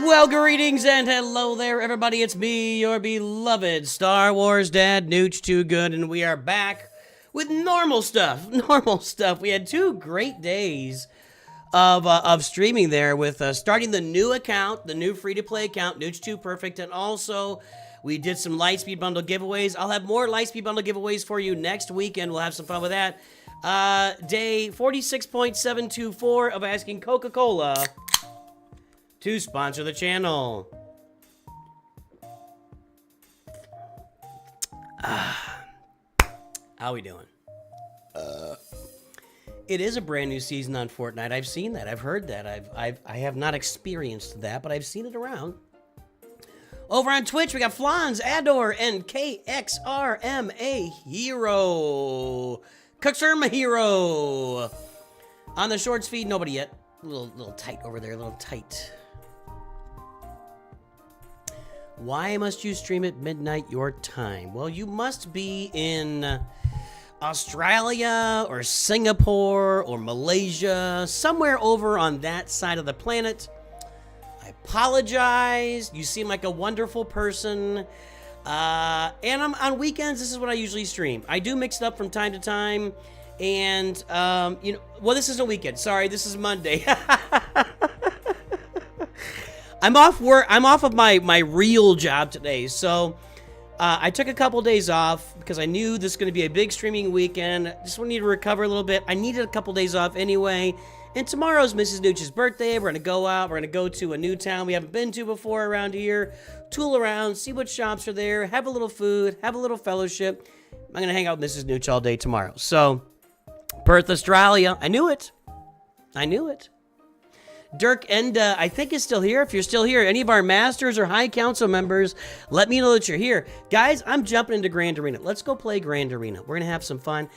Well, greetings and hello there, everybody. It's me, your beloved Star Wars dad, NOOCH2GUD, and we are back with normal stuff. Normal stuff. We had 2 great days of streaming there with starting the new account, the new free-to-play account, NOOCH2 Perfect, and also we did some Lightspeed Bundle giveaways. I'll have more Lightspeed Bundle giveaways for you next weekend. We'll have some fun with that. Day 46.724 of asking Coca-Cola to sponsor the channel. How we doing? It is a brand new season on Fortnite. I've seen that. I've heard that. I have not experienced that, but I've seen it around. Over on Twitch, we got Flans, Ador, and KXRMA Hero. Kuxerma Hero. On the shorts feed, nobody yet. A little tight over there, a little tight. Why must you stream at midnight your time? Well, you must be in Australia or Singapore or Malaysia, somewhere over on that side of the planet. I apologize. You seem like a wonderful person. And on weekends, this is what I usually stream. I do mix it up from time to time. And, you know, well, this isn't a weekend. Sorry, this is Monday. I'm off work. I'm off of my real job today. So I took a couple days off because I knew this was going to be a big streaming weekend. Just need to recover a little bit. I needed a couple days off anyway. And tomorrow's Mrs. Nooch's birthday. We're going to go out. We're going to go to a new town we haven't been to before around here. Tool around, see what shops are there, have a little food, have a little fellowship. I'm going to hang out with Mrs. Nooch all day tomorrow. So, Perth, Australia. I knew it. I knew it. Dirk Enda, I think, is still here. If you're still here, any of our Masters or High Council members, let me know that you're here. Guys, I'm jumping into Grand Arena. Let's go play Grand Arena. We're going to have some fun.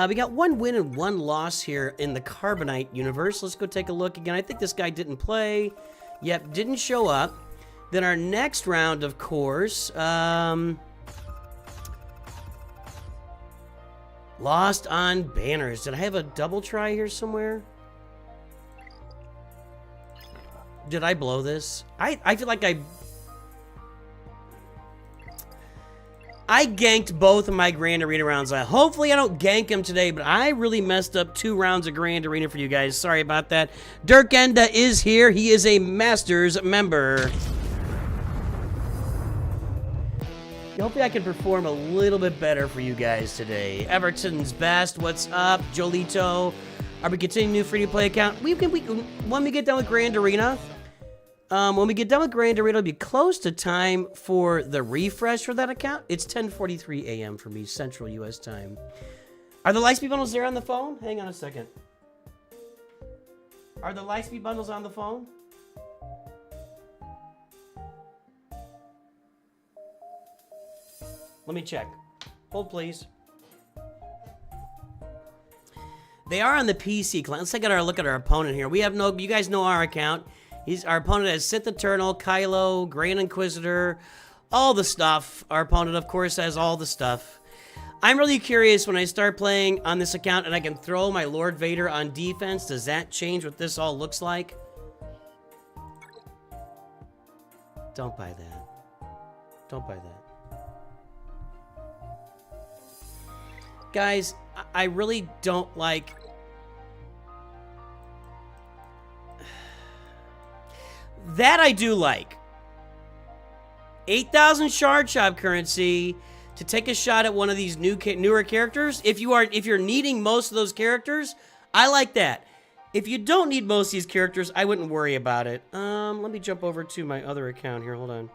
We got 1 win and 1 loss here in the Carbonite universe. Let's go take a look again. I think this guy didn't play. Yep, didn't show up. Then our next round, of course, lost on banners. Did I have a double try here somewhere? Did I blow this? I feel like I ganked both of my Grand Arena rounds. Hopefully I don't gank them today, but I really messed up 2 rounds of Grand Arena for you guys. Sorry about that. Dirk Enda is here. He is a Masters member. Hopefully I can perform a little bit better for you guys today. Everton's best. What's up? Jolito. Are we continuing new free-to-play account? When we get done with Grand Arena, it'll be close to time for the refresh for that account. It's 10:43 a.m. for me, Central U.S. time. Are the Lightspeed bundles there on the phone? Hang on a second. Are the Lightspeed bundles on the phone? Let me check. Hold, please. They are on the PC client. Let's take a look at our opponent here. We have you guys know our account. Our opponent has Sith Eternal, Kylo, Grand Inquisitor, all the stuff. Our opponent, of course, has all the stuff. I'm really curious when I start playing on this account and I can throw my Lord Vader on defense. Does that change what this all looks like? Don't buy that. Don't buy that. Guys, I really don't like... That I do like. 8,000 shard shop currency to take a shot at one of these newer characters. If you're needing most of those characters, I like that. If you don't need most of these characters, I wouldn't worry about it. Let me jump over to my other account here. Hold on.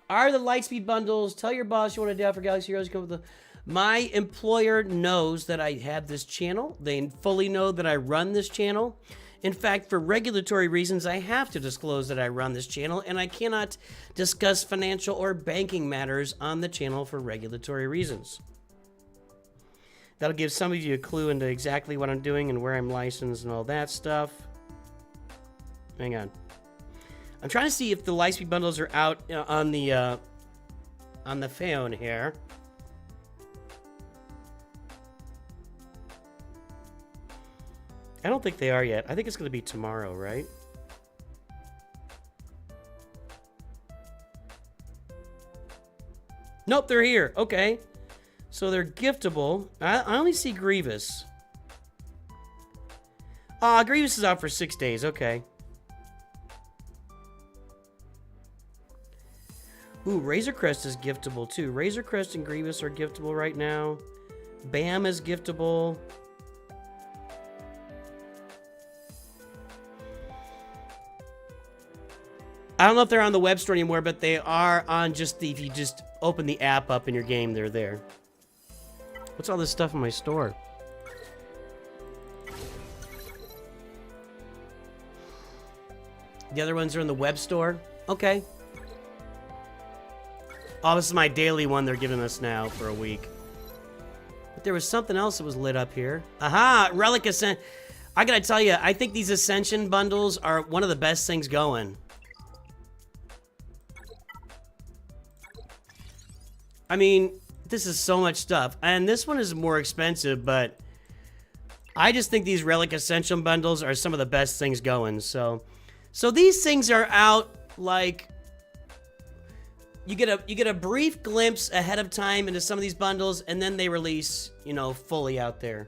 Are the Lightspeed bundles? Tell your boss you want to do for Galaxy Heroes. Come with the... My employer knows that I have this channel. They fully know that I run this channel. In fact, for regulatory reasons, I have to disclose that I run this channel, and I cannot discuss financial or banking matters on the channel for regulatory reasons. That'll give some of you a clue into exactly what I'm doing and where I'm licensed and all that stuff. Hang on. I'm trying to see if the Lightspeed bundles are out on the phone here. I don't think they are yet. I think it's going to be tomorrow, right? Nope, they're here. Okay. So they're giftable. I only see Grievous. Grievous is out for 6 days. Okay. Ooh, Razor Crest is giftable too. Razor Crest and Grievous are giftable right now. Bam is giftable. I don't know if they're on the web store anymore, but they are on just the, if you just open the app up in your game, they're there. What's all this stuff in my store? The other ones are in the web store? Okay. Oh, this is my daily one they're giving us now for a week. But there was something else that was lit up here. Aha! Relic Ascension. I gotta tell you, I think these Ascension bundles are one of the best things going. I mean, this is so much stuff. And this one is more expensive, but I just think these Relic Ascension bundles are some of the best things going. So these things are out like you get a brief glimpse ahead of time into some of these bundles, and then they release, you know, fully out there.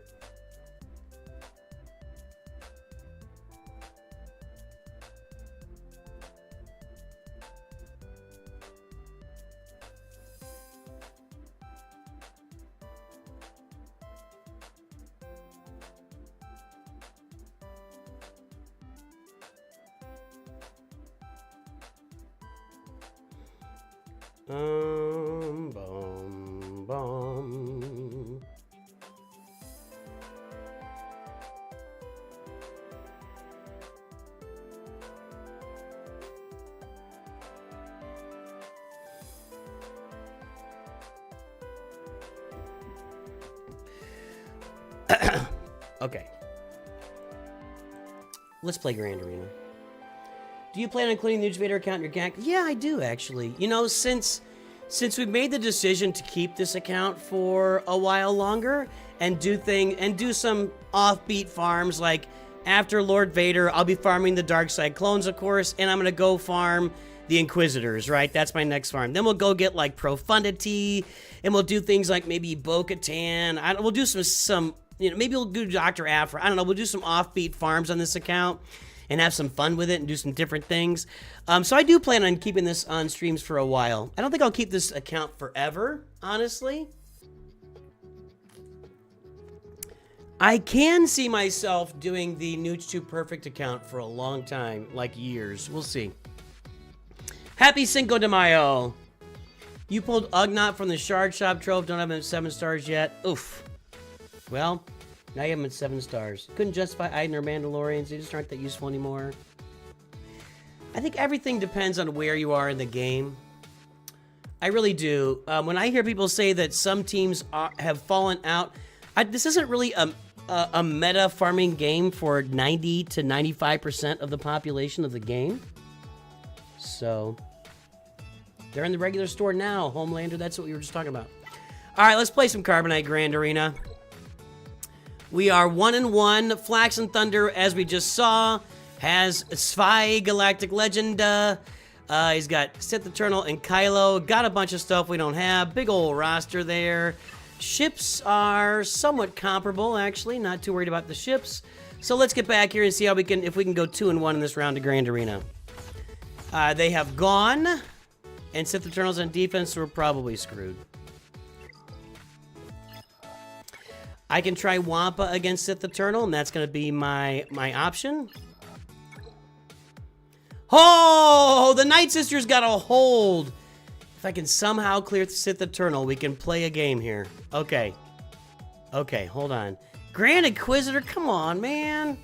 Bum, bum. Okay. Let's play Grand Arena. Do you plan on including the NOOCH2GUD account in your gang? Yeah, I do, actually. You know, since we made the decision to keep this account for a while longer and do some offbeat farms, like after Lord Vader, I'll be farming the Dark Side clones, of course, and I'm gonna go farm the Inquisitors, right? That's my next farm. Then we'll go get like Profundity, and we'll do things like maybe Bo-Katan. We'll do some, you know, maybe we'll do Dr. Aphra. I don't know. We'll do some offbeat farms on this account and have some fun with it and do some different things. So I do plan on keeping this on streams for a while. I don't think I'll keep this account forever, honestly. I can see myself doing the NOOCH2 Perfect account for a long time, like years. We'll see. Happy Cinco de Mayo. You pulled Ugnaught from the Shard Shop Trove. Don't have him at 7 stars yet. Oof. Well, now you have them at 7 stars. Couldn't justify Iden or Mandalorians. They just aren't that useful anymore. I think everything depends on where you are in the game. I really do. When I hear people say that some teams have fallen out, this isn't really a meta farming game for 90 to 95% of the population of the game. So, they're in the regular store now, Homelander. That's what we were just talking about. All right, let's play some Carbonite Grand Arena. We are 1-1. Flax and Thunder, as we just saw, has Sphy Galactic Legend. He's got Sith Eternal and Kylo. Got a bunch of stuff we don't have. Big old roster there. Ships are somewhat comparable, actually. Not too worried about the ships. So let's get back here and see how if we can go 2-1 in this round of Grand Arena. They have gone, and Sith Eternals on defense, so we're probably screwed. I can try Wampa against Sith Eternal, and that's going to be my option. Oh, the Night Sisters got a hold. If I can somehow clear Sith Eternal, we can play a game here. Okay. Okay, hold on. Grand Inquisitor, come on, man.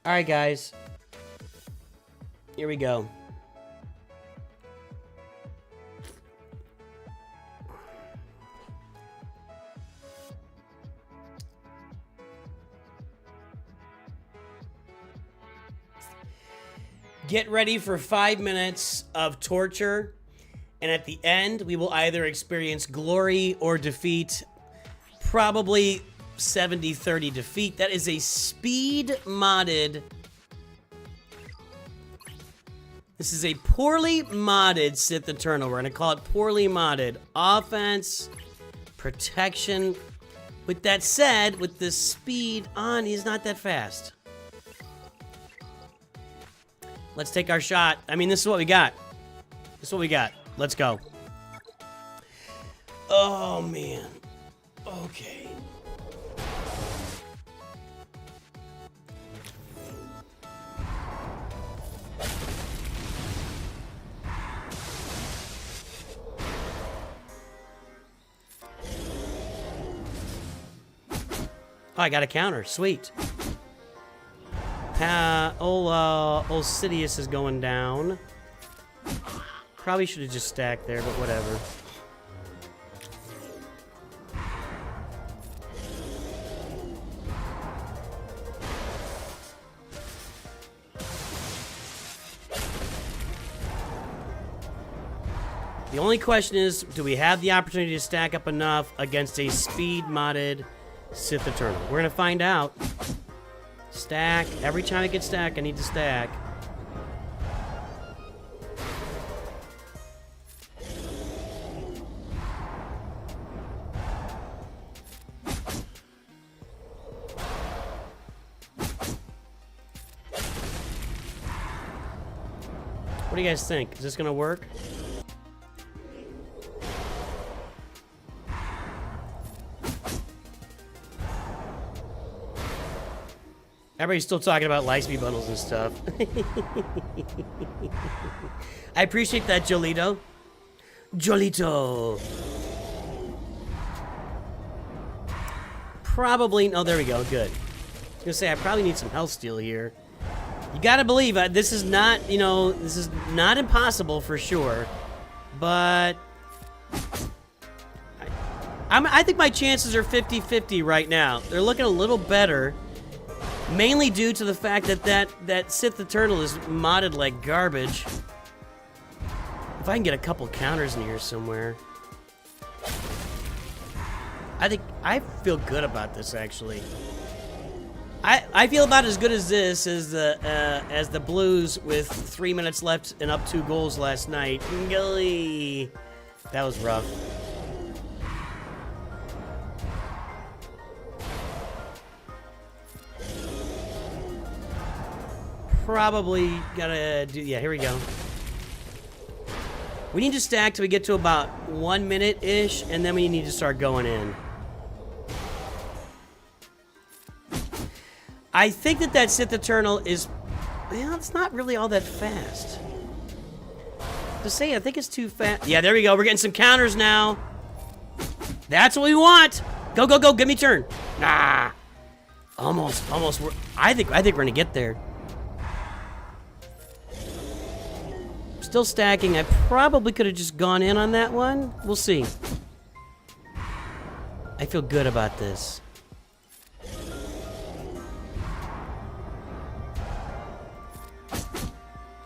All right, guys. Here we go. Get ready for 5 minutes of torture, and at the end, we will either experience glory or defeat. Probably 70-30 defeat. That is a speed modded. This is a poorly modded Sith Eternal. We're gonna call it poorly modded. Offense, protection. With that said, with the speed on, he's not that fast. Let's take our shot. I mean, this is what we got. This is what we got. Let's go. Oh, man. Okay. Oh, I got a counter. Sweet. Old Sidious is going down. Probably should have just stacked there, but whatever. The only question is, do we have the opportunity to stack up enough against a speed modded Sith Eternal? We're gonna find out. Stack. Every time I get stacked, I need to stack. What do you guys think? Is this gonna work? Everybody's still talking about Lightspeed bundles and stuff. I appreciate that, Jolito. Jolito. Probably, oh, there we go, good. I was gonna say, I probably need some health steal here. You gotta believe, this is not, you know, this is not impossible for sure. But I think my chances are 50-50 right now. They're looking a little better. Mainly due to the fact that that Sith Eternal is modded like garbage. If I can get a couple counters in here somewhere. I feel good about this, actually. I feel about as good as this as the Blues with 3 minutes left and up 2 goals last night. Golly. That was rough. Probably gotta do, yeah, here we go. We need to stack till we get to about 1 minute-ish, and then we need to start going in. I think that Sith Eternal is, well, it's not really all that fast. To say, I think it's too fast. Yeah, there we go. We're getting some counters now. That's what we want. Go, go, go. Give me turn. Nah. Almost. I think we're gonna get there. Still stacking. I probably could have just gone in on that one. We'll see. I feel good about this.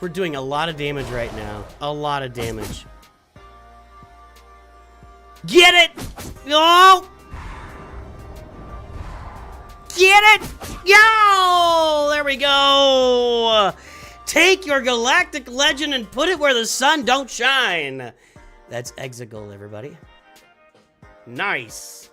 We're doing a lot of damage right now. A lot of damage. Get it! Oh! Get it! Yo! There we go! Take your galactic legend and put it where the sun don't shine. That's Exegol, everybody. Nice.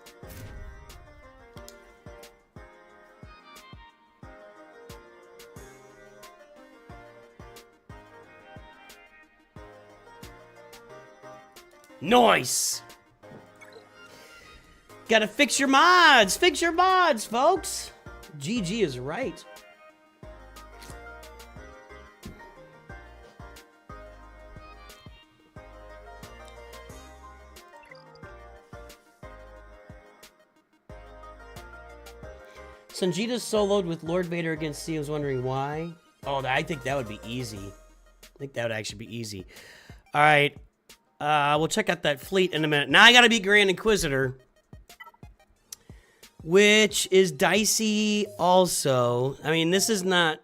Nice. Gotta fix your mods. Fix your mods, folks. GG is right. Sanjita's soloed with Lord Vader against C. I was wondering why. Oh, I think that would be easy. I think that would actually be easy. All right. We'll check out that fleet in a minute. Now I gotta beat Grand Inquisitor, which is dicey also. I mean, this is not...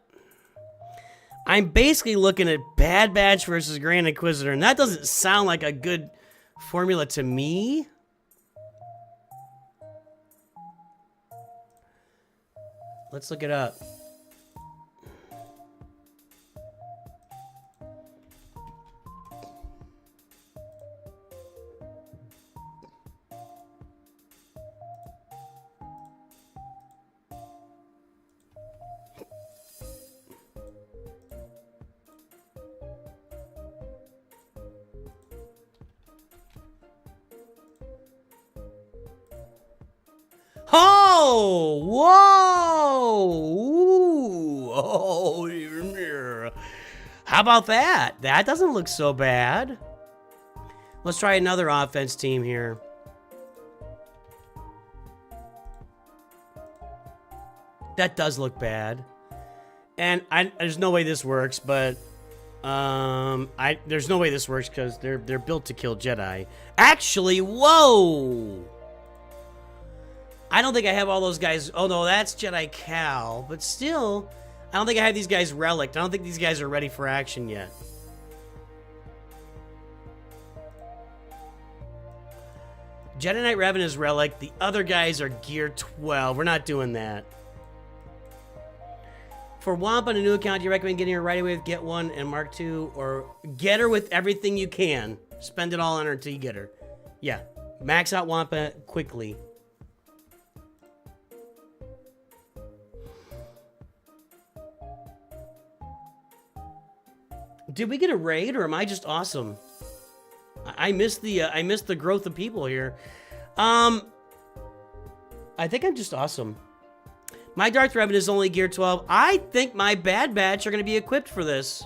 I'm basically looking at Bad Batch versus Grand Inquisitor, and that doesn't sound like a good formula to me. Let's look it up. Oh, whoa, ooh, oh, how about that? That doesn't look so bad. Let's try another offense team here. That does look bad. And there's no way this works, but there's no way this works because they're built to kill Jedi. Actually, whoa! I don't think I have all those guys. Oh, no, that's Jedi Cal. But still, I don't think I have these guys relicked. I don't think these guys are ready for action yet. Jedi Knight Revan is relic. The other guys are Gear 12. We're not doing that. For Wampa and a new account, do you recommend getting her right away with Get 1 and Mark 2? Or get her with everything you can. Spend it all on her until you get her. Yeah. Max out Wampa quickly. Did we get a raid, or am I just awesome? I missed the growth of people here. I think I'm just awesome. My Darth Revan is only Gear 12. I think my Bad Batch are going to be equipped for this.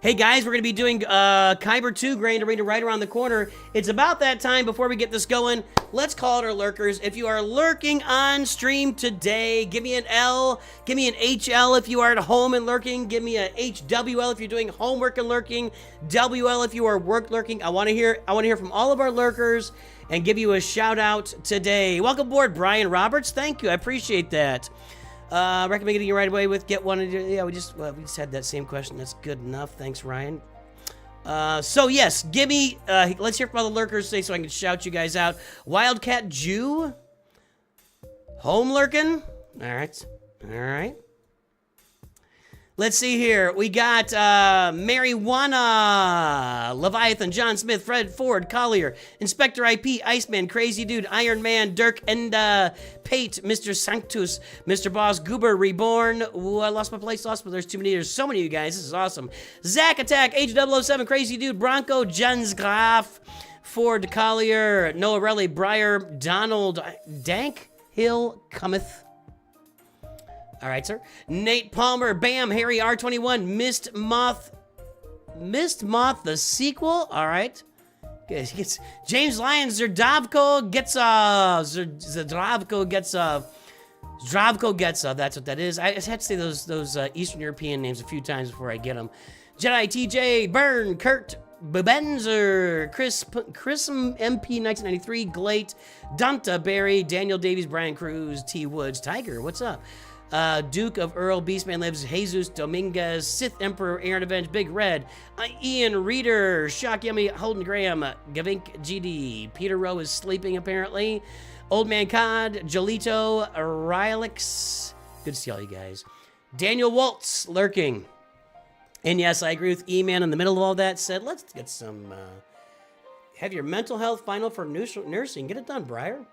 Hey guys, we're going to be doing Kyber 2 Grand Arena right around the corner. It's about that time. Before we get this going, let's call it our lurkers. If you are lurking on stream today, give me an L, give me an HL if you are at home and lurking, give me a HWL if you're doing homework and lurking, WL if you are work lurking. I want to hear from all of our lurkers and give you a shout out today. Welcome aboard, Brian Roberts. Thank you. I appreciate that. Recommend getting it right away with Get 1. Yeah, we just had that same question. That's good enough. Thanks, Ryan. So yes, give me, let's hear from all the lurkers today so I can shout you guys out. Wildcat Jew. Home lurking. All right. Let's see here. We got Marijuana, Leviathan, John Smith, Fred Ford, Collier, Inspector IP, Iceman, Crazy Dude, Iron Man, Dirk, and Pate, Mr. Sanctus, Mr. Boss, Goober, Reborn. Ooh, I lost my place, but there's too many. There's so many of you guys. This is awesome. Zack Attack, Age 007, Crazy Dude, Bronco, Jens Graf, Ford, Collier, Noah Relly, Breyer, Donald, Dank, Hill, Cometh. All right, sir. Nate Palmer, Bam, Harry R21, Mist Moth, the sequel. All right. James Lyons, Zdravko Getsa. That's what that is. I just had to say those Eastern European names a few times before I get them. Jedi TJ, Byrne, Kurt, Bubenzer, Chris MP 1993, Glate, Danta Barry, Daniel Davies, Brian Cruz, T Woods, Tiger. What's up? Duke of Earl, Beastman Lives, Jesus Dominguez, Sith Emperor, Aaron Avenge, Big Red, Ian Reader, Shock Yummy, Holden Graham, Gavink GD, Peter Rowe is sleeping apparently, Old Man Cod, Jolito, Rylix, good to see all you guys, Daniel Waltz, lurking, and yes, I agree with E-Man in the middle of all that, said, let's get some, have your mental health final for nursing, get it done, Briar.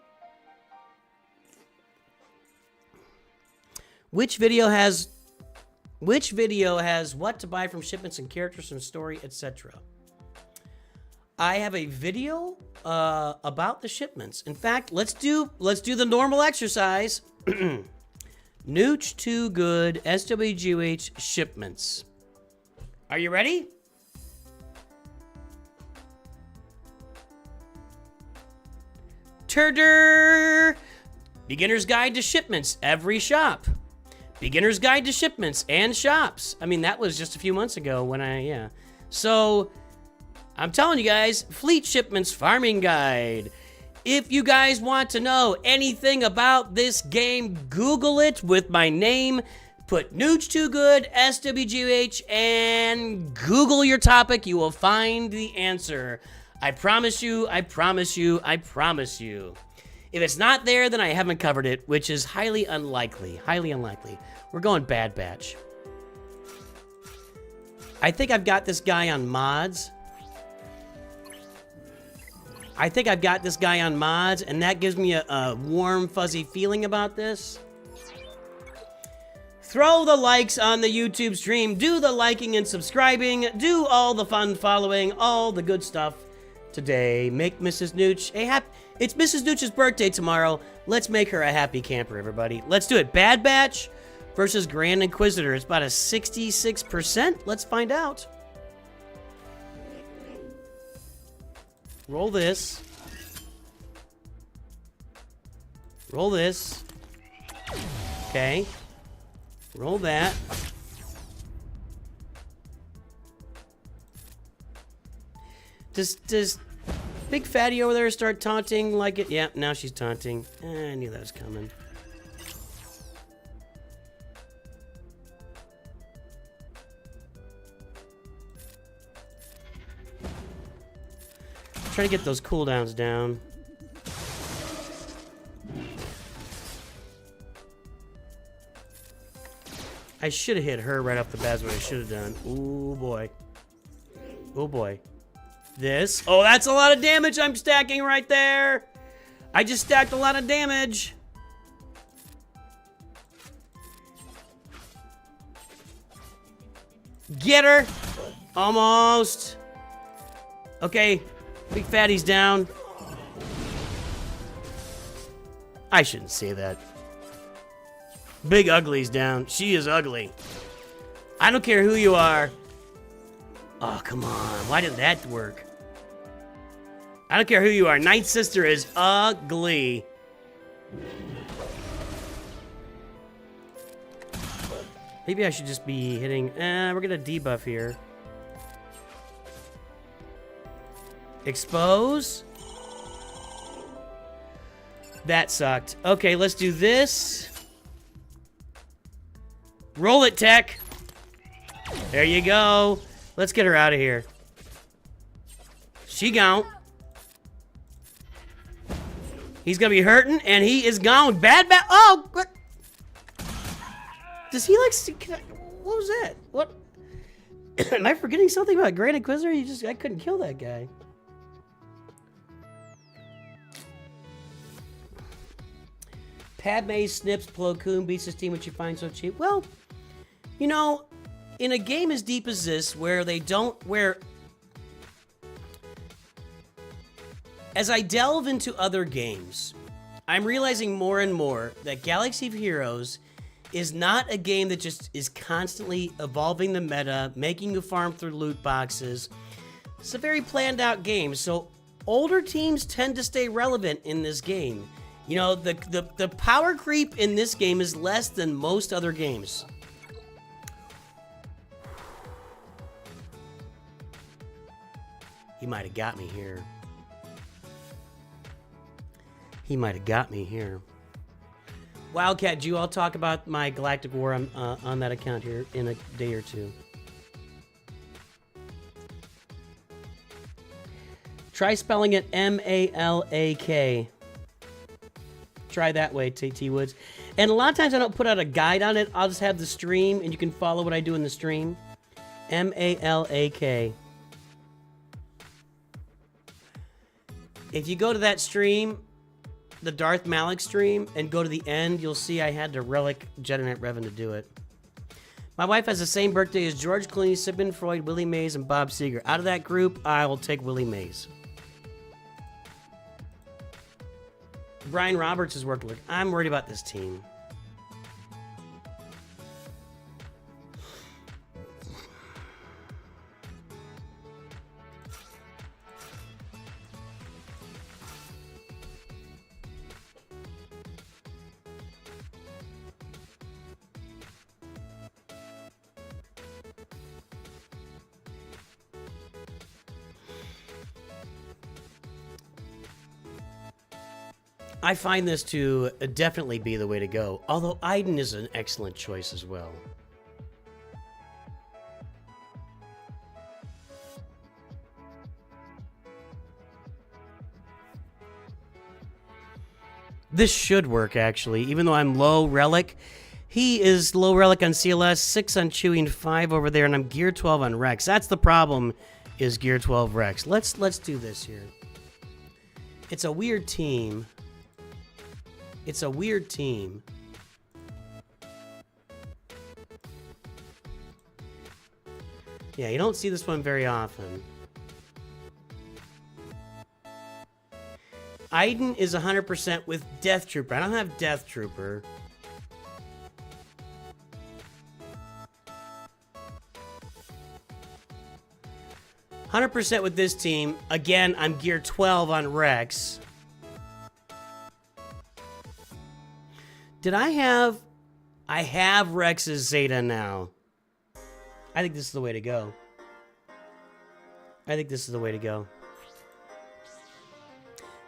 Which video has what to buy from shipments and characters from story, etc.? I have a video about the shipments. In fact, let's do the normal exercise. NOOCH2GUD SWGH shipments. Are you ready? Turder. Beginner's Guide to Shipments, every shop. Beginner's Guide to Shipments and shops. I mean, that was just a few months ago when yeah. So, I'm telling you guys, Fleet Shipments Farming Guide. If you guys want to know anything about this game, Google it with my name. Put NOOCH2GUD, SWGH, and Google your topic. You will find the answer. I promise you, I promise you, I promise you. If it's not there, then I haven't covered it, which is highly unlikely. Highly unlikely. We're going Bad Batch. I think I've got this guy on mods. And that gives me a warm, fuzzy feeling about this. Throw the likes on the YouTube stream. Do the liking and subscribing. Do all the fun following. All the good stuff today. Make Mrs. Nooch a happy... It's Mrs. Nooch's birthday tomorrow. Let's make her a happy camper, everybody. Let's do it. Bad Batch versus Grand Inquisitor. It's about a 66%. Let's find out. Roll this. Roll this. Okay. Roll that. Does Big Fatty over there start taunting like it? Yeah, now she's taunting. I knew that was coming. Try to get those cooldowns down. I should have hit her right off the bat is what I should have done. Ooh, boy. Oh, boy. This. Oh, that's a lot of damage I'm stacking right there. I just stacked a lot of damage. Get her. Almost. Okay. Big Fatty's down. I shouldn't say that. Big Ugly's down. She is ugly. I don't care who you are. Oh, come on. Why did that work? I don't care who you are. Night Sister is ugly. Maybe I should just be hitting... we're gonna debuff here. Expose. That sucked. Okay, let's do this. Roll it, Tech. There you go. Let's get her out of here. She gone. He's gonna be hurting, and he is gone. Bad. Oh, what? Does he like? What was that? What? Am I forgetting something about Grand Inquisitor? I couldn't kill that guy. Padme snips Plo Koon, beats his team, which you find so cheap. Well, you know, in a game as deep as this, as I delve into other games, I'm realizing more and more that Galaxy of Heroes is not a game that just is constantly evolving the meta, making you farm through loot boxes. It's a very planned out game, so older teams tend to stay relevant in this game. You know, the power creep in this game is less than most other games. He might have got me here. He might have got me here. Wildcat Jew, I'll talk about my Galactic War on that account here in a day or two. Try spelling it M-A-L-A-K. Try that way, TT Woods. And a lot of times I don't put out a guide on it. I'll just have the stream, and you can follow what I do in the stream. M-A-L-A-K. If you go to that stream, the Darth Malik stream, and go to the end, you'll see I had to relic Jedinet Revan to do it. My wife has the same birthday as George Clooney, Sigmund Freud, Willie Mays, and Bob Seger. Out of that group, I will take Willie Mays. Brian Roberts is working. I'm worried about this team. I find this to definitely be the way to go. Although Iden is an excellent choice as well. This should work, actually. Even though I'm low relic, he is low relic on CLS, 6 on Chewie, and 5 over there, and I'm gear 12 on Rex. That's the problem, is gear 12 Rex. Let's do this here. It's a weird team. It's a weird team. Yeah, you don't see this one very often. Iden is 100% with Death Trooper. I don't have Death Trooper. "100% with this team. Again, I'm gear 12 on Rex. Did I have... I have Rex's Zeta now. I think this is the way to go. I think this is the way to go.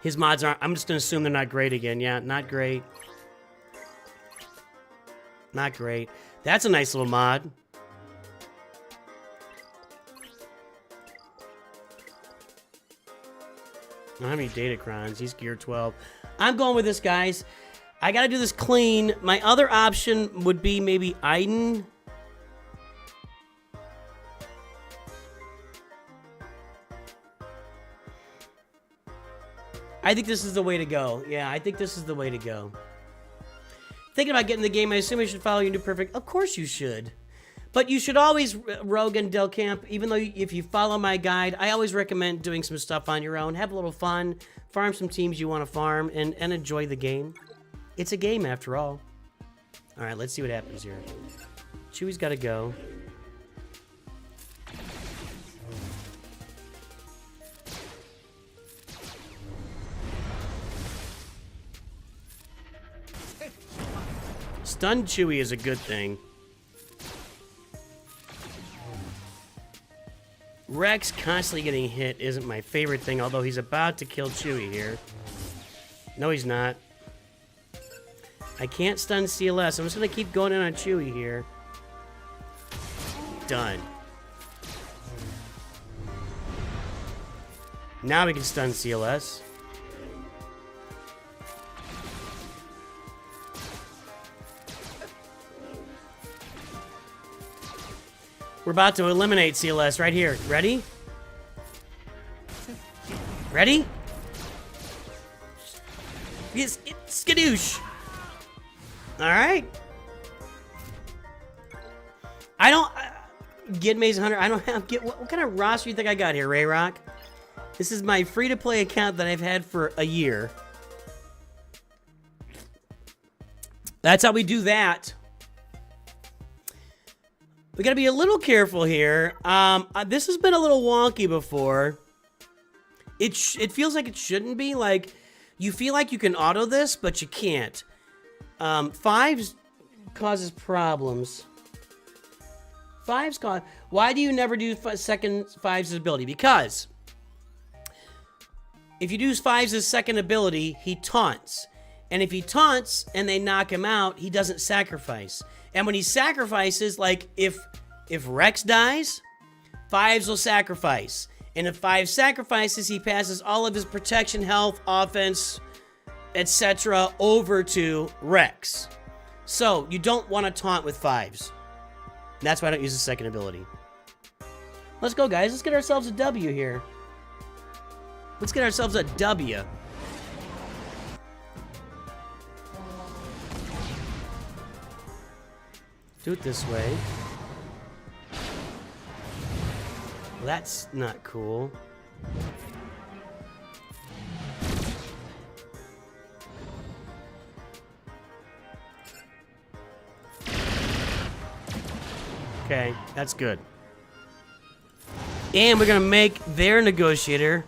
His mods aren't... I'm just going to assume they're not great again. Yeah, not great. Not great. That's a nice little mod. I don't have any Datacrons. He's gear 12. I'm going with this, guys. I got to do this clean. My other option would be maybe Iden. I think this is the way to go. Yeah, I think this is the way to go. Thinking about getting the game, I assume I should follow your new perfect. Of course you should. But you should always, Rogue and Del Camp, even though if you follow my guide, I always recommend doing some stuff on your own. Have a little fun. Farm some teams you want to farm and enjoy the game. It's a game after all. All right, let's see what happens here. Chewie's got to go. Stun Chewie is a good thing. Rex constantly getting hit isn't my favorite thing, although he's about to kill Chewie here. No, he's not. I can't stun CLS. I'm just going to keep going in on Chewie here. Done. Now we can stun CLS. We're about to eliminate CLS right here. Ready? Ready? Yes, skadoosh. All right. I don't... Get Maze Hunter. I don't have... What kind of roster do you think I got here, Ray Rock? This is my free-to-play account that I've had for a year. That's how we do that. We gotta be a little careful here. This has been a little wonky before. It feels like it shouldn't be. Like, you feel like you can auto this, but you can't. 5s causes problems. 5s cause... Why do you never do second 5's ability? Because if you do 5's second ability, he taunts. And if he taunts and they knock him out, he doesn't sacrifice. And when he sacrifices, like if Rex dies, 5's will sacrifice. And if 5 sacrifices, he passes all of his protection, health, offense, etc. over to Rex. So you don't want to taunt with 5's. That's why I don't use the second ability. Let's go, guys. Let's get ourselves a W here. Let's get ourselves a W. Do it this way. Well, that's not cool. Okay, that's good. And we're gonna make their negotiator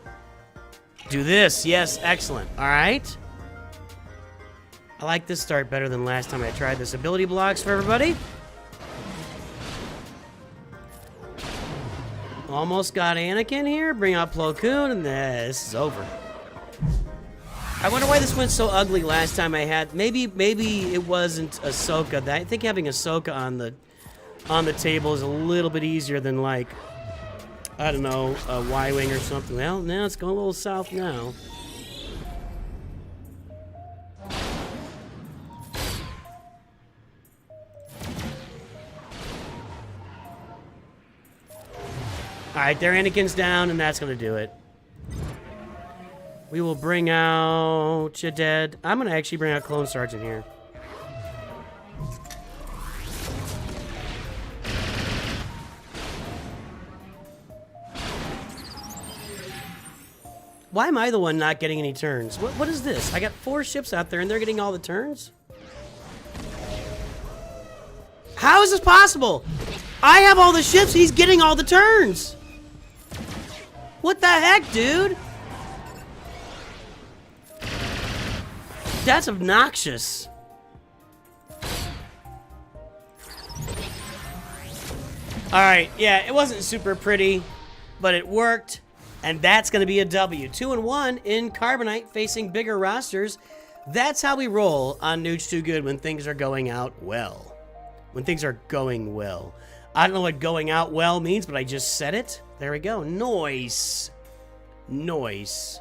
do this. Yes, excellent. All right. I like this start better than last time I tried this. Ability blocks for everybody. Almost got Anakin here. Bring out Plo Koon, and this is over. I wonder why this went so ugly last time I had. Maybe it wasn't Ahsoka. I think having Ahsoka on the table is a little bit easier than like, I don't know, a Y-wing or something. Well, now it's going a little south now. Alright, their Anakin's down, and that's gonna do it. We will bring out Chaded. I'm gonna actually bring out Clone Sergeant here. Why am I the one not getting any turns? What is this? I got 4 ships out there, and they're getting all the turns? How is this possible? I have all the ships, he's getting all the turns! What the heck, dude? That's obnoxious. Alright, yeah, it wasn't super pretty, but it worked, and that's going to be a W. 2-1 in Carbonite facing bigger rosters. That's how we roll on NOOCH2GUD when things are going out well. When things are going well. I don't know what going out well means, but I just said it. There we go. Noise. Noise.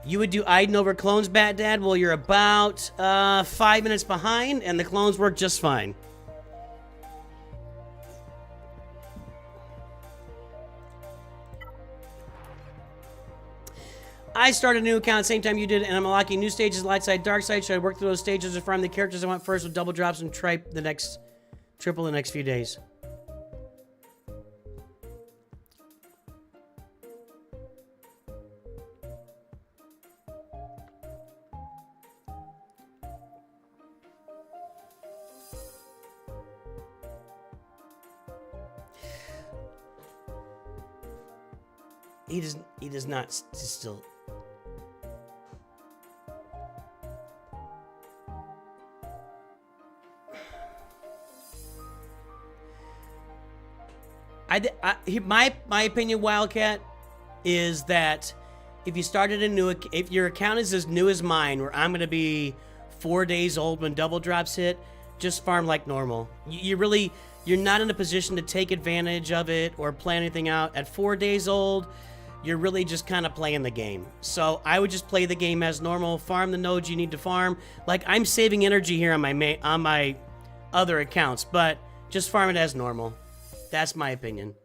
You would do Iden over clones, Bat Dad? Well, you're about 5 minutes behind, and the clones work just fine. I started a new account same time you did, and I'm unlocking new stages, light side, dark side. Should I work through those stages or farm the characters I want first with double drops and triple the next few days? He does not still. My opinion, Wildcat, is that if you started a new, if your account is as new as mine, where I'm gonna be 4 days old when double drops hit, just farm like normal. You're not in a position to take advantage of it or plan anything out. At 4 days old, you're really just kind of playing the game. So I would just play the game as normal, farm the nodes you need to farm. Like, I'm saving energy here on my other accounts, but just farm it as normal. That's my opinion.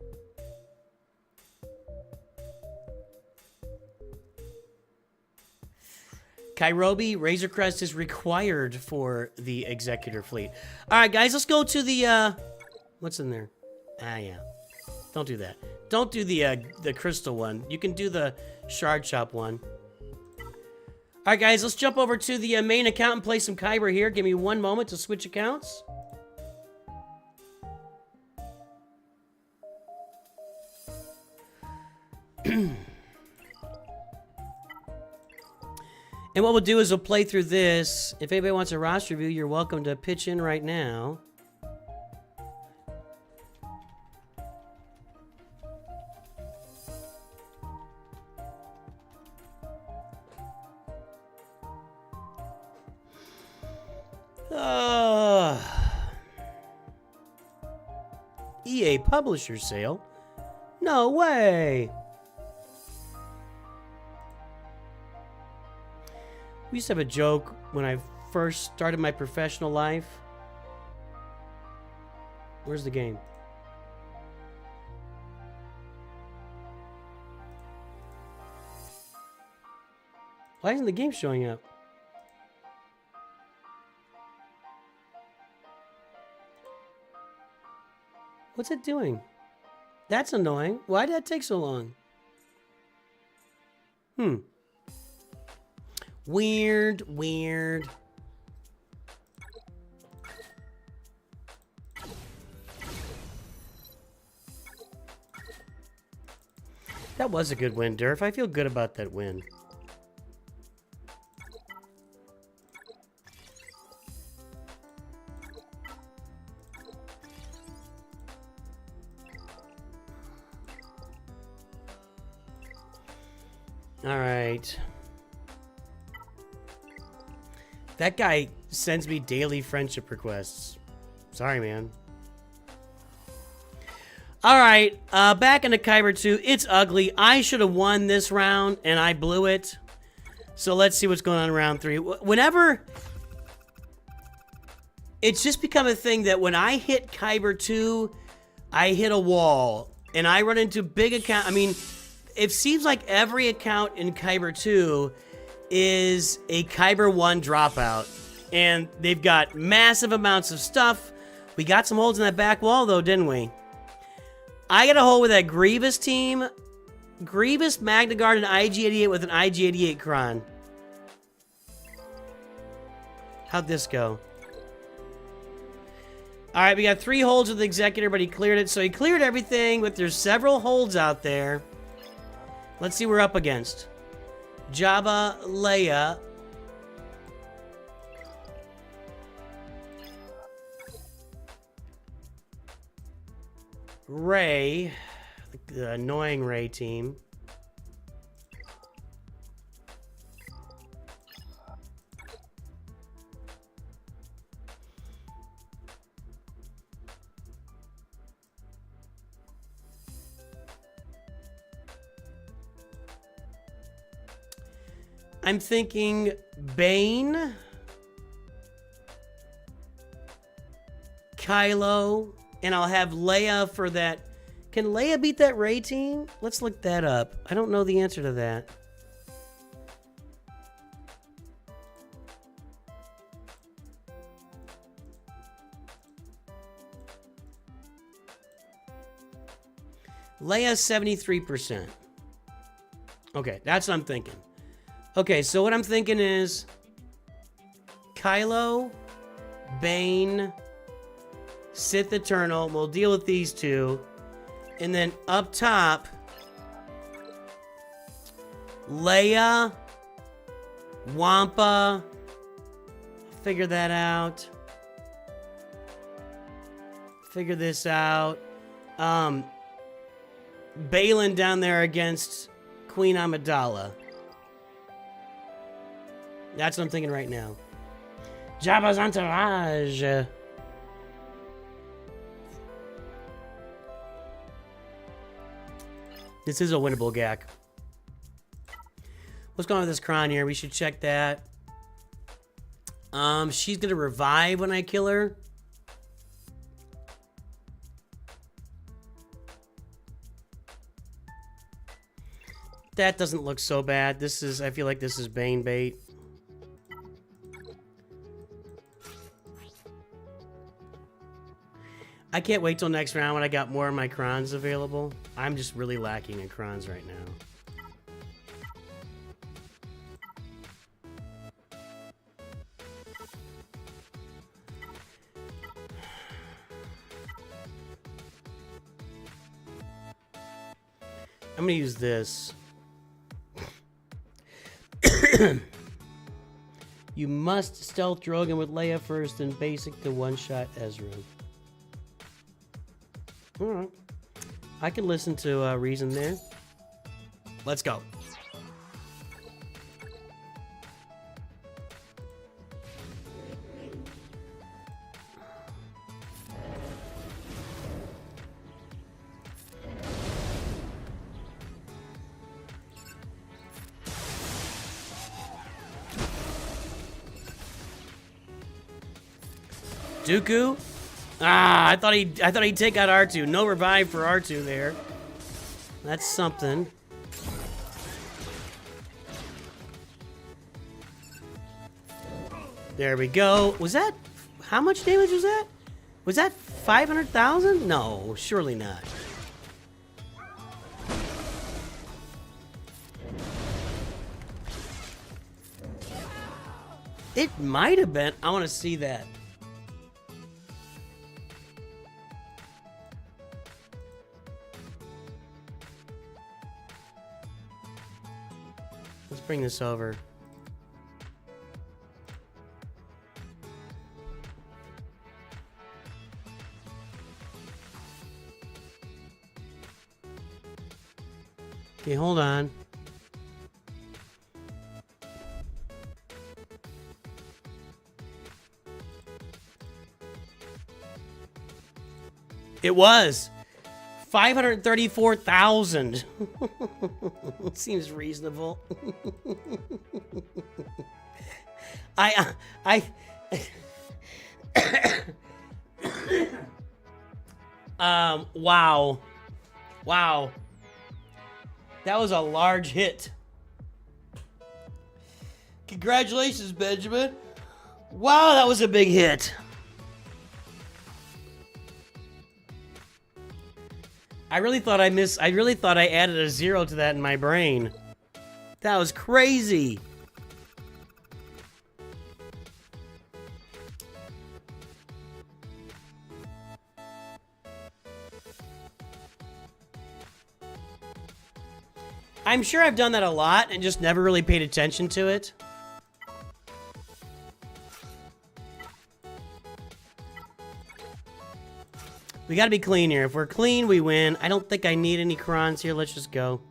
Kairobi, Razor Crest is required for the Executor fleet. All right, guys, let's go to the, what's in there? Ah, yeah. Don't do that. Don't do the crystal one. You can do the shard shop one. All right, guys, let's jump over to the main account and play some Kyber here. Give me 1 moment to switch accounts. And what we'll do is we'll play through this. If anybody wants a roster review, you're welcome to pitch in right now. EA Publisher Sale? No way! We used to have a joke when I first started my professional life. Where's the game? Why isn't the game showing up? What's it doing? That's annoying. Why did that take so long? Weird. That was a good win, Durf. I feel good about that win. All right. That guy sends me daily friendship requests. Sorry, man. Alright, back into Kyber 2. It's ugly. I should have won this round, and I blew it. So let's see what's going on in round 3. Whenever... It's just become a thing that when I hit Kyber 2, I hit a wall. And I run into big account... I mean, it seems like every account in Kyber 2 is a Kyber 1 dropout. And they've got massive amounts of stuff. We got some holes in that back wall, though, didn't we? I got a hole with that Grievous team. Grievous, Magna Guard, and IG-88 with an IG-88 Kron. How'd this go? Alright, we got 3 holds with the Executor, but he cleared it. So he cleared everything, but there's several holds out there. Let's see what we're up against. Jabba, Leia. Rey, the annoying Rey team. I'm thinking Bane, Kylo, and I'll have Leia for that. Can Leia beat that Rey team? Let's look that up. I don't know the answer to that. Leia 73%. Okay, that's what I'm thinking. Okay, so what I'm thinking is Kylo, Bane, Sith Eternal. We'll deal with these two. And then up top, Leia, Wampa. Figure that out. Figure this out. Balin down there against Queen Amidala. That's what I'm thinking right now. Jabba's entourage. This is a winnable GAC. What's going on with this Kron here? We should check that. She's gonna revive when I kill her. That doesn't look so bad. This is, I feel like this is Bane bait. I can't wait till next round when I got more of my Krons available. I'm just really lacking in Krons right now. I'm gonna use this. You must stealth Drogon with Leia first and basic to one-shot Ezra. Alright. I can listen to reason there. Let's go. Dooku? Ah, I thought he'd take out R2. No revive for R2 there. That's something. There we go. Was that... How much damage was that? Was that 500,000? No, surely not. It might have been. I want to see that. Let's bring this over. Okay, hold on. It was 534,000. Seems reasonable. Wow. Wow. That was a large hit. Congratulations, Benjamin. Wow, that was a big hit. I really thought I added a 0 to that in my brain. That was crazy. I'm sure I've done that a lot and just never really paid attention to it. We gotta be clean here. If we're clean, we win. I don't think I need any crons here. Let's just go.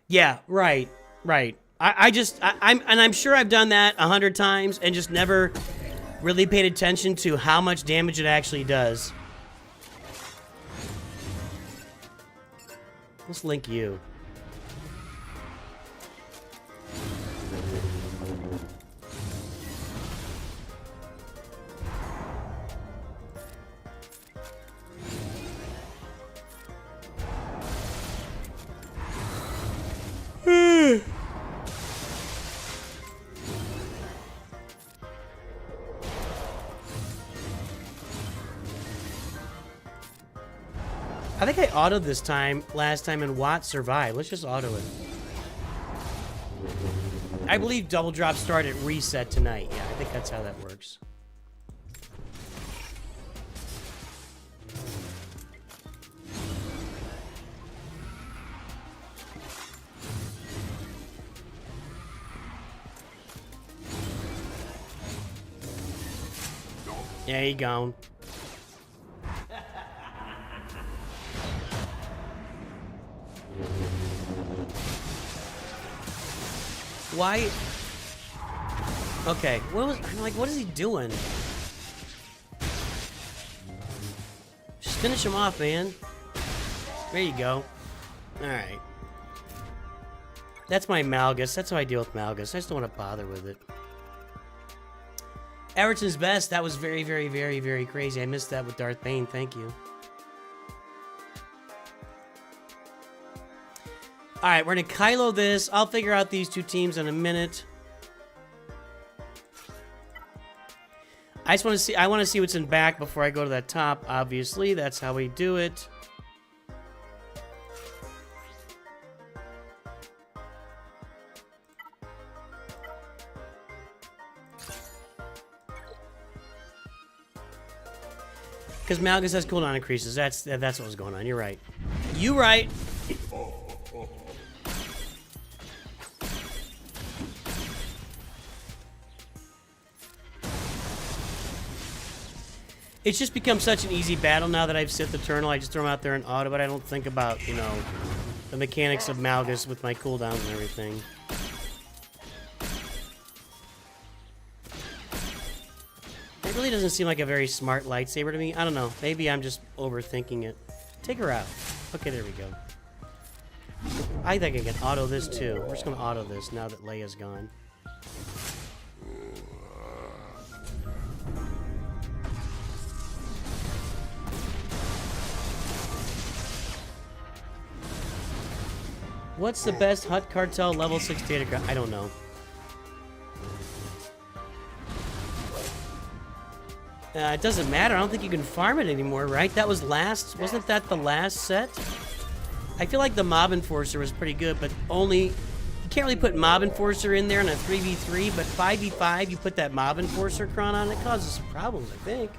Yeah, right. I'm sure I've done that 100 times and just never really paid attention to how much damage it actually does. Let's link you. I think I autoed this time, last time, and Watt survived. Let's just auto it. I believe double drops start at reset tonight. Yeah, I think that's how that works. Yeah, he gone. Why? Okay, I'm like, what is he doing? Just finish him off, man. There you go. Alright. That's my Malgus. That's how I deal with Malgus. I just don't want to bother with it. Everton's best. That was very, very, very, very crazy. I missed that with Darth Bane. Thank you. Alright, we're gonna Kylo this. I'll figure out these two teams in a minute. I want to see what's in back before I go to that top, obviously. That's how we do it. Because Malgus has cooldown increases. That's what was going on. You're right. You right. It's just become such an easy battle now that I've Sith Eternal. I just throw them out there in auto, but I don't think about, you know, the mechanics of Malgus with my cooldowns and everything. It really doesn't seem like a very smart lightsaber to me. I don't know. Maybe I'm just overthinking it. Take her out. Okay, there we go. I think I can auto this too. We're just going to auto this now that Leia's gone. What's the best Hut Cartel level 6 data graph? I don't know. It doesn't matter. I don't think you can farm it anymore, right? That was last... Wasn't that the last set? I feel like the Mob Enforcer was pretty good, but only... You can't really put Mob Enforcer in there in a 3v3, but 5v5, you put that Mob Enforcer cron on, it causes some problems, I think.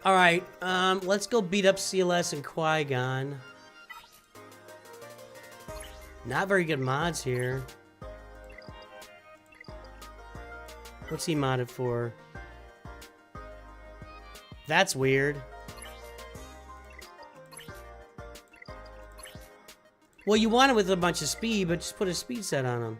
Alright, let's go beat up CLS and Qui-Gon. Not very good mods here. What's he modded for? That's weird. Well, you want it with a bunch of speed, but just put a speed set on him.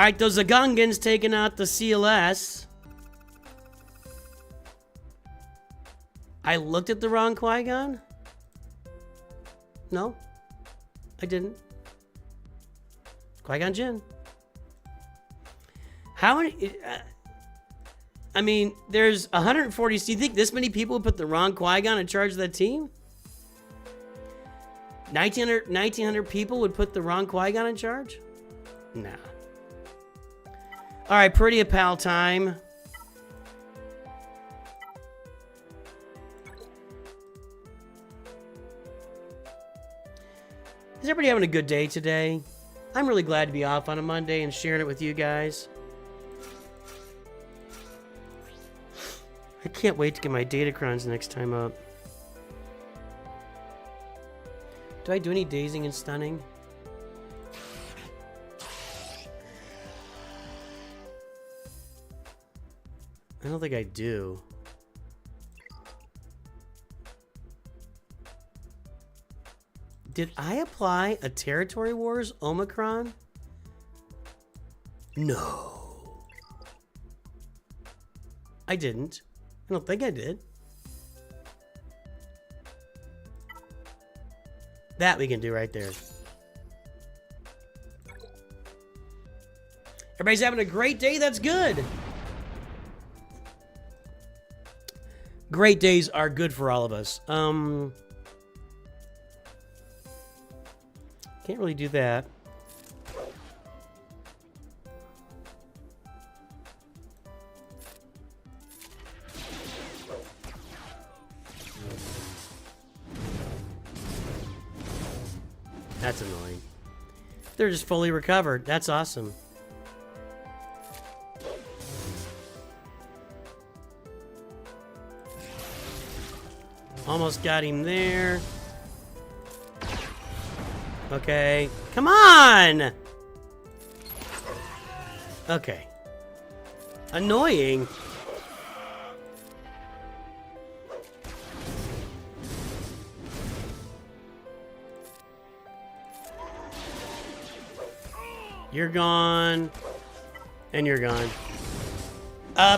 Alright, those Gungans taking out the CLS. I looked at the wrong Qui-Gon? No, I didn't. Qui-Gon Jinn. How many... I mean, there's 140... Do you think this many people would put the wrong Qui-Gon in charge of that team? 1900 people would put the wrong Qui-Gon in charge? Nah. Alright, pretty pal time. Is everybody having a good day today? I'm really glad to be off on a Monday and sharing it with you guys. I can't wait to get my Datacrons next time up. Do I do any dazing and stunning? I don't think I do. Did I apply a Territory Wars Omicron? No. I didn't. I don't think I did. That we can do right there. Everybody's having a great day. That's good. Great days are good for all of us. Can't really do that. That's annoying. They're just fully recovered. That's awesome. Almost got him there. Okay. Come on! Okay. Annoying. You're gone. And you're gone.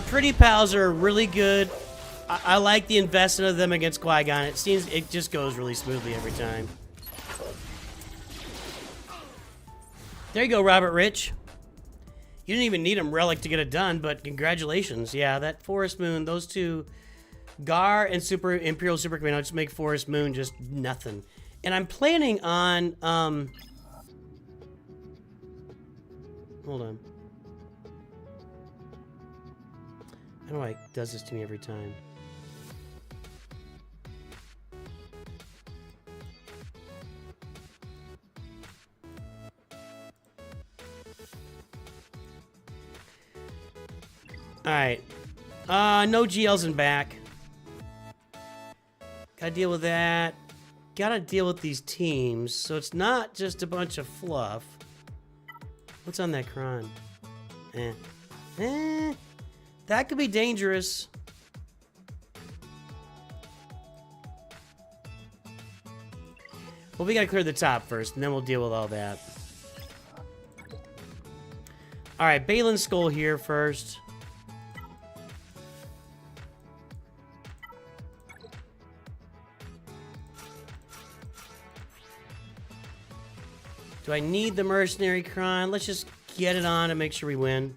Pretty pals are really good. I like the investment of them against Qui-Gon. It seems it just goes really smoothly every time. There you go, Robert Rich. You didn't even need him Relic to get it done, but congratulations. Yeah, that Forest Moon, those two, Gar and Imperial Super Commando, just make Forest Moon just nothing. And I'm planning on, hold on. I don't know why it does this to me every time. Alright. No GLs in back. Gotta deal with that. Gotta deal with these teams, so it's not just a bunch of fluff. What's on that cron? That could be dangerous. Well, we gotta clear the top first, and then we'll deal with all that. Alright, Balin's Skull here first. Do I need the Mercenary Cron? Let's just get it on and make sure we win.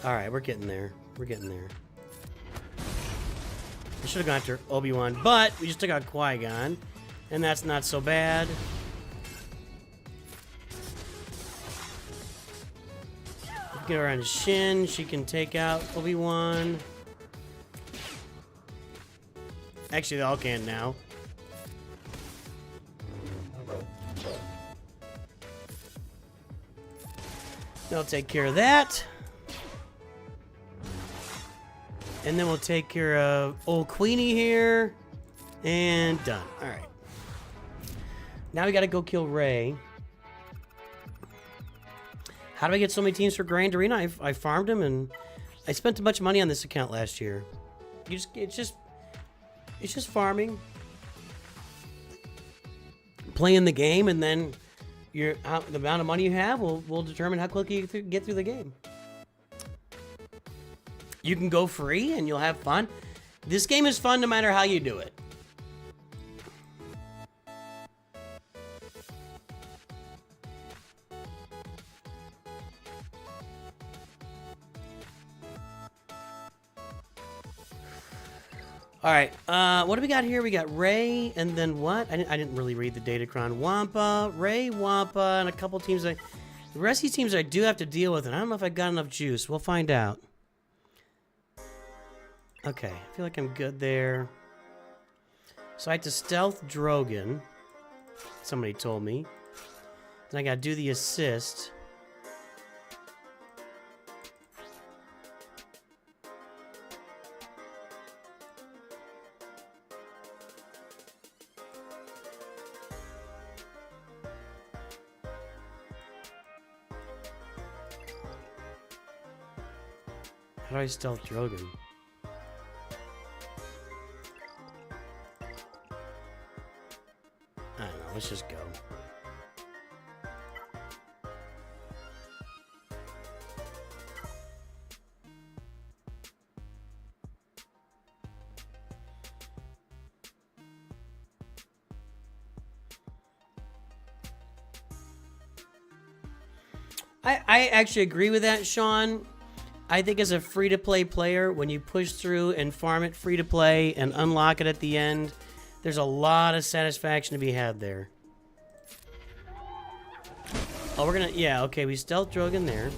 Alright, we're getting there. We're getting there. I should have gone after Obi-Wan, but we just took out Qui-Gon, and that's not so bad. Get her on his shin. She can take out Obi-Wan. Actually, they all can now. I'll take care of that. And then we'll take care of old Queenie here. And done. Alright. Now we gotta go kill Ray. How do I get so many teams for Grand Arena? I farmed them and I spent a bunch of money on this account last year. It's just farming. Playing the game, and then the amount of money you have will determine how quickly you get through the game. You can go free and you'll have fun. This game is fun no matter how you do it. All right, what do we got here? We got Ray, and then what? I didn't really read the Datacron. Wampa, Ray, Wampa, and a couple teams. The rest of these teams I do have to deal with, and I don't know if I got enough juice. We'll find out. Okay, I feel like I'm good there. So I had to stealth Drogon. Somebody told me. Then I gotta do the assist. How do I stealth Drogon? I don't know, let's just go. I actually agree with that, Sean. I think as a free-to-play player, when you push through and farm it free-to-play and unlock it at the end, there's a lot of satisfaction to be had there. Oh, we're gonna... Yeah, okay, we stealth Drogon there.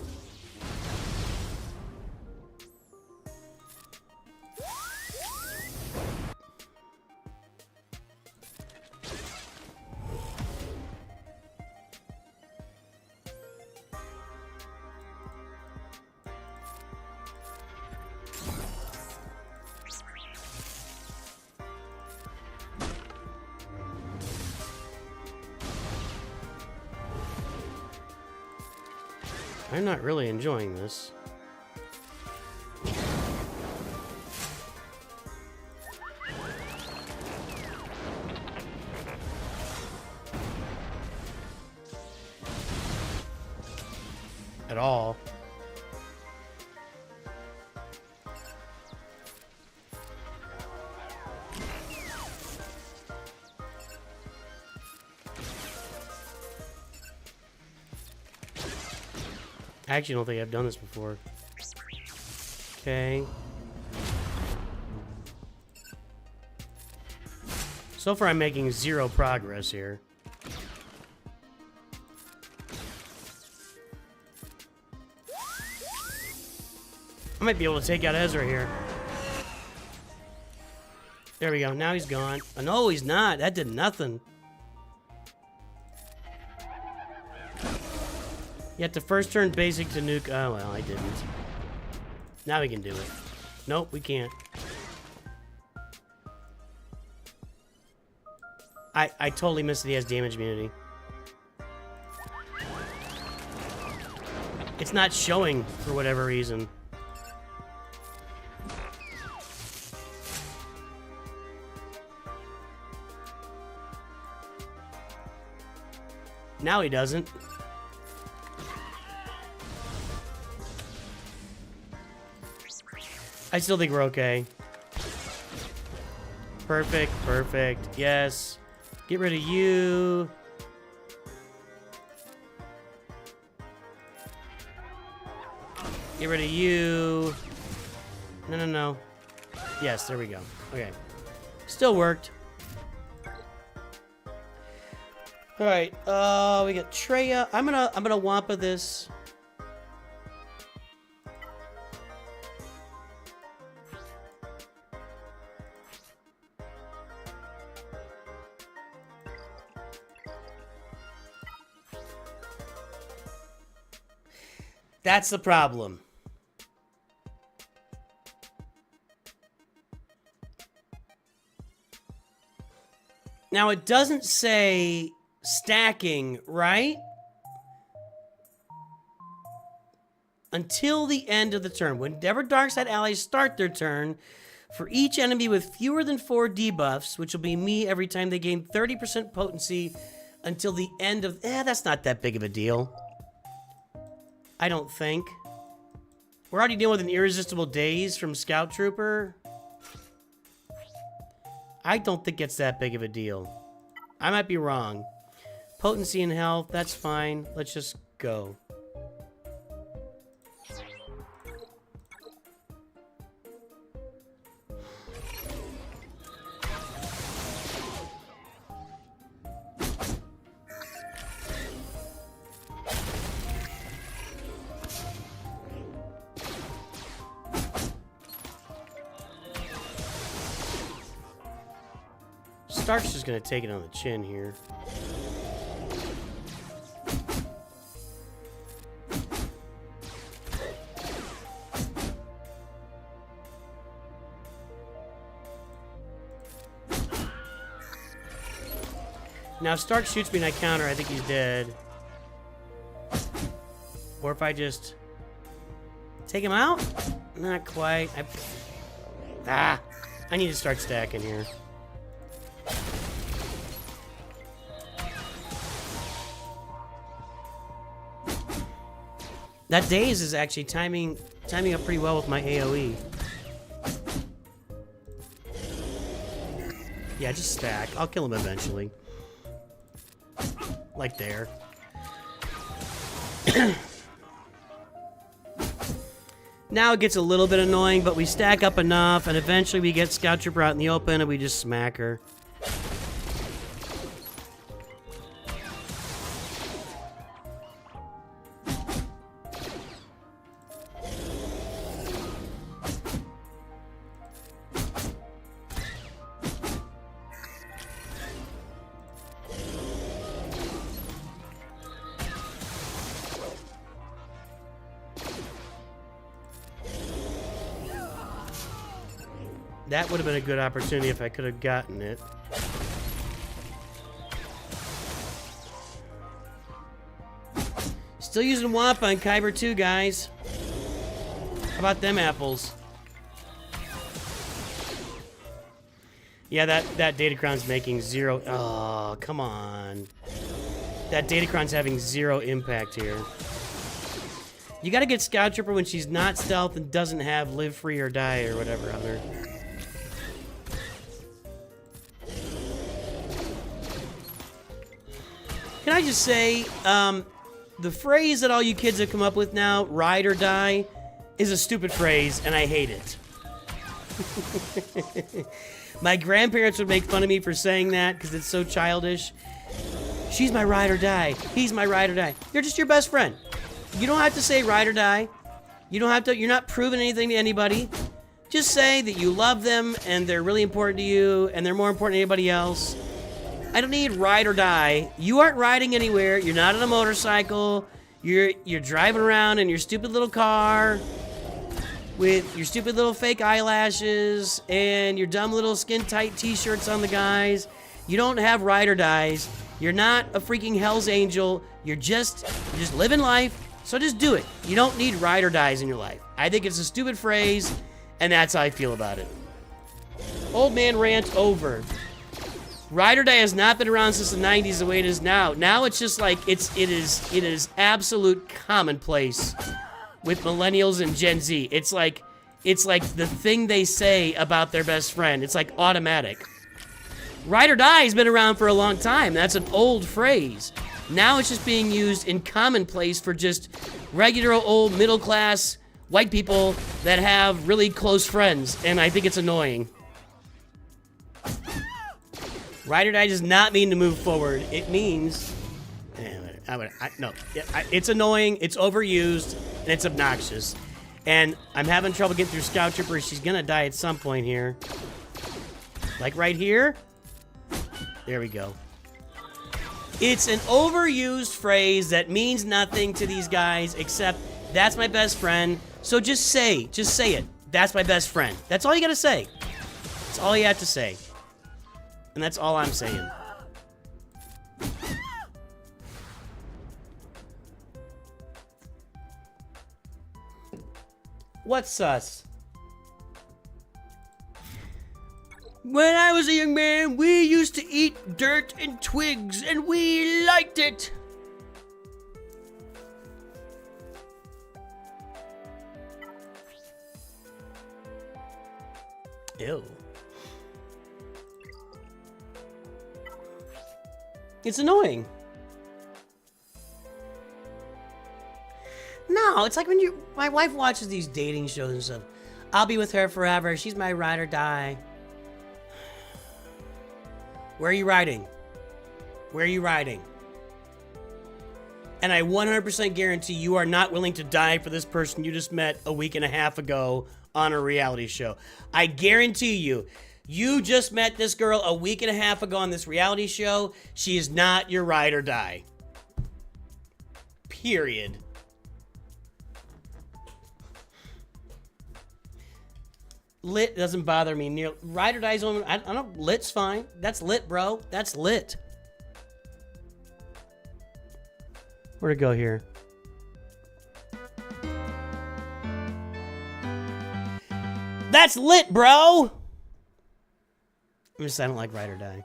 I'm not really enjoying this. At all. I actually don't think I've done this before. Okay. So far I'm making zero progress here. I might be able to take out Ezra here. There we go, now he's gone. Oh, no, he's not. That did nothing. You have to first turn basic to nuke. Oh, well, I didn't. Now we can do it. Nope, we can't. I totally missed that he has damage immunity. It's not showing for whatever reason. Now he doesn't. I still think we're okay. Perfect, perfect. Yes. Get rid of you. Get rid of you. No, no, no. Yes, there we go. Okay. Still worked. All right. We got Treya. I'm gonna Wampa this. That's the problem. Now, it doesn't say stacking, right? Until the end of the turn. Whenever Darkside allies start their turn, for each enemy with fewer than 4 debuffs, which will be me every time they gain 30% potency until the end of... that's not that big of a deal. I don't think. We're already dealing with an Irresistible Daze from Scout Trooper. I don't think it's that big of a deal. I might be wrong. Potency and health, that's fine. Let's just go. Stark's just gonna take it on the chin here. Now, if Stark shoots me and I counter, I think he's dead. Or if I just take him out? Not quite. I need to start stacking here. That Daze is actually timing up pretty well with my AoE. Yeah, just stack. I'll kill him eventually. Like there. Now it gets a little bit annoying, but we stack up enough, and eventually we get Scout Trooper out in the open, and we just smack her. That would have been a good opportunity if I could have gotten it. Still using Wampa on Kyber 2, guys. How about them apples? Yeah, that Datacron's making 0... Oh, come on. That Datacron's having 0 impact here. You gotta get Scout Trooper when she's not stealth and doesn't have live free or die or whatever on her. Can I just say, the phrase that all you kids have come up with now, ride or die, is a stupid phrase, and I hate it. My grandparents would make fun of me for saying that because it's so childish. She's my ride or die. He's my ride or die. You're just your best friend. You don't have to say ride or die. You don't have to, you're not proving anything to anybody. Just say that you love them and they're really important to you and they're more important than anybody else. I don't need ride or die. You aren't riding anywhere. You're not on a motorcycle. You're driving around in your stupid little car with your stupid little fake eyelashes and your dumb little skin-tight t-shirts on the guys. You don't have ride or dies. You're not a freaking Hell's Angel. You're just living life. So just do it. You don't need ride or dies in your life. I think it's a stupid phrase, and that's how I feel about it. Old man rant over. Ride or die has not been around since the 90s the way it is now. Now it's just like it is absolute commonplace with millennials and Gen Z. It's like the thing they say about their best friend. It's like automatic. Ride or die has been around for a long time. That's an old phrase. Now it's just being used in commonplace for just regular old middle class white people that have really close friends, and I think it's annoying. Ride or die does not mean to move forward. It means... it's annoying, it's overused, and it's obnoxious. And I'm having trouble getting through Scout Trooper. She's gonna die at some point here. Like right here. There we go. It's an overused phrase that means nothing to these guys except That's my best friend. So just say it. That's my best friend. That's all you gotta say. That's all you have to say. And that's all I'm saying. What's sus? When I was a young man, we used to eat dirt and twigs, and we liked it. Ew. It's annoying. No, it's like when my wife watches these dating shows and stuff. I'll be with her forever. She's my ride or die. Where are you riding? Where are you riding? And I 100% guarantee you are not willing to die for this person you just met a week and a half ago on a reality show. I guarantee you, you just met this girl a week and a half ago on this reality show. She is not your ride or die. Period. Lit doesn't bother me near. Ride or die's only. I don't. Lit's fine. That's lit, bro. That's lit. Where'd it go here? That's lit, bro. I don't like ride or die.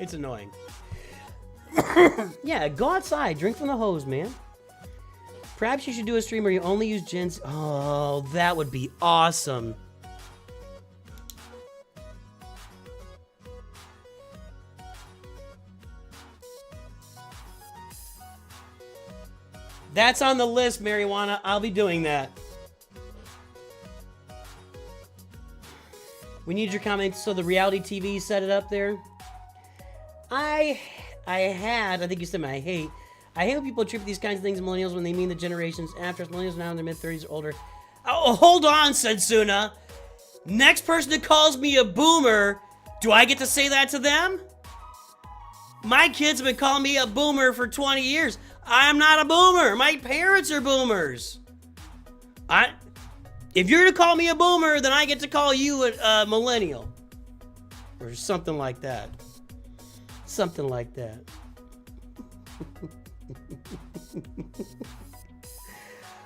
It's annoying. Yeah, go outside. Drink from the hose, man. Perhaps you should do a stream where you only use gins. Oh, that would be awesome. That's on the list, Marijuana. I'll be doing that. We need your comments so the reality TV set it up there. I think you said I hate when people attribute these kinds of things to millennials when they mean the generations after us. Millennials now in their mid-30s or older. Oh, hold on, Sensuna. Next person that calls me a boomer, do I get to say that to them? My kids have been calling me a boomer for 20 years. I'm not a boomer. My parents are boomers. If you're to call me a boomer, then I get to call you a millennial. Or something like that. Something like that.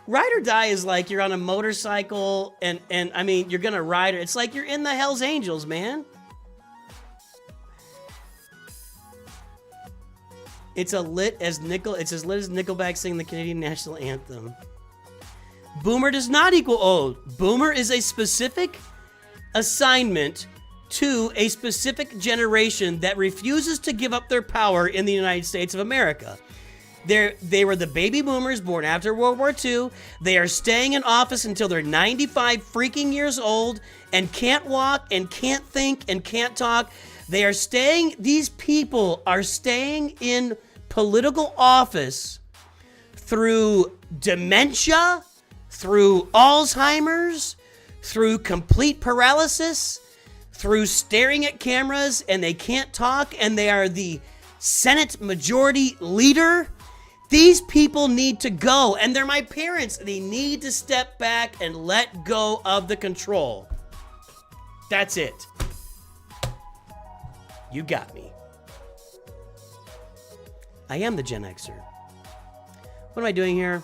Ride or die is like you're on a motorcycle and I mean, you're gonna ride. It's like you're in the Hells Angels, man. It's as lit as Nickelback singing the Canadian national anthem. Boomer does not equal old. Boomer is a specific assignment to a specific generation that refuses to give up their power in the United States of America. They were the baby boomers born after World War II. They are staying in office until they're 95 freaking years old and can't walk and can't think and can't talk. These people are staying in political office through dementia, through Alzheimer's, through complete paralysis, through staring at cameras, and they can't talk, and they are the Senate Majority Leader. These people need to go, and they're my parents. They need to step back and let go of the control. That's it. You got me. I am the Gen Xer. What am I doing here?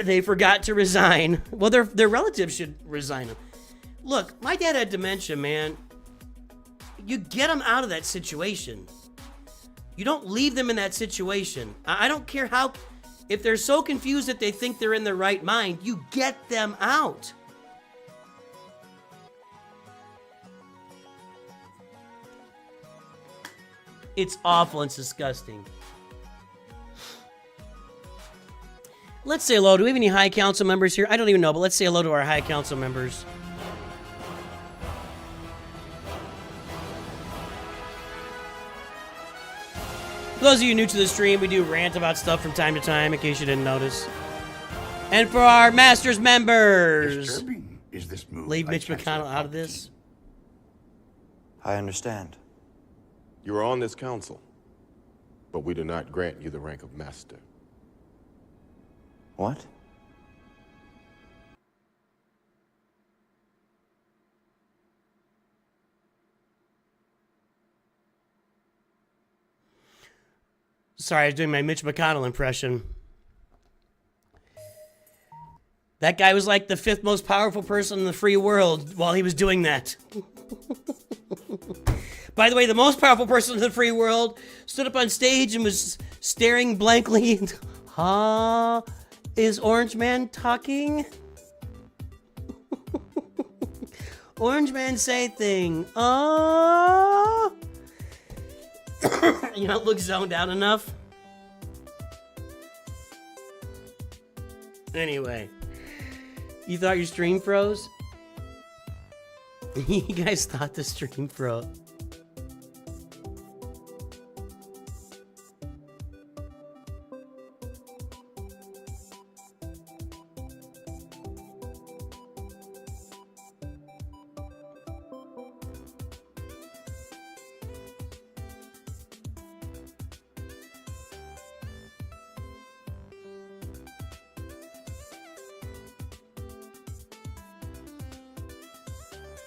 They forgot to resign. Well, their relatives should resign them. Look, my dad had dementia, man. You get them out of that situation. You don't leave them in that situation. I don't care how... If they're so confused that they think they're in their right mind, you get them out. It's awful and it's disgusting. Let's say hello. Do we have any High Council members here? I don't even know, but let's say hello to our High Council members. For those of you new to the stream, we do rant about stuff from time to time, in case you didn't notice. And for our Masters members, Disturbing is this move leave by Mitch Chancellor McConnell out of this. I understand. You are on this council, but we do not grant you the rank of master. What? Sorry, I was doing my Mitch McConnell impression. That guy was like the 5th most powerful person in the free world while he was doing that. By the way, the most powerful person in the free world stood up on stage and was staring blankly. Huh? Is Orange Man talking? Orange Man say thing. You don't look zoned out enough? Anyway. You thought your stream froze? You guys thought the stream froze.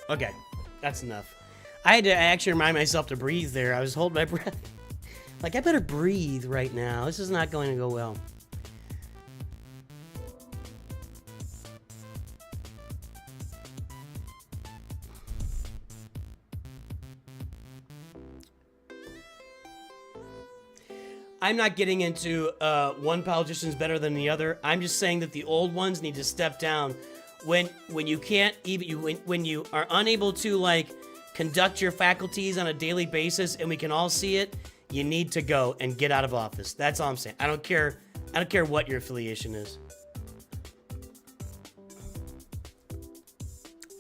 Okay, that's enough. I had to actually remind myself to breathe there. I was holding my breath. Like, I better breathe right now. This is not going to go well. I'm not getting into one politician's better than the other. I'm just saying that the old ones need to step down. When you can't even when you are unable to like conduct your faculties on a daily basis and we can all see it, you need to go and get out of office. That's all I'm saying. I don't care what your affiliation is.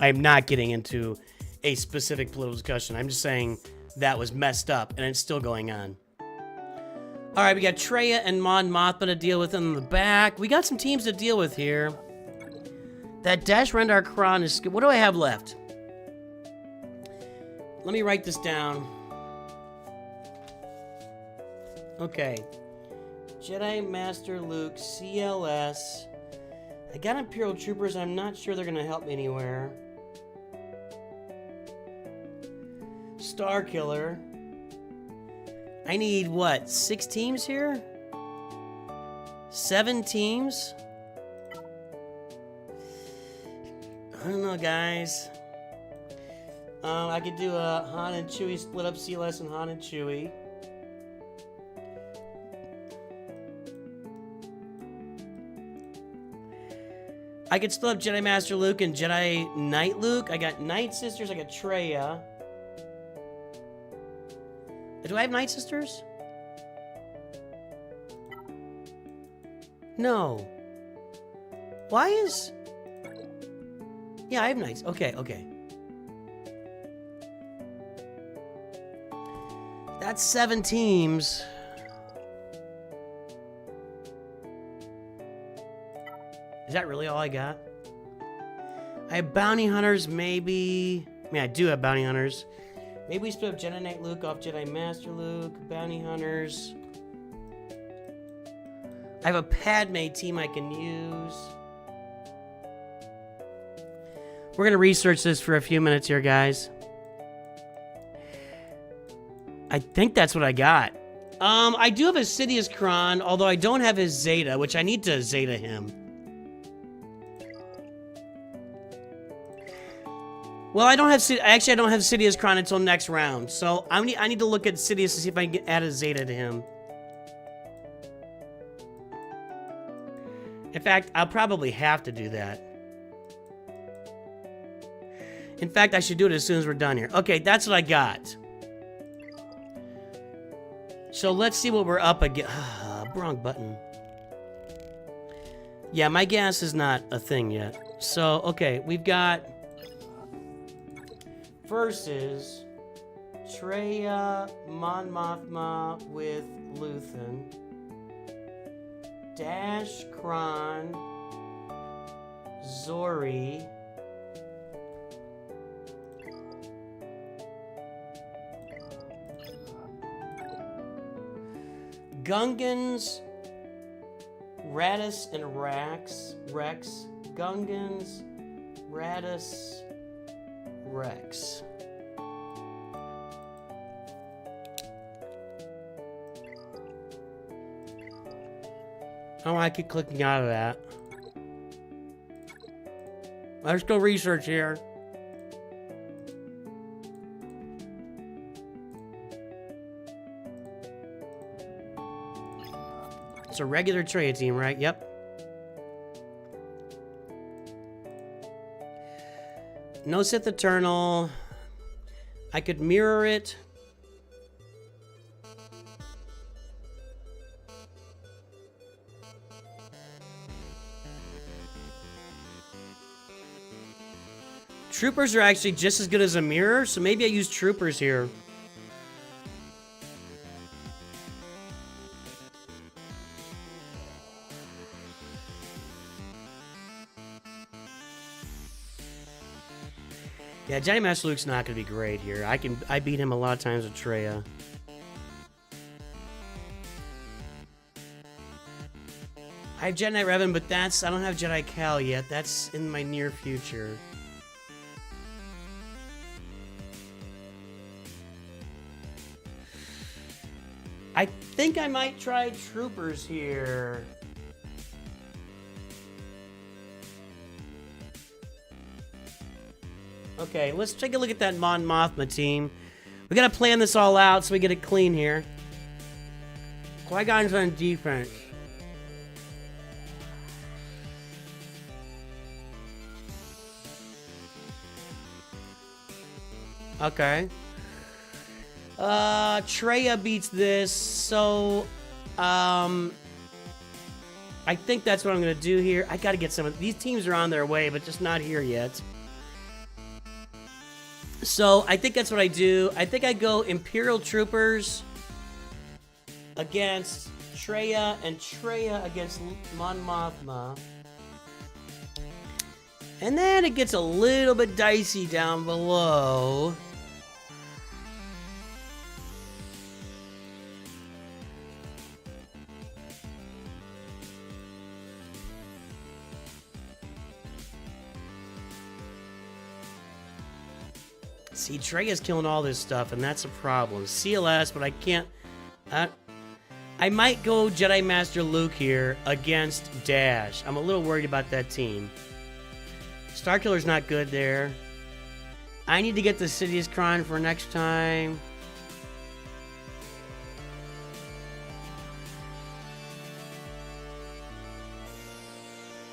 I'm not getting into a specific political discussion. I'm just saying that was messed up and it's still going on. All right, we got Traya and Mon Mothma to deal with in the back. We got some teams to deal with here. That Dash Rendar Kron is... What do I have left? Let me write this down. Okay. Jedi Master Luke, CLS. I got Imperial Troopers. I'm not sure they're going to help me anywhere. Star Killer. I need, what, 6 teams here? 7 teams? I don't know, guys. I could do a Han and Chewie split up CLS and Han and Chewie. I could still have Jedi Master Luke and Jedi Knight Luke. I got Night Sisters. I got Traya. Do I have Night Sisters? No. Why is... Yeah, I have Knights. Okay. That's 7 teams. Is that really all I got? I have Bounty Hunters, maybe... I mean, I do have Bounty Hunters. Maybe we split up Jedi Knight Luke off Jedi Master Luke, Bounty Hunters. I have a Padme team I can use. We're going to research this for a few minutes here, guys. I think that's what I got. I do have a Sidious Kron, although I don't have his Zeta, which I need to Zeta him. Well, I don't have Sidious Kron until next round, so I need to look at Sidious to see if I can add a Zeta to him. In fact, I'll probably have to do that. In fact, I should do it as soon as we're done here. Okay, that's what I got. So let's see what we're up against. Wrong button. Yeah, my gas is not a thing yet. So, okay, we've got... Versus Traya Mon Mothma with Luthen. Dash Kron Zori. Gungans, Radis, and Rex. Gungans, Radis, Rex. I don't want to keep clicking out of that. Let's go research here. It's a regular trade team, right? Yep. No Sith Eternal. I could mirror it. Troopers are actually just as good as a mirror, so maybe I use troopers here. Yeah, Jedi Master Luke's not going to be great here. I beat him a lot of times with Traya. I have Jedi Knight Revan, but I don't have Jedi Cal yet. That's in my near future. I think I might try troopers here. Okay, let's take a look at that Mon Mothma team. We gotta plan this all out so we get it clean here. Qui-Gon's on defense. Okay. Traya beats this, so I think that's what I'm gonna do here. I gotta get some of these teams are on their way, but just not here yet. So I think that's what I do. I think I go Imperial Troopers against Traya and Traya against Mon Mothma. And then it gets a little bit dicey down below. See, Traya's killing all this stuff, and that's a problem. CLS, but I can't... I might go Jedi Master Luke here against Dash. I'm a little worried about that team. Starkiller's not good there. I need to get the Sidious Cron for next time.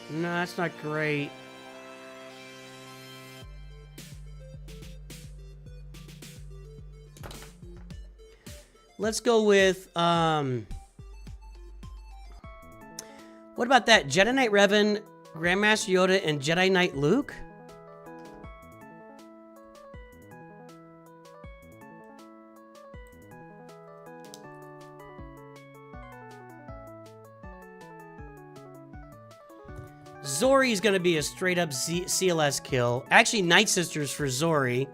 No, that's not great. Let's go with, what about that? Jedi Knight Revan, Grandmaster Yoda, and Jedi Knight Luke? Zori's gonna be a straight up CLS kill. Actually, Night Sisters for Zori.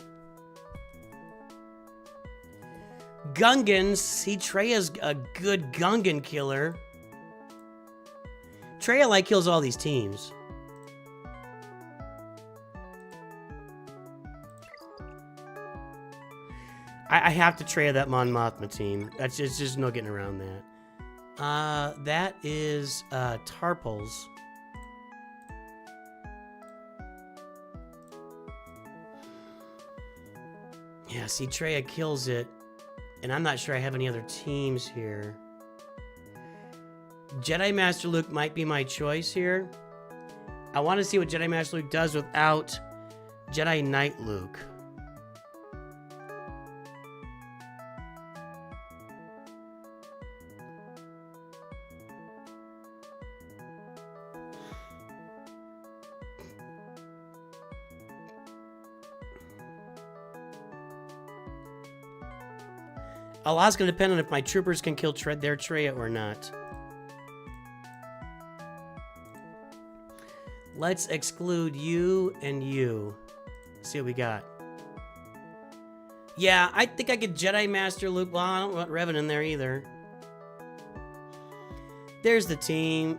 Gungans. See, Traya's a good Gungan killer. Traya like kills all these teams. I have to Traya that Mon Mothma team. That's just no getting around that. That is Tarpals. Yeah, see, Traya kills it. And I'm not sure I have any other teams here. Jedi Master Luke might be my choice here. I want to see what Jedi Master Luke does without Jedi Knight Luke. A lot's going to depend on if my troopers can kill their Traya or not. Let's exclude you and you. See what we got. Yeah, I think I could Jedi Master Luke. Well, I don't want Revan in there either. There's the team.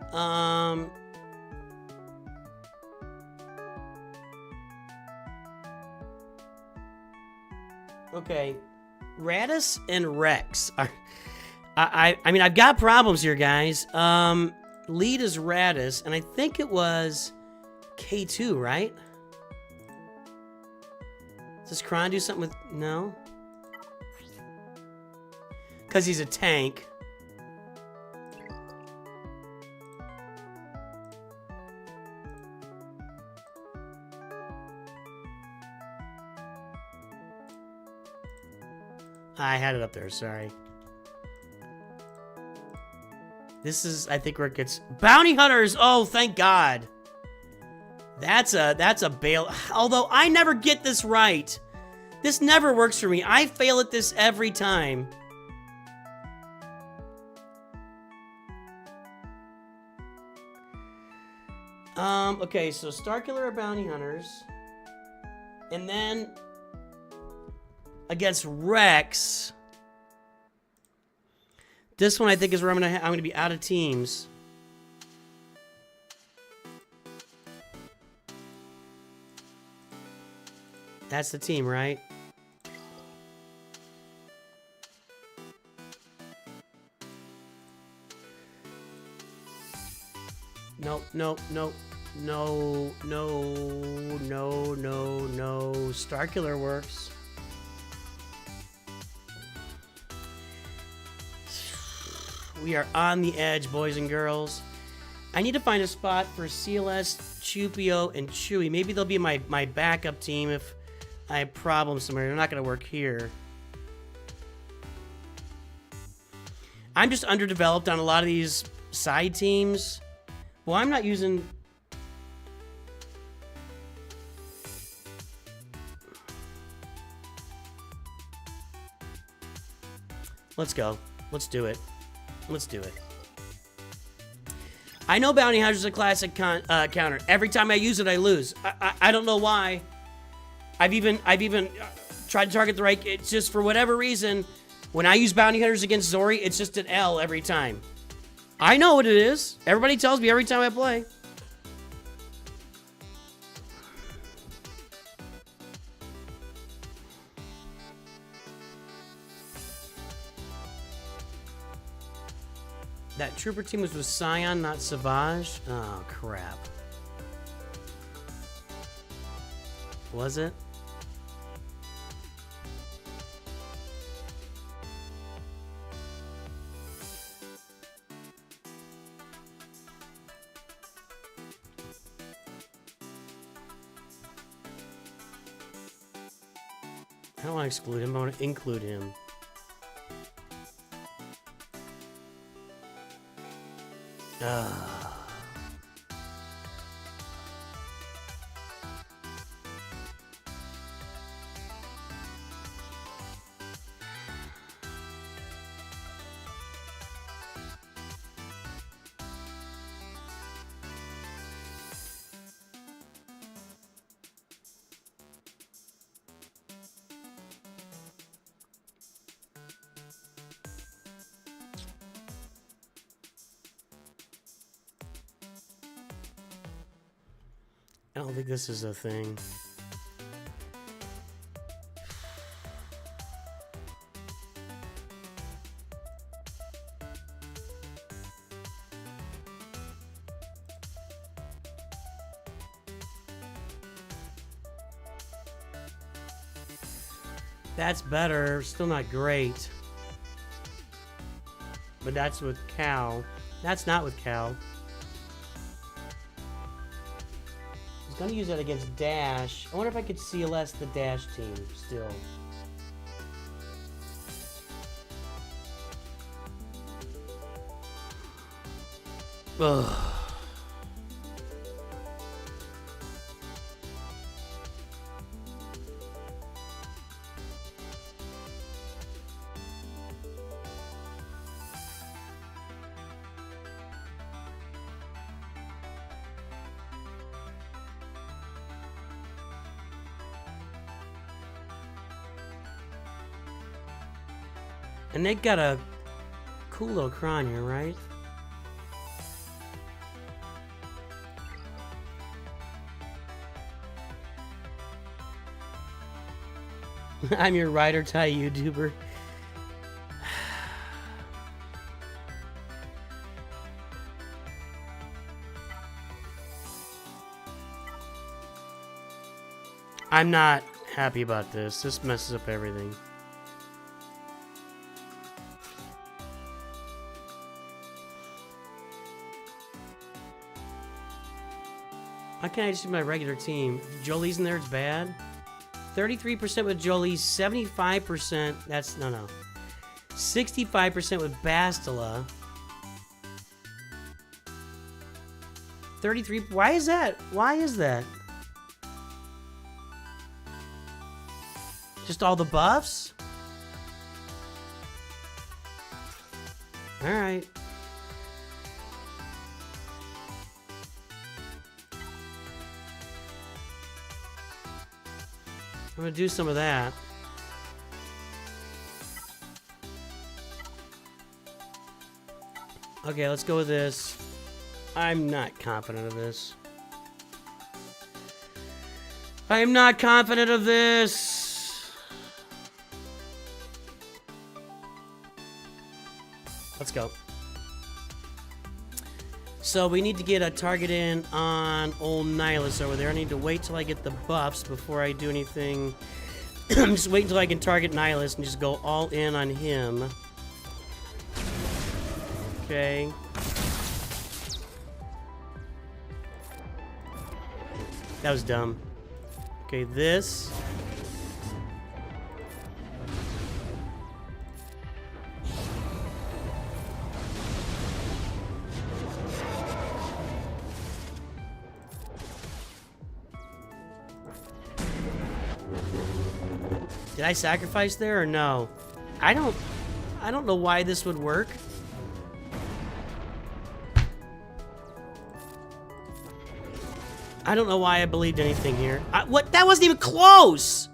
Okay. Radis and Rex are... I mean, I've got problems here, guys. Lead is Radis, and I think it was K2, right? Does Kron do something with... No? Because he's a tank. I had it up there, sorry. This is, I think, where it gets... Bounty Hunters! Oh, thank God. That's a bail... Although, I never get this right. This never works for me. I fail at this every time. Okay, so Starkiller are Bounty Hunters. And then... Against Rex... This one I think is where I'm gonna be out of teams. That's the team, right? Nope, nope, nope. No, no, no, no, no. Starkiller works. We are on the edge, boys and girls. I need to find a spot for CLS, Chupio, and Chewie. Maybe they'll be my backup team if I have problems somewhere. They're not going to work here. I'm just underdeveloped on a lot of these side teams. Well, I'm not using... Let's go. Let's do it. Let's do it. I know Bounty Hunter is a classic counter. Every time I use it, I lose. I don't know why. I've even tried to target the right. It's just for whatever reason, when I use Bounty Hunters against Zori, it's just an L every time. I know what it is. Everybody tells me every time I play. That trooper team was with Scion, not Savage. Oh, crap. Was it? I don't want to exclude him. I want to include him. I don't think this is a thing. That's better. Still not great. But that's with Cal. That's not with Cal. I was gonna use that against Dash. I wonder if I could CLS the Dash team still. Ugh. And they got a cool little cron here, right? I'm your ride or die YouTuber. I'm not happy about this. This messes up everything. Why can't I just do my regular team? Jolie's in there, it's bad. 33% with Jolie, 75%. That's no. 65% with Bastila. 33. Why is that? Why is that? Just all the buffs? All right. I'm gonna do some of that. Okay, let's go with this. I'm not confident of this. I am not confident of this. Let's go. So we need to get a target in on old Nihilus over there. I need to wait till I get the buffs before I do anything. I'm just waiting until I can target Nihilus and just go all in on him. Okay. That was dumb. Okay, this. Did I sacrifice there or no? I don't know why this would work. I don't know why I believed anything here. What? That wasn't even close!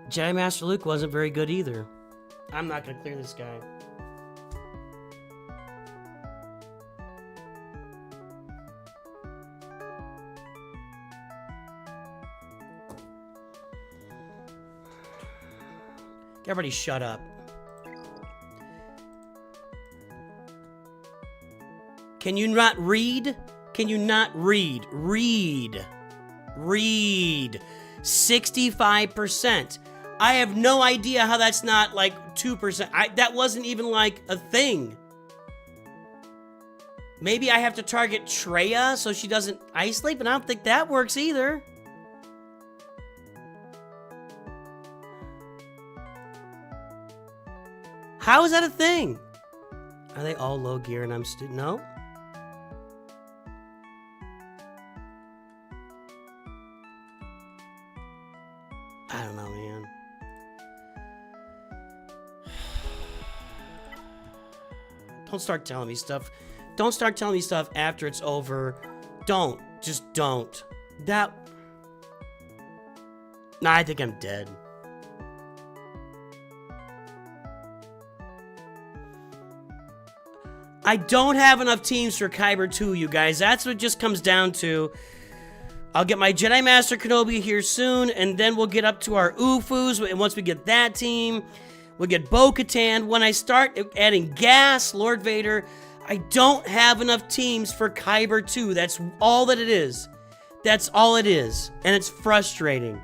Jedi Master Luke wasn't very good either. I'm not gonna clear this guy. Everybody shut up. Can you not read? Can you not read? Read. Read. 65%. I have no idea how that's not like 2%. That wasn't even like a thing. Maybe I have to target Traya so she doesn't isolate, but I don't think that works either. How is that a thing? Are they all low gear and I'm no? I don't know, man. Don't start telling me stuff. Don't start telling me stuff after it's over. Don't. Just don't. Nah, I think I'm dead. I don't have enough teams for Kyber 2, you guys. That's what it just comes down to. I'll get my Jedi Master Kenobi here soon, and then we'll get up to our Ufus. And once we get that team, we'll get Bo-Katan. When I start adding Gas, Lord Vader, I don't have enough teams for Kyber 2. That's all that it is. That's all it is. And it's frustrating.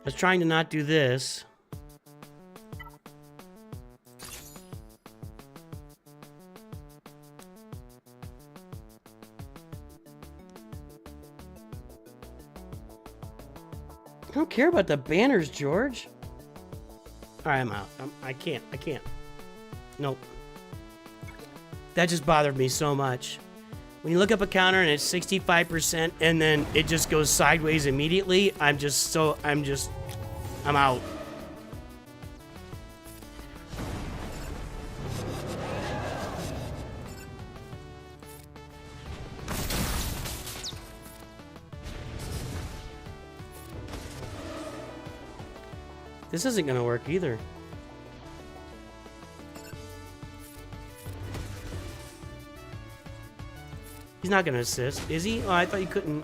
was trying to not do this. I don't care about the banners, George. All right, I'm out. I can't. Nope. That just bothered me so much. When you look up a counter and it's 65% and then it just goes sideways immediately, I'm out. This isn't gonna work either. He's not gonna assist, is he? Oh, I thought you couldn't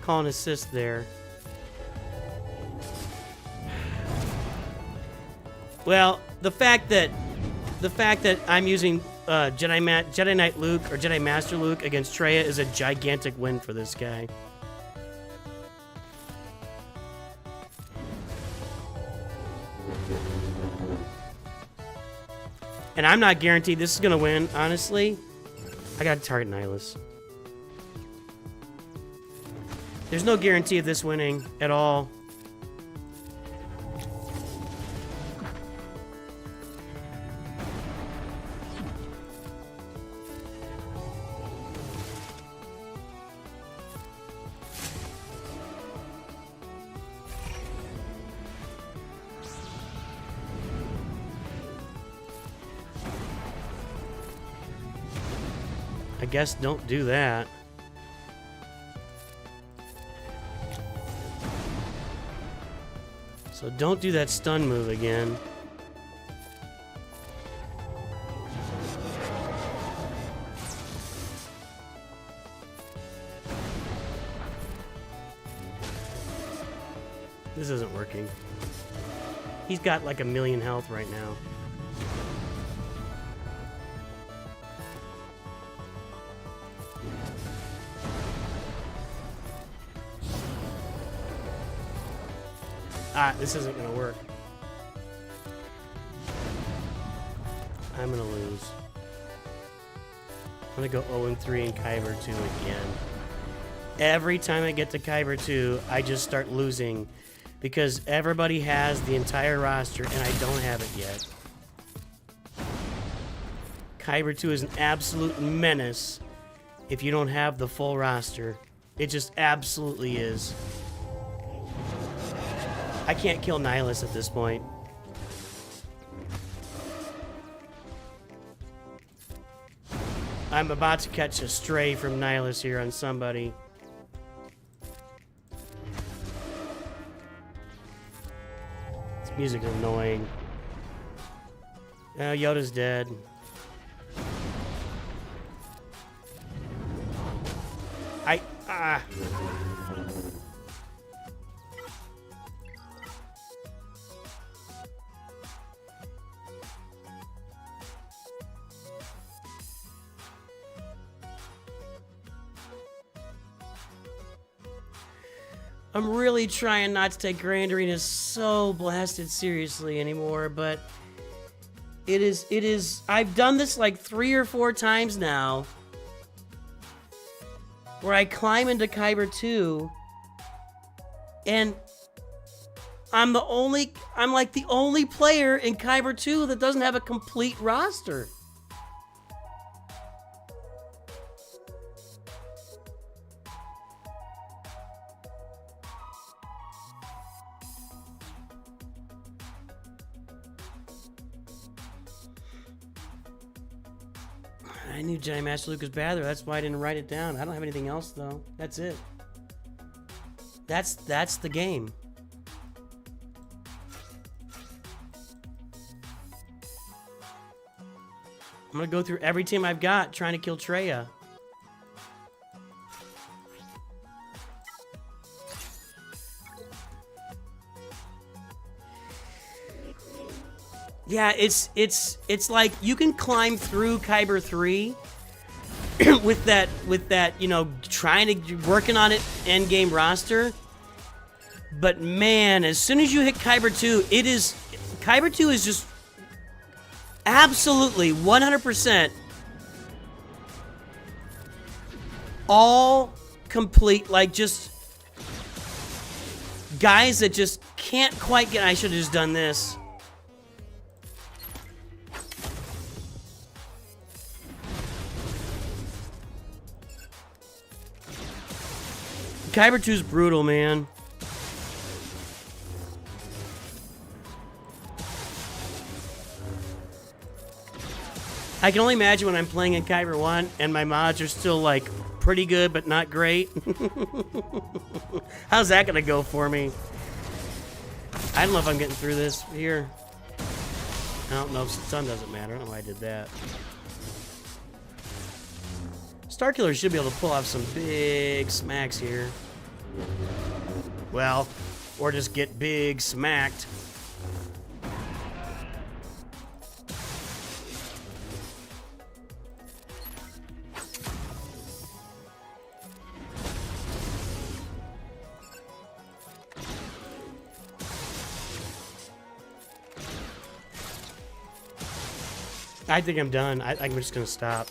call an assist there. Well, the fact that I'm using Jedi Knight Luke or Jedi Master Luke against Traya is a gigantic win for this guy. And I'm not guaranteed this is gonna win, honestly. I gotta target Nihilus. There's no guarantee of this winning at all. I guess don't do that. So don't do that stun move again. This isn't working. He's got like 1,000,000 health right now. This isn't gonna work. I'm gonna lose. I'm gonna go 0-3 in Kyber 2 again. Every time I get to Kyber 2, I just start losing because everybody has the entire roster and I don't have it yet. Kyber 2 is an absolute menace if you don't have the full roster. It just absolutely is. I can't kill Nihilus at this point. I'm about to catch a stray from Nihilus here on somebody. This music is annoying. Yoda's dead. I'm really trying not to take Grand Arena so blasted seriously anymore, but it is, I've done this like 3 or 4 times now, where I climb into Kyber 2, and I'm like the only player in Kyber 2 that doesn't have a complete roster. I knew Jedi Master Luke was bad there. That's why I didn't write it down. I don't have anything else though. That's it. That's the game. I'm gonna go through every team I've got trying to kill Traya. Yeah, it's like you can climb through Kyber 3 with that, you know, working on it end game roster. But man, as soon as you hit Kyber 2, Kyber 2 is just absolutely 100% all complete, like just guys that just can't quite get. I should have just done this. Kyber 2 is brutal, man. I can only imagine when I'm playing in Kyber 1 and my mods are still like pretty good but not great. How's that gonna go for me? I don't know if I'm getting through this here. I don't know if sun doesn't matter. I don't know why I did that. Starkiller should be able to pull off some big smacks here. Well, or just get big smacked. I think I'm done. I'm just gonna stop.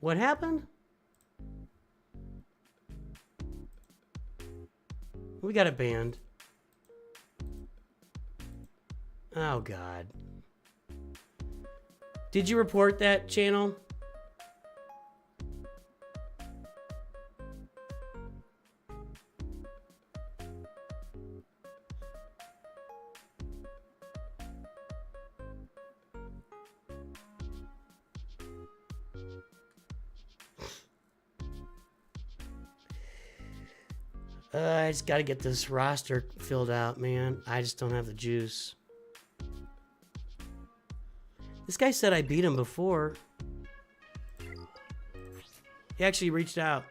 What happened? We got it banned. Oh, God. Did you report that channel? I just got to get this roster filled out, man. I just don't have the juice. This guy said I beat him before. He actually reached out.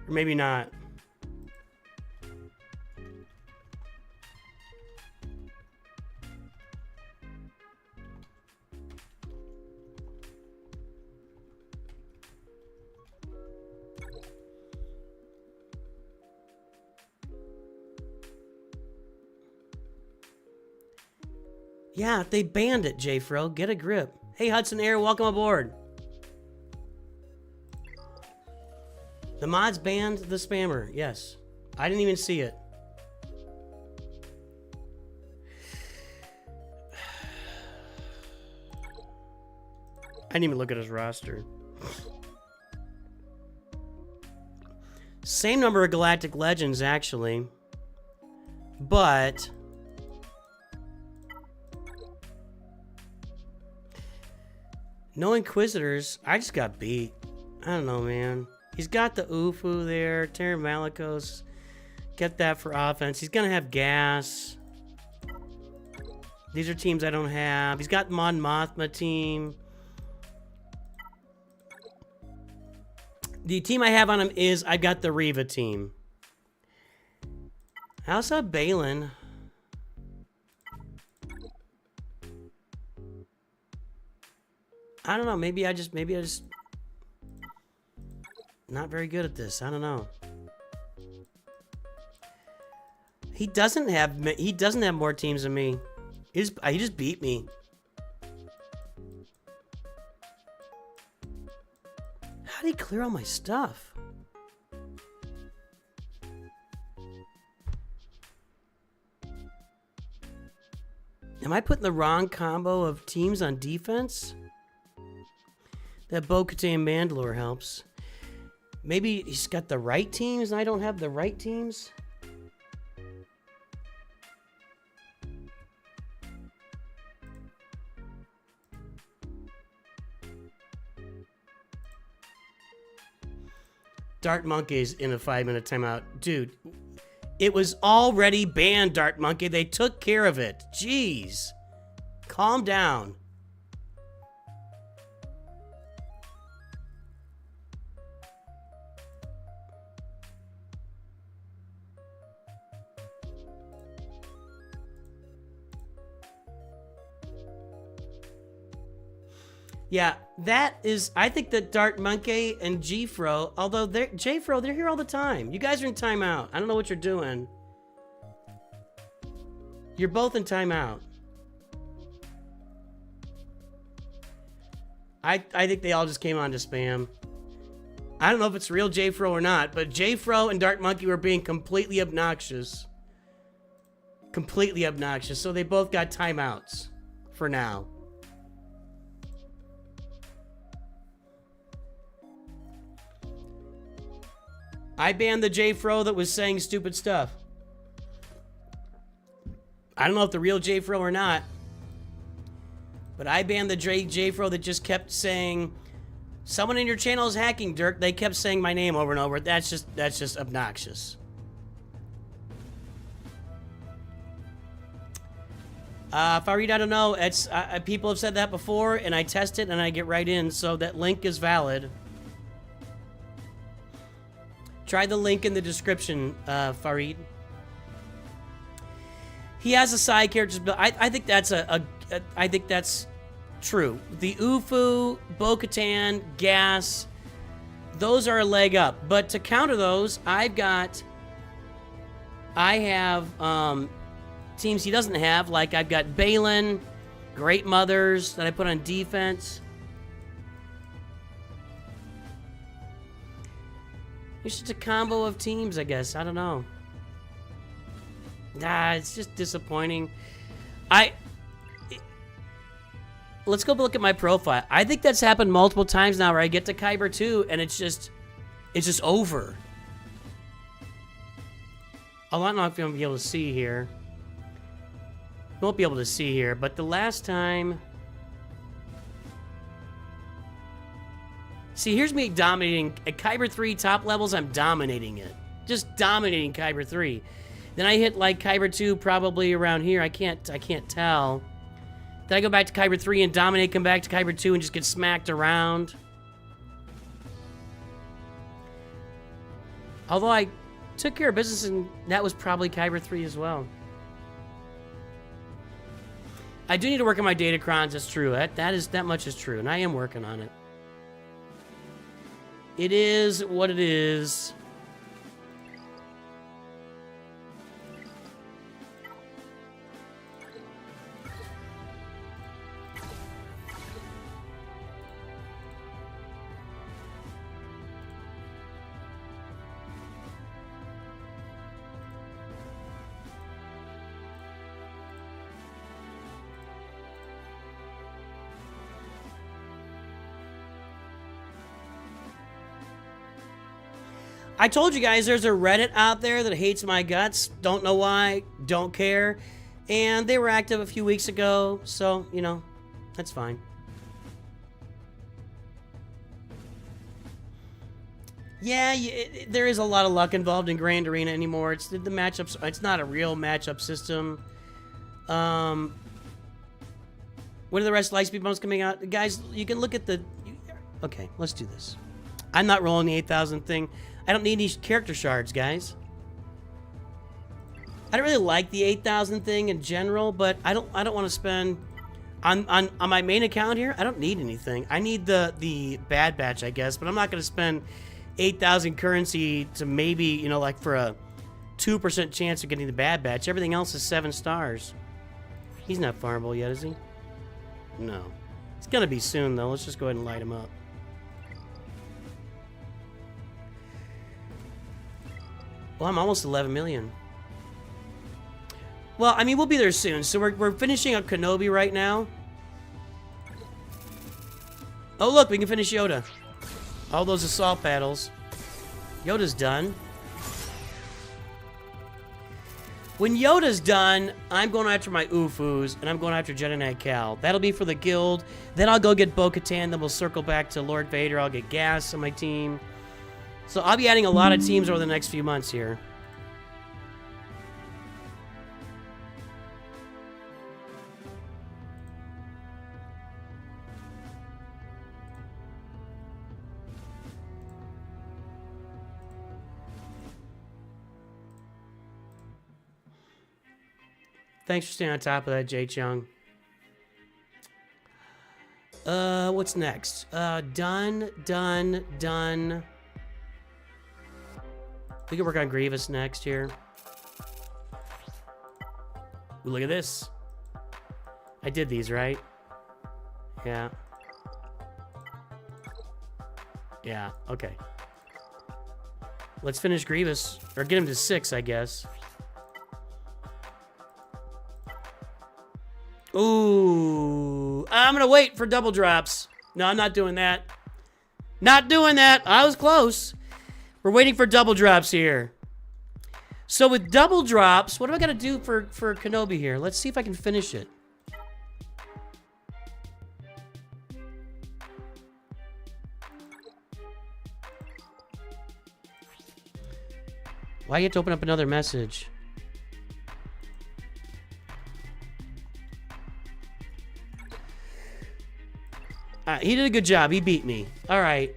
Or maybe not. Yeah, they banned it, J-Fro. Get a grip. Hey, Hudson Air, welcome aboard. The mods banned the spammer. Yes. I didn't even see it. I didn't even look at his roster. Same number of Galactic Legends, actually. But no Inquisitors. I just got beat. I don't know, man. He's got the Ufu there. Terran Malicos. Get that for offense. He's going to have gas. These are teams I don't have. He's got Mon Mothma team. The team I have on him is I've got the Reva team. I also have Balin. I don't know. Maybe I just not very good at this. I don't know. He doesn't have more teams than me. He just beat me. How did he clear all my stuff? Am I putting the wrong combo of teams on defense? That Bo-Katan Mandalore helps. Maybe he's got the right teams and I don't have the right teams? Dart Monkey's in a 5-minute timeout. Dude, it was already banned, Dart Monkey. They took care of it. Jeez. Calm down. Yeah, that is, I think that Dart Monkey and G-Fro, although J-Fro, they're here all the time. You guys are in timeout. I don't know what you're doing. You're both in timeout. I think they all just came on to spam. I don't know if it's real J-Fro or not, but J-Fro and Dart Monkey were being completely obnoxious. Completely obnoxious. So they both got timeouts for now. I banned the J-Fro that was saying stupid stuff. I don't know if the real J-Fro or not. But I banned the J-Fro that just kept saying, someone in your channel is hacking, Dirk. They kept saying my name over and over. That's just obnoxious. Farid, I don't know. It's people have said that before, and I test it, and I get right in, so that link is valid. Try the link in the description, Farid. He has a side characters, but I think that's I think that's true. The Ufu, Bo-Katan, Gas, those are a leg up. But to counter those, I have teams he doesn't have. Like I've got Balin, Great Mothers that I put on defense. It's just a combo of teams, I guess. I don't know. Nah, it's just disappointing. Let's go look at my profile. I think that's happened multiple times now where I get to Kyber 2 and it's just over. I don't know if you'll be able to see here. You won't be able to see here, but the last time... See, here's me dominating. At Kyber 3 top levels, I'm dominating it. Just dominating Kyber 3. Then I hit like Kyber 2 probably around here. I can't tell. Then I go back to Kyber 3 and dominate, come back to Kyber 2 and just get smacked around. Although I took care of business and that was probably Kyber 3 as well. I do need to work on my datacrons, that's true. That much is true, and I am working on it. It is what it is. I told you guys there's a Reddit out there that hates my guts. Don't know why, don't care. And they were active a few weeks ago, so, you know, that's fine. Yeah, there is a lot of luck involved in Grand Arena anymore. It's the matchups, it's not a real matchup system. When are the rest of Lightspeed bonus coming out? Guys, you can look at the... Okay, let's do this. I'm not rolling the 8,000 thing. I don't need any character shards, guys. I don't really like the 8,000 thing in general, but I don't want to spend on my main account here. I don't need anything. I need the bad batch, I guess, but I'm not going to spend 8,000 currency to maybe, you know, like for a 2% chance of getting the bad batch. Everything else is 7 stars. He's not farmable yet, is he? No. It's going to be soon, though. Let's just go ahead and light him up. Well, I'm almost 11 million. Well, I mean, we'll be there soon. So we're finishing up Kenobi right now. Oh, look, we can finish Yoda. All those assault battles. Yoda's done. When Yoda's done, I'm going after my Ufus, and I'm going after Jedi Knight Cal. That'll be for the guild. Then I'll go get Bo-Katan, then we'll circle back to Lord Vader. I'll get Gas on my team. So I'll be adding a lot of teams over the next few months here. Thanks for staying on top of that, Jay Chung. What's next? Done. We can work on Grievous next here. Ooh, look at this. I did these, right? Yeah. Yeah, okay. Let's finish Grievous. Or get him to 6, I guess. Ooh, I'm gonna wait for double drops. No, I'm not doing that. Not doing that. I was close. We're waiting for double drops here. So with double drops, what do I gotta do for Kenobi here? Let's see if I can finish it. Why you have to open up another message? He did a good job. He beat me. All right.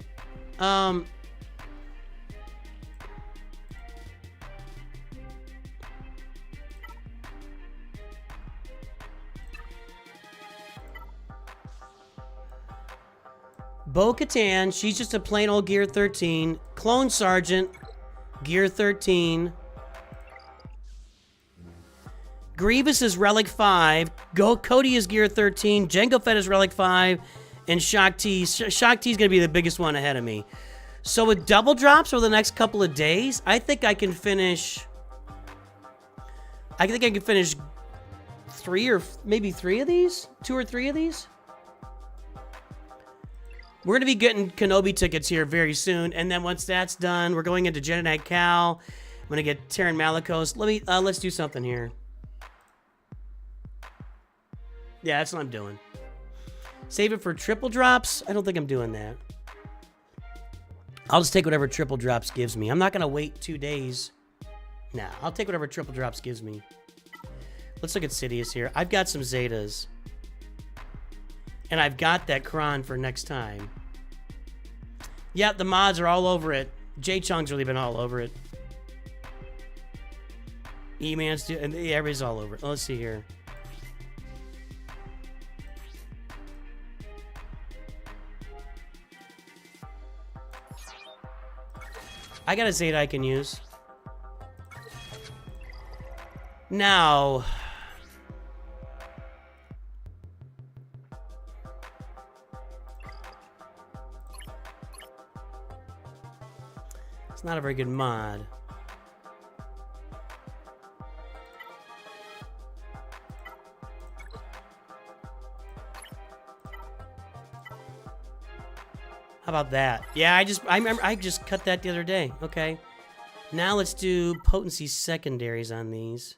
Bo-Katan, she's just a plain old Gear 13. Clone Sergeant, Gear 13. Grievous is Relic 5. Cody is Gear 13. Jango Fett is Relic 5. And Shakti's going to be the biggest one ahead of me. So with double drops over the next couple of days, I think I can finish... I think I can finish 3 or maybe 3 of these? 2 or 3 of these? We're going to be getting Kenobi tickets here very soon. And then once that's done, we're going into Jedi Knight Cal. I'm going to get Terran Malicos. Let's do something here. Yeah, that's what I'm doing. Save it for triple drops? I don't think I'm doing that. I'll just take whatever triple drops gives me. I'm not going to wait 2 days. Nah, I'll take whatever triple drops gives me. Let's look at Sidious here. I've got some Zetas. And I've got that Kron for next time. Yeah, the mods are all over it. Jay Chung's really been all over it. E-Man's and everybody's all over it. Let's see here. I got a Zeta I can use. Now... It's not a very good mod. How about that? Yeah, I remember I just cut that the other day. Okay. Now let's do potency secondaries on these.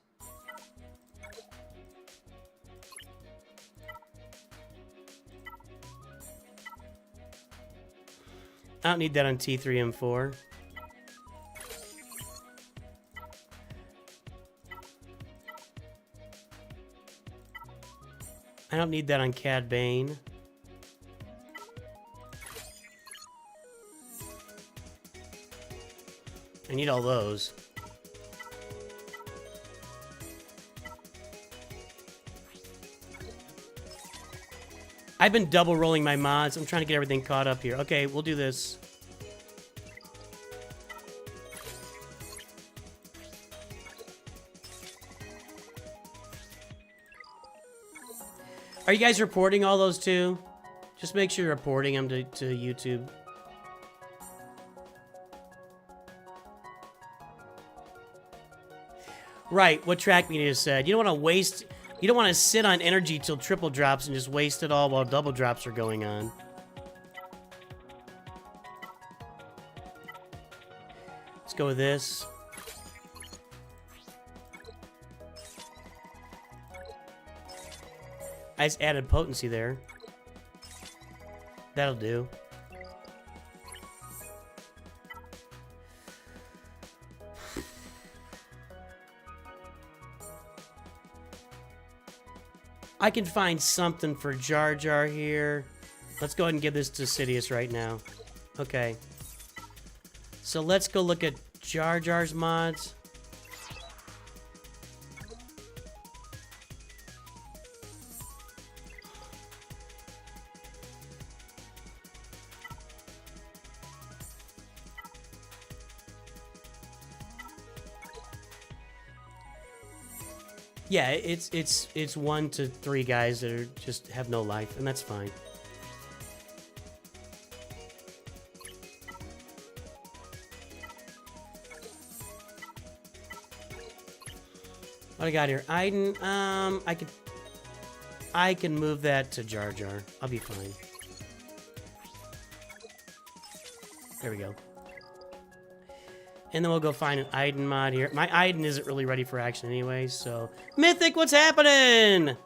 I don't need that on T3 and 4. I don't need that on Cad Bane. I need all those. I've been double rolling my mods. I'm trying to get everything caught up here. Okay, we'll do this. Are you guys reporting all those too? Just make sure you're reporting them to YouTube. Right, what Track Media said. You don't want to waste... You don't want to sit on energy till triple drops and just waste it all while double drops are going on. go with this. I just added potency there. That'll do. I can find something for Jar Jar here. Let's go ahead and give this to Sidious right now. Okay. So let's go look at Jar Jar's mods. Yeah, it's 1 to 3 guys that are just have no life, and that's fine. What I got here? Iden, I can move that to Jar Jar. I'll be fine. There we go. And then we'll go find an Iden mod here. My Iden isn't really ready for action anyway, so... Mythic, what's happening?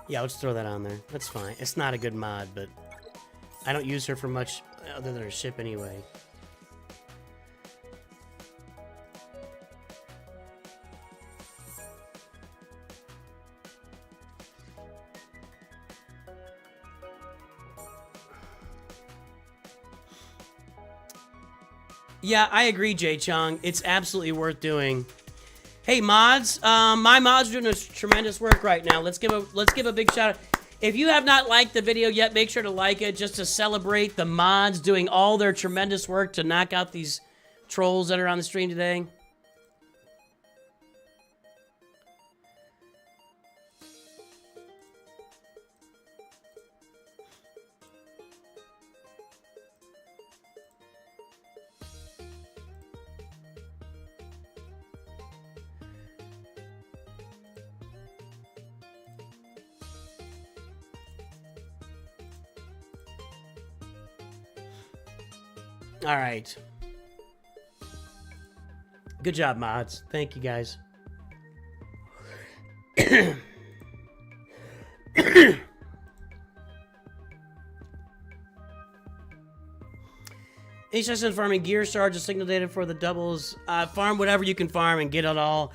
Yeah, let's throw that on there. That's fine. It's not a good mod, but I don't use her for much other than her ship anyway. Yeah, I agree, Jay Chung. It's absolutely worth doing. Hey, mods. My mods are doing a tremendous work right now. Let's give a big shout out. If you have not liked the video yet, make sure to like it just to celebrate the mods doing all their tremendous work to knock out these trolls that are on the stream today. All right. Good job, mods. Thank you, guys. HSN farming gear charge a signal data for the doubles. Farm whatever you can farm and get it all.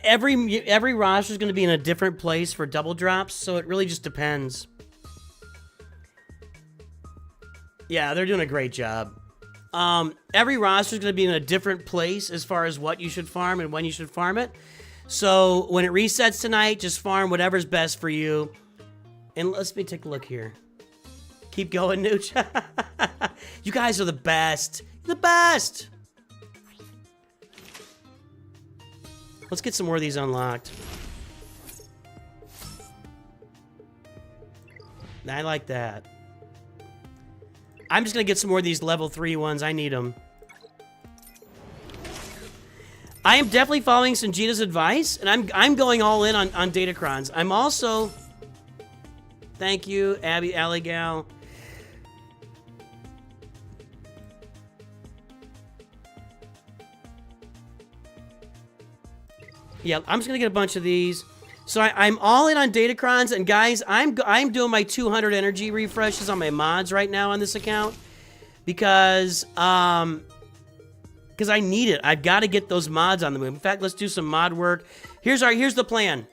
Every roster is going to be in a different place for double drops, so it really just depends. Yeah, they're doing a great job. Every roster is going to be in a different place as far as what you should farm and when you should farm it. So when it resets tonight, just farm whatever's best for you. And let me take a look here. Keep going, Nooch. You guys are the best. You're the best. Let's get some more of these unlocked. I like that. I'm just going to get some more of these level 3 ones. I need them. I am definitely following Sanjita's advice, and I'm going all in on Datacrons. I'm also... Thank you, Abby Alligal. Yeah, I'm just going to get a bunch of these. So I'm all in on Datacrons, and guys, I'm doing my 200 energy refreshes on my mods right now on this account because I need it. I've got to get those mods on the move. In fact, let's do some mod work. Here's the plan.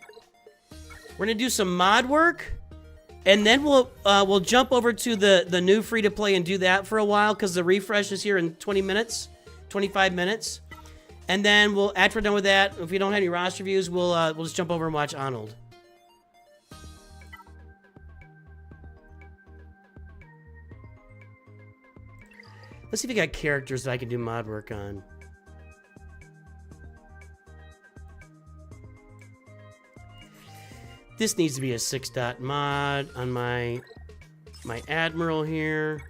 We're gonna do some mod work, and then we'll jump over to the new free to play and do that for a while because the refresh is here in 20 minutes, 25 minutes. And then after we're done with that, if we don't have any roster views, we'll just jump over and watch Arnold. Let's see if we got characters that I can do mod work on. This needs to be a 6-dot mod on my Admiral here.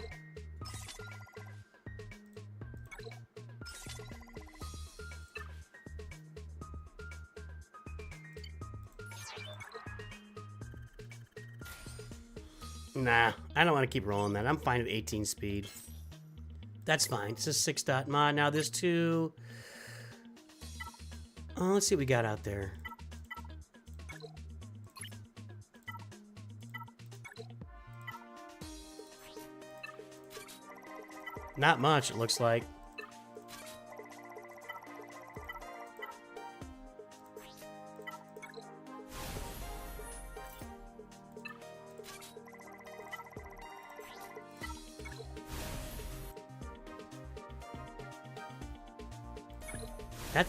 Nah, I don't want to keep rolling that. I'm fine at 18 speed. That's fine. It's a 6-dot mod. Now there's 2. Oh, let's see what we got out there. Not much, it looks like.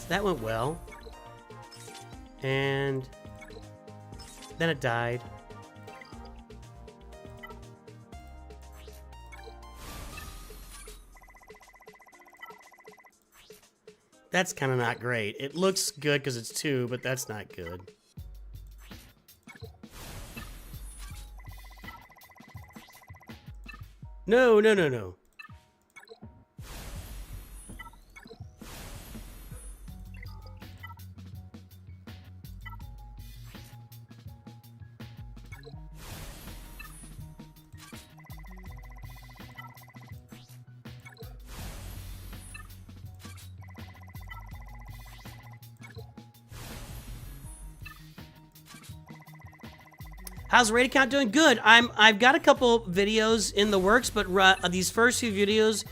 That went well. And then it died. That's kind of not great. It looks good because it's 2, but that's not good. No, no, no, no. How's the raid account doing? Good. I've got a couple videos in the works, but these first few videos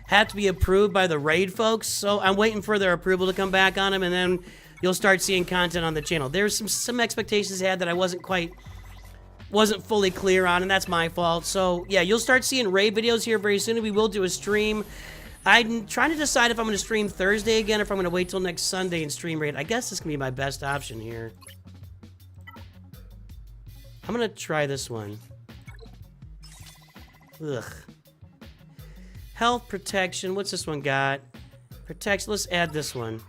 have to be approved by the raid folks, so I'm waiting for their approval to come back on them, and then you'll start seeing content on the channel. There's some expectations I had that I wasn't fully clear on, and that's my fault. So yeah, you'll start seeing raid videos here very soon. We will do a stream. I'm trying to decide if I'm going to stream Thursday again, or if I'm going to wait till next Sunday and stream raid. I guess this can be my best option here. I'm gonna try this one. Ugh. Health protection. What's this one got? Protection. Let's add this one.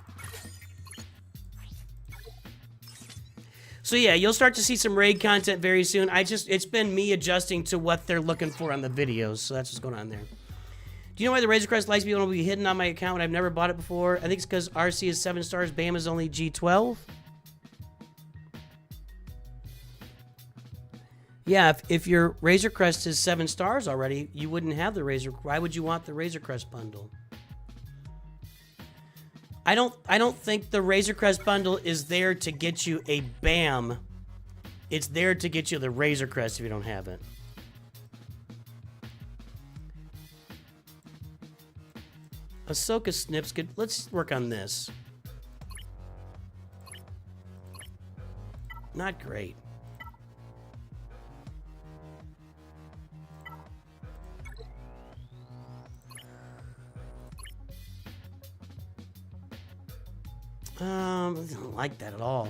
So yeah, you'll start to see some raid content very soon. It's been me adjusting to what they're looking for on the videos. So that's what's going on there. Do you know why the Razor Crest Lightspeed will be hidden on my account when I've never bought it before? I think it's because RC is 7 stars, BAM is only G12. Yeah, if your Razor Crest is 7 stars already, you wouldn't have the Razor. Why would you want the Razor Crest bundle? I don't think the Razor Crest bundle is there to get you a BAM. It's there to get you the Razor Crest if you don't have it. Ahsoka Snips good. Let's work on this. Not great. I don't like that at all.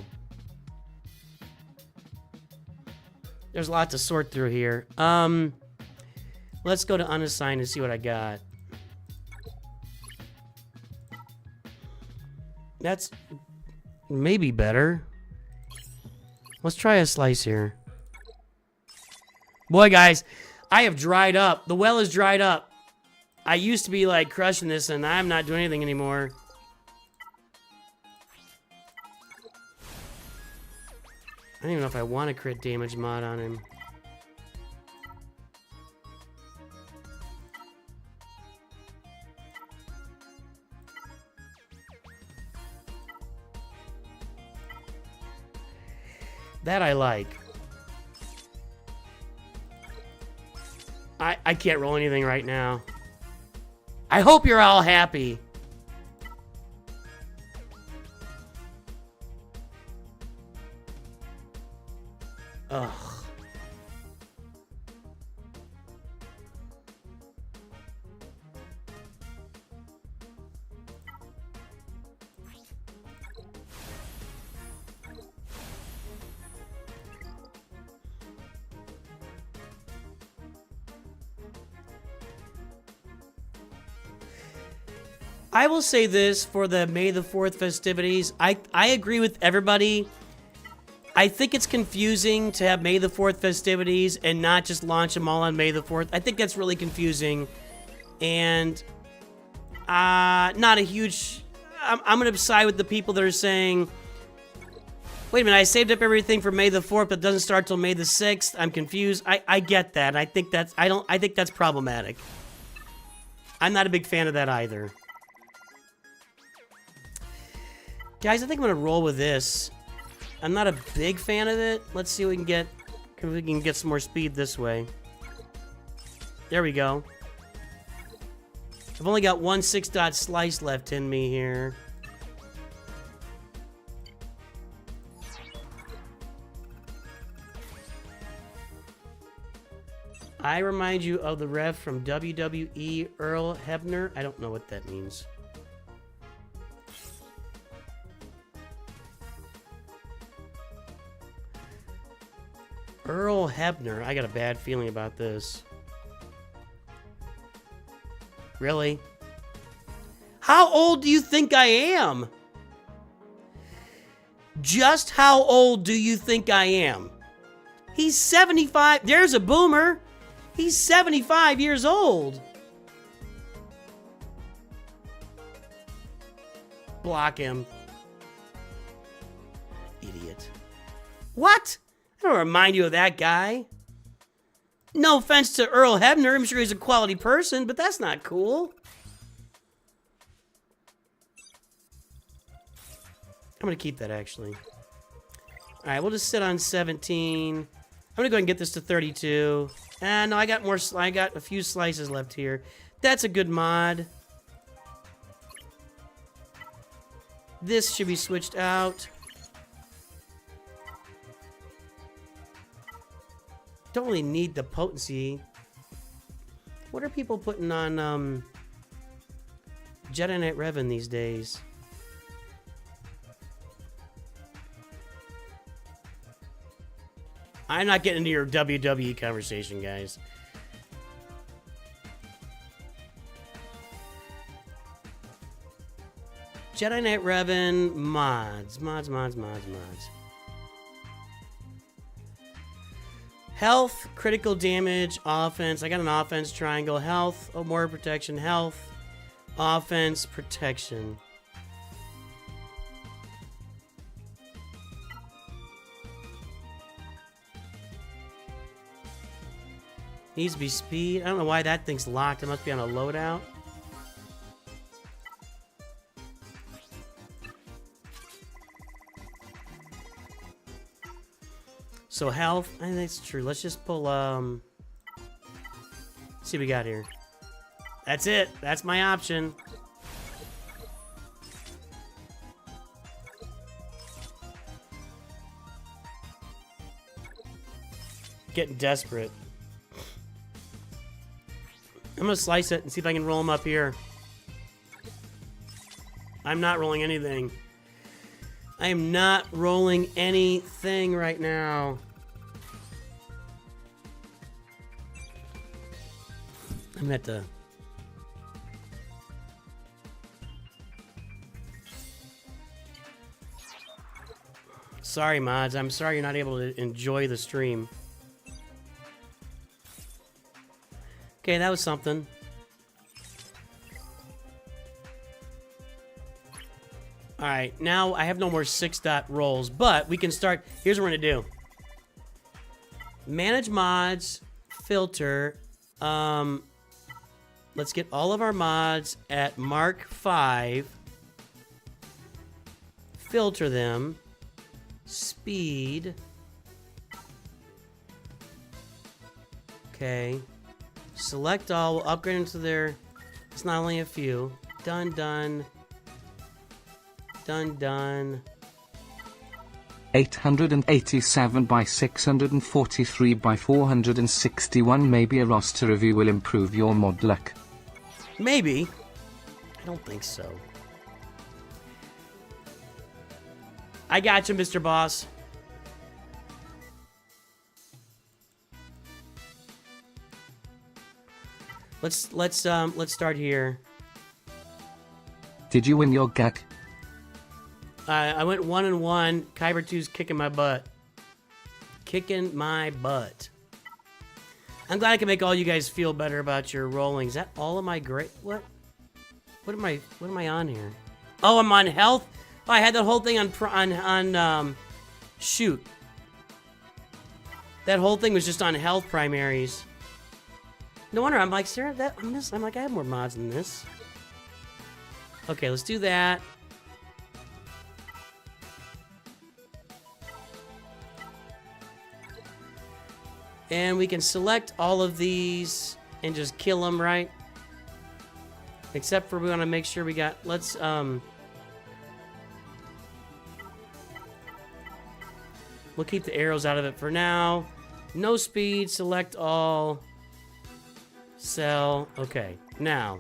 There's a lot to sort through here. Let's go to unassigned and see what I got. That's maybe better. Let's try a slice here. Boy, guys, I have dried up. The well is dried up. I used to be like crushing this, and I'm not doing anything anymore. I don't even know if I want a crit damage mod on him. That I like. I can't roll anything right now. I hope you're all happy. Ugh. I will say this for the May the 4th festivities. I agree with everybody. I think it's confusing to have May the 4th festivities and not just launch them all on May the 4th. I think that's really confusing. And not a huge... I'm going to side with the people that are saying, Wait a minute, I saved up everything for May the 4th, but it doesn't start till May the 6th. I'm confused. I get that. I think that's problematic. I'm not a big fan of that either. Guys, I think I'm gonna roll with this. I'm not a big fan of it. Let's see what we can get. If we can get some more speed this way. There we go. I've only got one 6-dot slice left in me here. I remind you of the ref from WWE, Earl Hebner. I don't know what that means. Earl Hebner. I got a bad feeling about this. Really? How old do you think I am? Just how old do you think I am? He's 75. There's a boomer. He's 75 years old. Block him. Idiot. What? I don't remind you of that guy. No offense to Earl Hebner. I'm sure he's a quality person, but that's not cool. I'm going to keep that, actually. All right, we'll just sit on 17. I'm going to go ahead and get this to 32. And no, I got more. I got a few slices left here. That's a good mod. This should be switched out. Don't really need the potency. What are people putting on Jedi Knight Revan these days? I'm not getting into your WWE conversation, guys. Jedi Knight Revan mods. Mods. Health, critical damage, offense. I got an offense triangle. Health, oh, more protection. Health, offense, protection. Needs to be speed. I don't know why that thing's locked. It must be on a loadout. So health, I think that's true. Let's just pull, let's see what we got here. That's it. That's my option. Getting desperate. I'm gonna slice it and see if I can roll them up here. I'm not rolling anything. I am not rolling anything right now. I'm gonna have to... Sorry, mods. I'm sorry you're not able to enjoy the stream. Okay, that was something. Alright, now I have no more 6-dot rolls, but we can start. Here's what we're gonna do. Manage mods, filter. Let's get all of our mods at Mark 5. Filter them. Speed. Okay. Select all. We'll upgrade them to their... It's not only a few. Done. 887 by 643 by 461. Maybe a roster review will improve your mod luck. Maybe. I don't think so. I got you, Mr. Boss. Let's start here. Did you win your gag? I went 1-1. Kyber 2's kicking my butt. Kicking my butt. I'm glad I can make all you guys feel better about your rolling. Is that all of my great? What am I on here? Oh, I'm on health. Oh, I had the whole thing on Shoot. That whole thing was just on health primaries. No wonder I'm like, Sarah, I'm like, I have more mods than this. Okay, let's do that. And we can select all of these and just kill them, right? Except for we want to make sure we got, let's, we'll keep the arrows out of it for now. No speed, select all. Sell. Okay, now.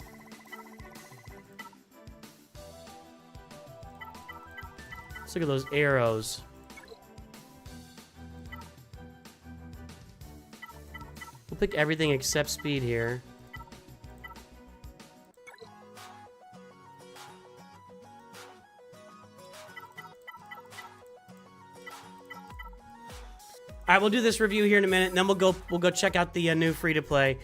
Let's look at those arrows. We'll pick everything except speed here. All right, we'll do this review here in a minute, and then we'll go check out the new free-to-play.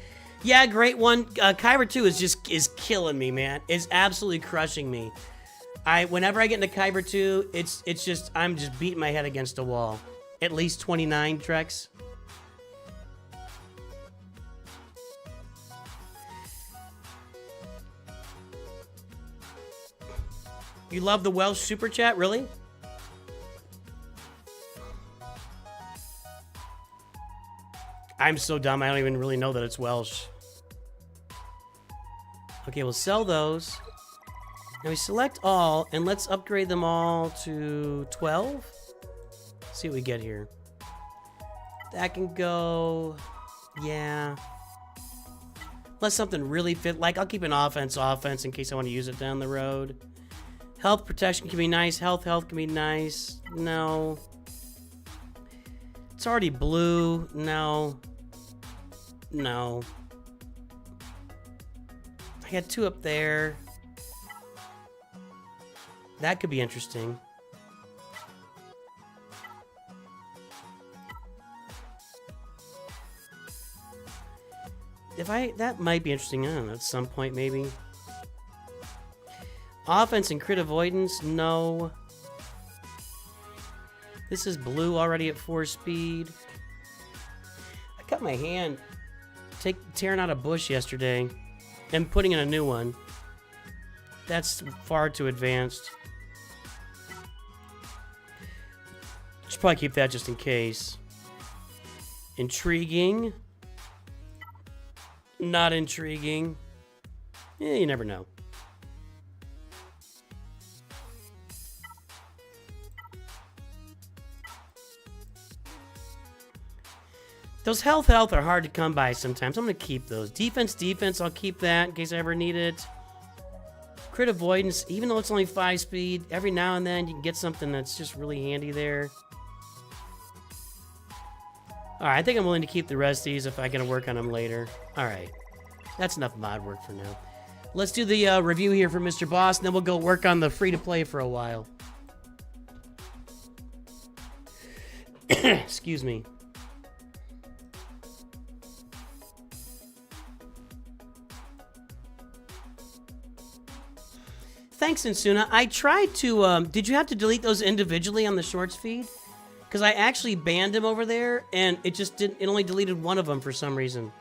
Yeah, great one. Kyber 2 is killing me, man. It's absolutely crushing me. Whenever I get into Kyber 2, it's just I'm just beating my head against a wall. At least 29 Trex. You love the Welsh super chat, really? I'm so dumb, I don't even really know that it's Welsh. Okay, we'll sell those. Now we select all, and let's upgrade them all to 12. See what we get here. That can go... yeah. Unless something really fit, like I'll keep an offense in case I want to use it down the road. Health protection can be nice. Health can be nice. No. It's already blue. No. No. I had 2 up there. That could be interesting. That might be interesting. I don't know, at some point maybe. Offense and crit avoidance, no. This is blue already at 4 speed. I cut my hand tearing out a bush yesterday and putting in a new one. That's far too advanced. Should probably keep that just in case. Intriguing. Not intriguing. Yeah, you never know. Those health are hard to come by sometimes. I'm going to keep those. Defense, I'll keep that in case I ever need it. Crit avoidance, even though it's only 5 speed, every now and then you can get something that's just really handy there. Alright, I think I'm willing to keep the rest of these if I can work on them later. Alright, that's enough mod work for now. Let's do the review here for Mr. Boss, and then we'll go work on the free-to-play for a while. Excuse me. Thanks, Insuna. I tried to, did you have to delete those individually on the shorts feed? Because I actually banned them over there, and it just didn't, it only deleted one of them for some reason.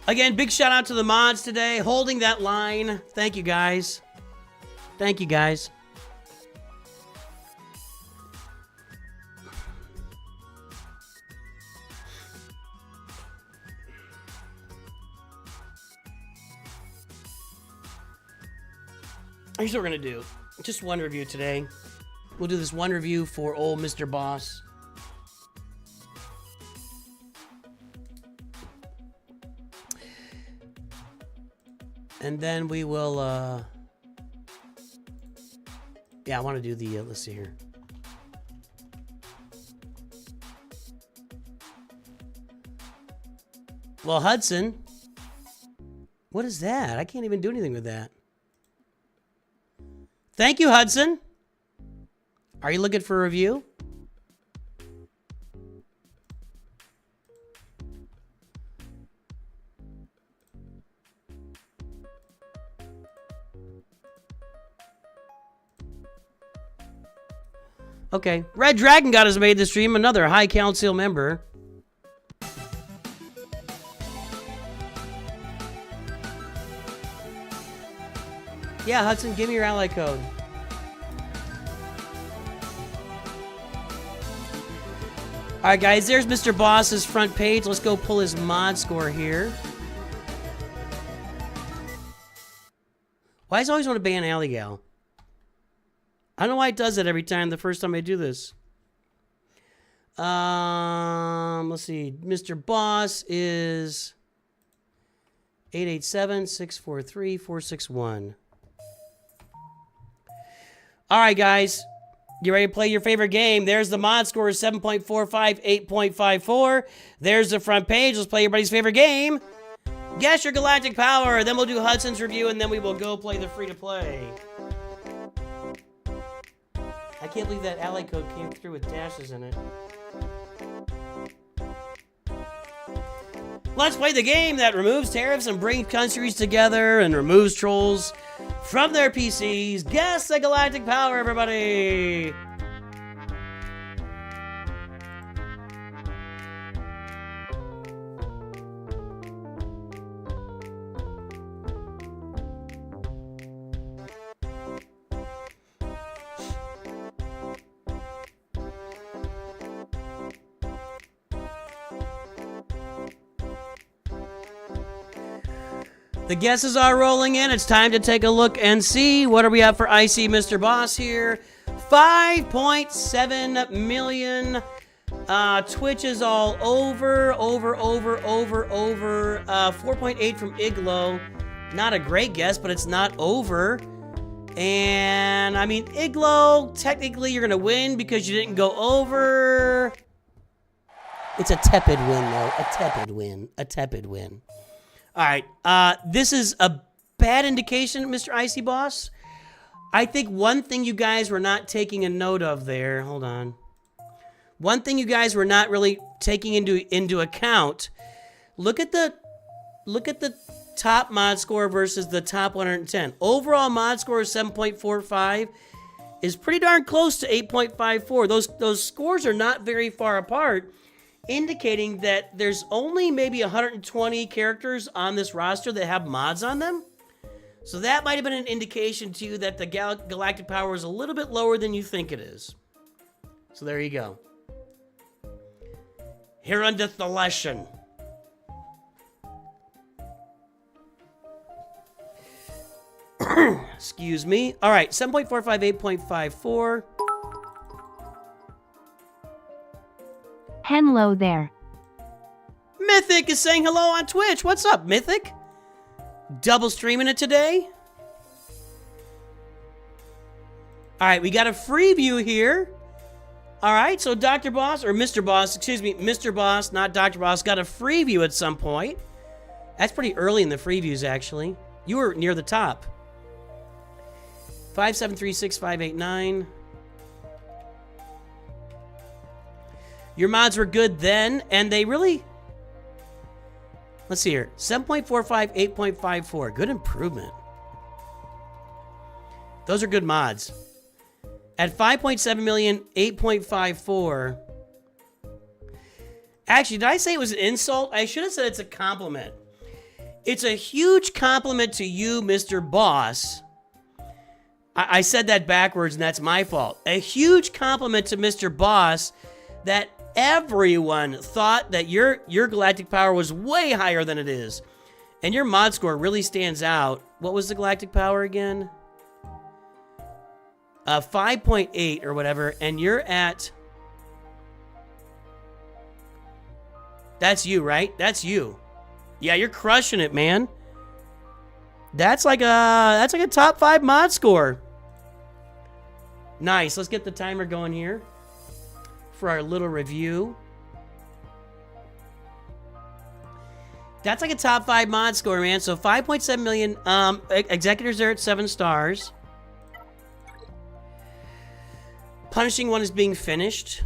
Again, big shout out to the mods today, holding that line. Thank you, guys. Thank you, guys. Here's what we're gonna do. Just one review today. We'll do this one review for old Mr. Boss. And then we will, yeah, I want to do the, let's see here. Well, Hudson. What is that? I can't even do anything with that. Thank you, Hudson. Are you looking for a review? Okay. Red Dragon God has made the stream. Another High Council member. Yeah, Hudson, give me your ally code. Alright, guys, there's Mr. Boss's front page. Let's go pull his mod score here. Why does it always want to ban Alley Gal? I don't know why it does that every time, the first time I do this. Let's see. Mr. Boss is 887-643-461. Alright, guys. You ready to play your favorite game? There's the mod score, 7.45, 8.54. There's the front page. Let's play everybody's favorite game. Guess your galactic power. Then we'll do Hudson's review, and then we will go play the free-to-play. I can't believe that ally code came through with dashes in it. Let's play the game that removes tariffs and brings countries together and removes trolls from their PCs. Guess the galactic power, everybody! The guesses are rolling in. It's time to take a look and see. What are we at for IC Mr. Boss here? 5.7 million. Twitch is all over. 4.8 from Iglo. Not a great guess, but it's not over. And, I mean, Iglo, technically you're going to win because you didn't go over. It's a tepid win, though. A tepid win. A tepid win. All right, this is a bad indication, Mr. Icy Boss. I think one thing you guys were not taking a note of there, hold on. One thing you guys were not really taking into account, look at the top mod score versus the top 110. Overall mod score of 7.45 is pretty darn close to 8.54. Those scores are not very far apart, indicating that there's only maybe 120 characters on this roster that have mods on them. So that might have been an indication to you that the galactic power is a little bit lower than you think it is. So there you go. Here endeth the lesson. Excuse me. All right, 7.45, 8.54. Hello there. Mythic is saying hello on Twitch. What's up, Mythic? Double streaming it today. All right, we got a free view here. All right, so Dr. Boss, or Mr. Boss, excuse me, Mr. Boss, not Dr. Boss, got a free view at some point. That's pretty early in the free views, actually. You were near the top. 5736589. Your mods were good then, and they really... Let's see here. 7.45, 8.54. Good improvement. Those are good mods. At 5.7 million, 8.54. Actually, did I say it was an insult? I should have said it's a compliment. It's a huge compliment to you, Mr. Boss. I said that backwards, and that's my fault. A huge compliment to Mr. Boss that everyone thought that your galactic power was way higher than it is. And your mod score really stands out. What was the galactic power again? 5.8 or whatever, and you're at... That's you, right? That's you. Yeah, you're crushing it, man. That's like a top 5 mod score. Nice. Let's get the timer going here for our little review. That's like a top 5 mod score, man. So 5.7 million. Executors are at 7 stars. Punishing one is being finished.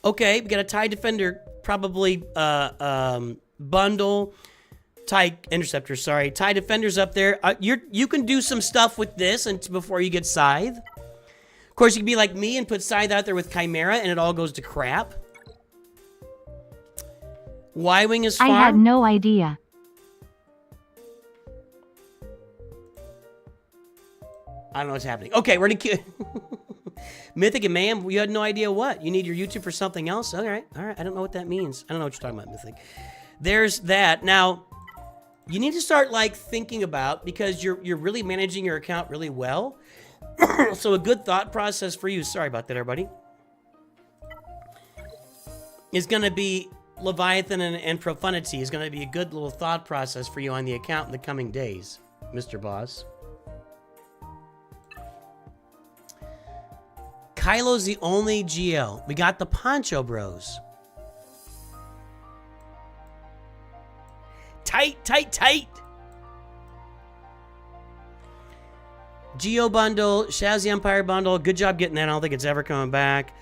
Okay, we got a TIE Defender, probably bundle. TIE Interceptor, sorry. TIE Defender's up there. You can do some stuff with this before you get Scythe. course, you can be like me and put Scythe out there with Chimera and it all goes to crap. Y-Wing is farm. I had no idea. I don't know what's happening. Okay, we're gonna Mythic and Mayhem, you had no idea what? You need your YouTube for something else? All right. I don't know what that means. I don't know what you're talking about, Mythic. There's that. Now, you need to start, like, thinking about, because you're really managing your account really well. So a good thought process for you, sorry about that, everybody, is going to be Leviathan and Profundity is going to be a good little thought process for you on the account in the coming days, Mr. Boss. Kylo's the only GL. We got the Poncho Bros. Tight, tight, tight. Geo bundle, Shaz the Empire bundle. Good job getting that. I don't think it's ever coming back.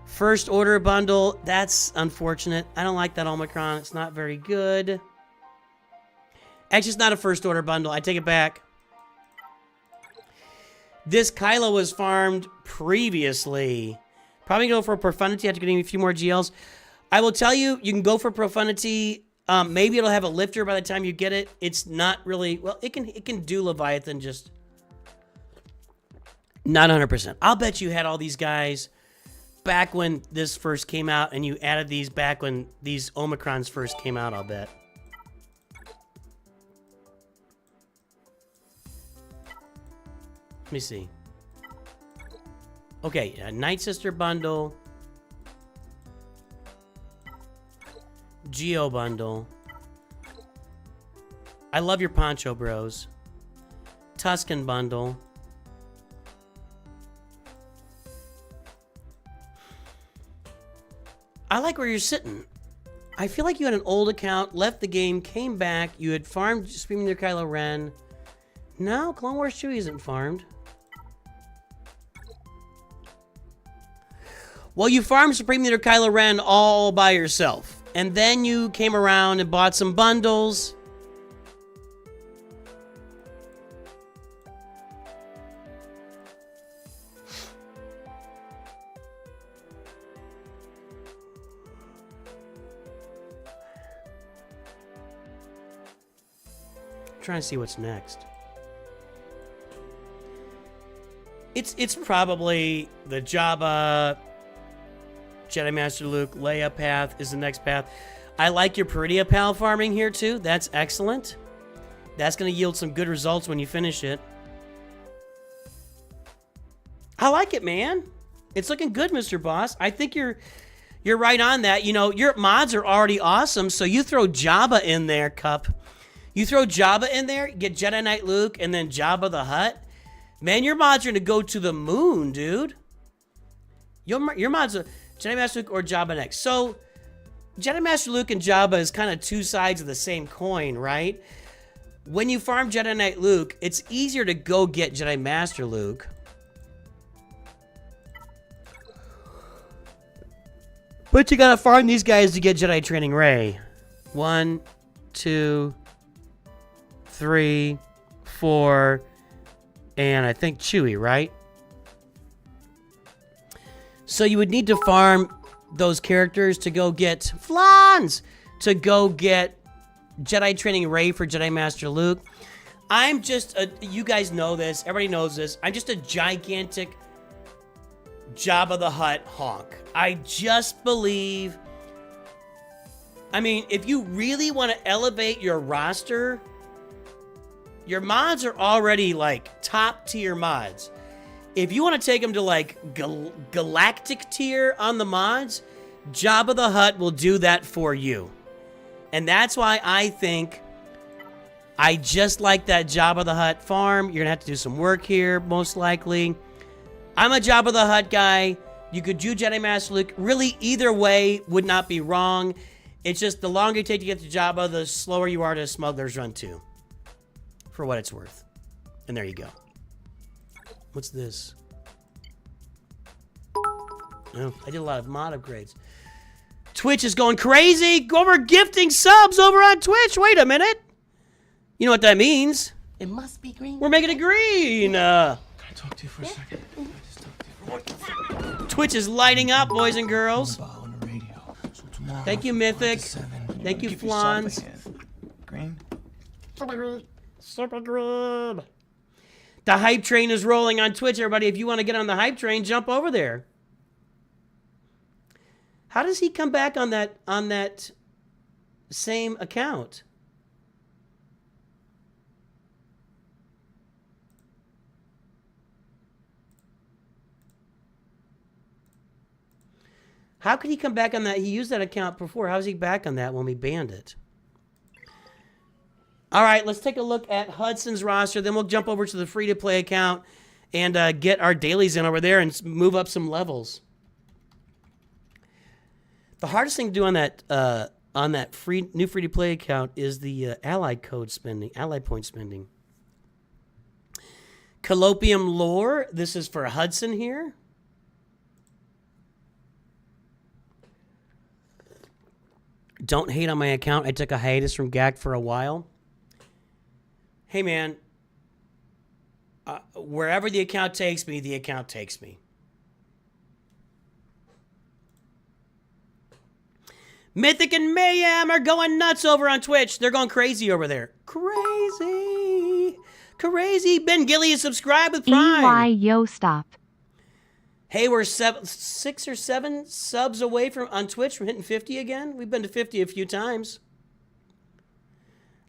First Order bundle. That's unfortunate. I don't like that Omicron. It's not very good. Actually, it's not a First Order bundle. I take it back. This Kylo was farmed previously. Probably go for Profundity after getting a few more GLs. I will tell you, you can go for Profundity. Maybe it'll have a lifter by the time you get it. It's not really... Well, it can do Leviathan, just... Not 100%. I'll bet you had all these guys back when this first came out, and you added these back when these Omicrons first came out, I'll bet. Let me see. Okay, Night Sister bundle. Geo bundle. I love your Poncho Bros. Tuscan bundle. I like where you're sitting. I feel like you had an old account, left the game, came back, you had farmed Screaming Their Kylo Ren. No, Clone Wars Chewie isn't farmed. Well, you farmed Supreme Leader Kylo Ren all by yourself. And then you came around and bought some bundles. I'm trying to see what's next. It's probably the Jabba, Jedi Master Luke, Leia path is the next path. I like your Peridia Pal farming here too. That's excellent. That's going to yield some good results when you finish it. I like it, man. It's looking good, Mr. Boss. I think you're right on that. You know, your mods are already awesome, so you throw Jabba in there, Cup. You throw Jabba in there, get Jedi Knight Luke, and then Jabba the Hutt. Man, your mods are going to go to the moon, dude. Your mods are Jedi Master Luke or Jabba next. So, Jedi Master Luke and Jabba is kind of two sides of the same coin, right? When you farm Jedi Knight Luke, it's easier to go get Jedi Master Luke. But you gotta farm these guys to get Jedi Training Rey. 1, 2, 3, 4, and I think Chewie, right? So you would need to farm those characters to go get Flans, to go get Jedi Training Rey for Jedi Master Luke. I'm just a, you guys know this, everybody knows this, I'm just a gigantic Jabba the Hutt honk. I just believe, I mean, if you really want to elevate your roster, your mods are already like top tier mods. If you want to take them to like galactic tier on the mods, Jabba the Hutt will do that for you. And that's why I think I just like that Jabba the Hutt farm. You're going to have to do some work here, most likely. I'm a Jabba the Hutt guy. You could do Jedi Master Luke. Really, either way would not be wrong. It's just the longer you take to get to Jabba, the slower you are to Smuggler's Run 2. For what it's worth. And there you go. What's this? Oh, I did a lot of mod upgrades. Twitch is going crazy. We're gifting subs over on Twitch. Wait a minute. You know what that means? It must be green. We're making it green. Can I talk to you for a second? Can I just talk to you for Twitch is lighting up, boys and girls. Thank you, Mythic. Thank you, Flans. Green. Super green. The hype train is rolling on Twitch, everybody. If you want to get on the hype train, jump over there. How does he come back on that same account? How could he come back on that? He used that account before. How's he back on that when we banned it? All right, let's take a look at Hudson's roster. Then we'll jump over to the free-to-play account and get our dailies in over there and move up some levels. The hardest thing to do on that new free-to-play account is the ally point spending. Colloquium lore. This is for Hudson here. Don't hate on my account. I took a hiatus from GAC for a while. Hey, man. Wherever the account takes me, the account takes me. Mythic and Mayhem are going nuts over on Twitch. They're going crazy over there. Crazy. Crazy. Ben Gilly is subscribed with Prime. Yo, stop. Hey, we're 6 or 7 subs away on Twitch from hitting 50 again. We've been to 50 a few times.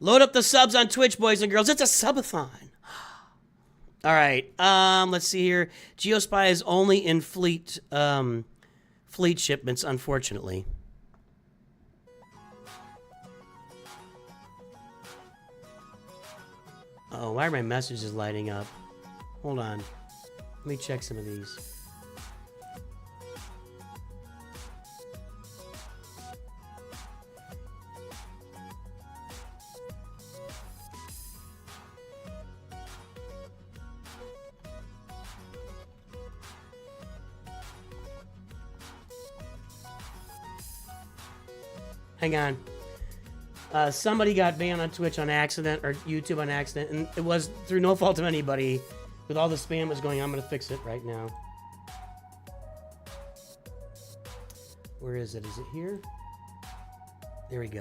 Load up the subs on Twitch, boys and girls. It's a subathon. All right. Let's see here. Geospy is only in fleet shipments, unfortunately. Oh, why are my messages lighting up? Hold on. Let me check some of these. Hang on. Somebody got banned on Twitch on accident, or YouTube on accident, and it was through no fault of anybody. With all the spam was going on, I'm going to fix it right now. Where is it? Is it here? There we go.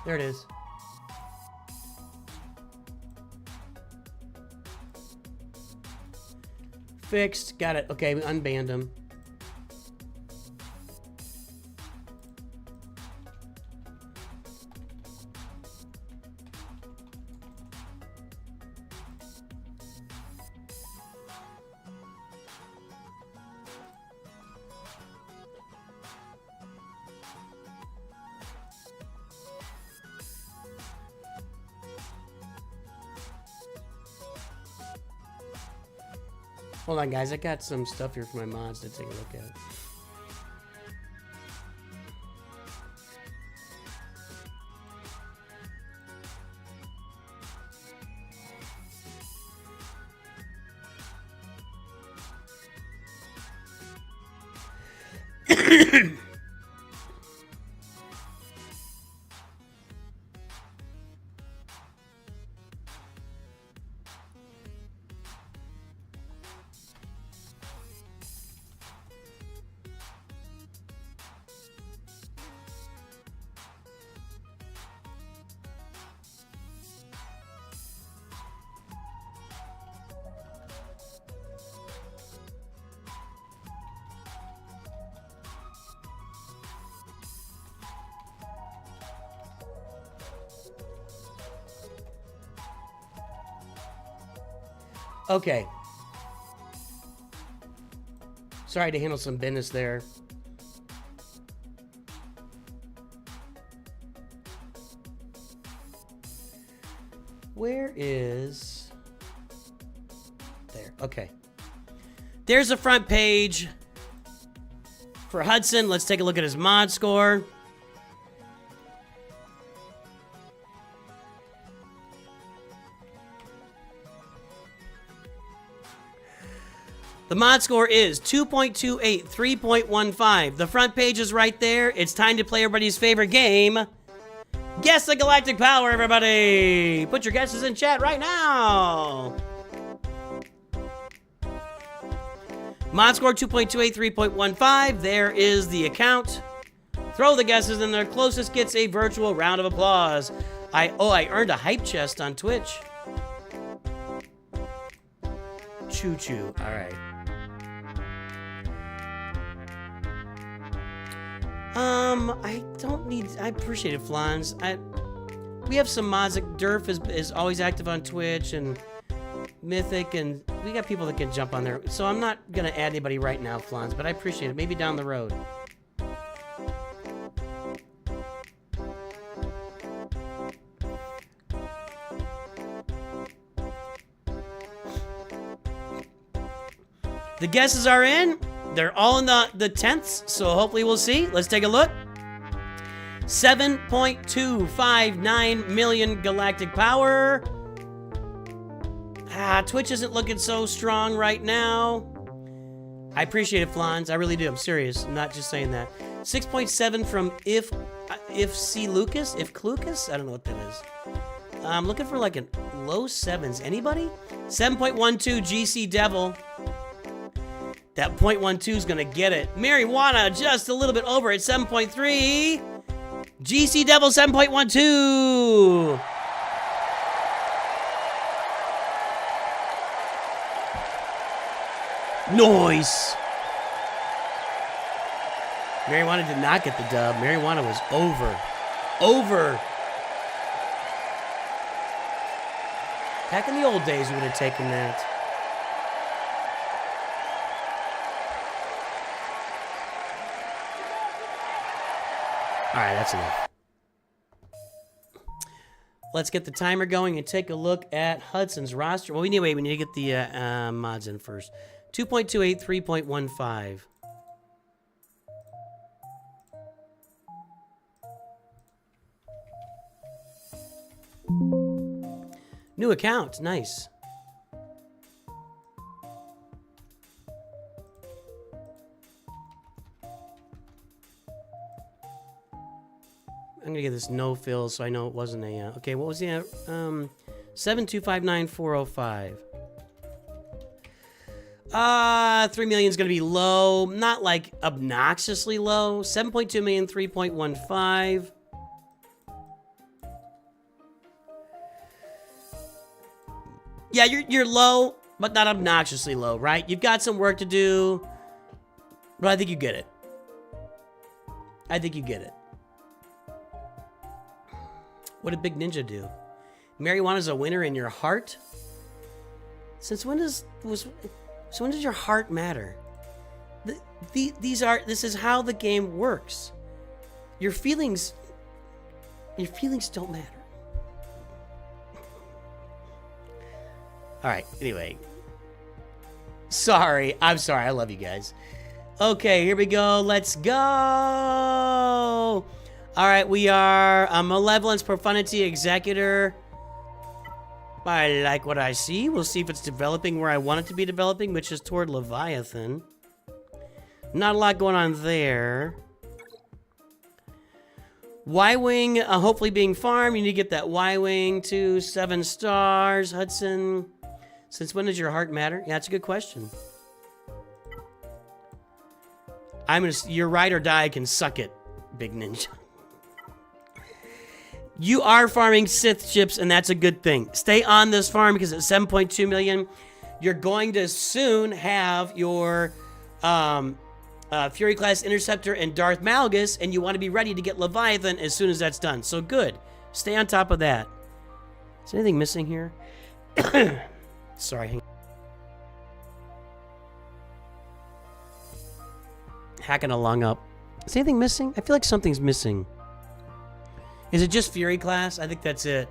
There it is. Fixed. Got it. Okay, we unbanned him. Hold on, guys. I got some stuff here for my mods to take a look at. Okay. Sorry to handle some business there. Where is... There. Okay. There's the front page for Hudson. Let's take a look at his mod score. The mod score is 2.28, 3.15. The front page is right there. It's time to play everybody's favorite game, Guess the galactic power, everybody! Put your guesses in chat right now! Mod score 2.283.15. There is the account. Throw the guesses in there. Closest gets a virtual round of applause. I earned a hype chest on Twitch. Choo-choo. All right. I don't need... I appreciate it, Flans. We have some mods. Like Durf is always active on Twitch, and Mythic, and we got people that can jump on there. So I'm not going to add anybody right now, Flans, but I appreciate it. Maybe down the road. The guesses are in. They're all in the tenths, so hopefully we'll see. Let's take a look. 7.259 million galactic power. Twitch isn't looking so strong right now. I appreciate it, Flans. I really do. I'm serious. I'm not just saying that. 6.7 from if C Lucas, if Clucas. I don't know what that is. I'm looking for like a low sevens. Anybody? 7.12 GC Devil. That 0.12 is gonna get it. Marijuana just a little bit over at 7.3. GC Devil 7.12. Nice. Marijuana did not get the dub. Marijuana was over. Over. Back in the old days, we would have taken that. All right, that's enough. Let's get the timer going and take a look at Hudson's roster. Well, we need to get the mods in first. 2.283.15. New account, nice. I'm gonna get this no fill so I know it wasn't a. Okay, what was the 7259405? 3 million is gonna be low, not like obnoxiously low. 7.2 million, 3.15. Yeah, you're low, but not obnoxiously low, right? You've got some work to do, but I think you get it. I think you get it. What did Big Ninja do? Marijuana's a winner in your heart? Since when does your heart matter? This is how the game works. Your feelings don't matter. All right, anyway. I'm sorry, I love you guys. Okay, here we go, let's go! All right, we are a Malevolence Profanity Executor. I like what I see. We'll see if it's developing where I want it to be developing, which is toward Leviathan. Not a lot going on there. Y-Wing, hopefully being farmed. You need to get that Y-Wing to 7 stars. Hudson, since when does your heart matter? Yeah, that's a good question. Your ride or die can suck it, Big Ninja. You are farming Sith ships, and that's a good thing. Stay on this farm because at 7.2 million, you're going to soon have your Fury Class Interceptor and Darth Malgus, and you want to be ready to get Leviathan as soon as that's done. So good. Stay on top of that. Is anything missing here? Sorry. Hang on. Hacking along up. Is anything missing? I feel like something's missing. Is it just Fury Class? I think that's it.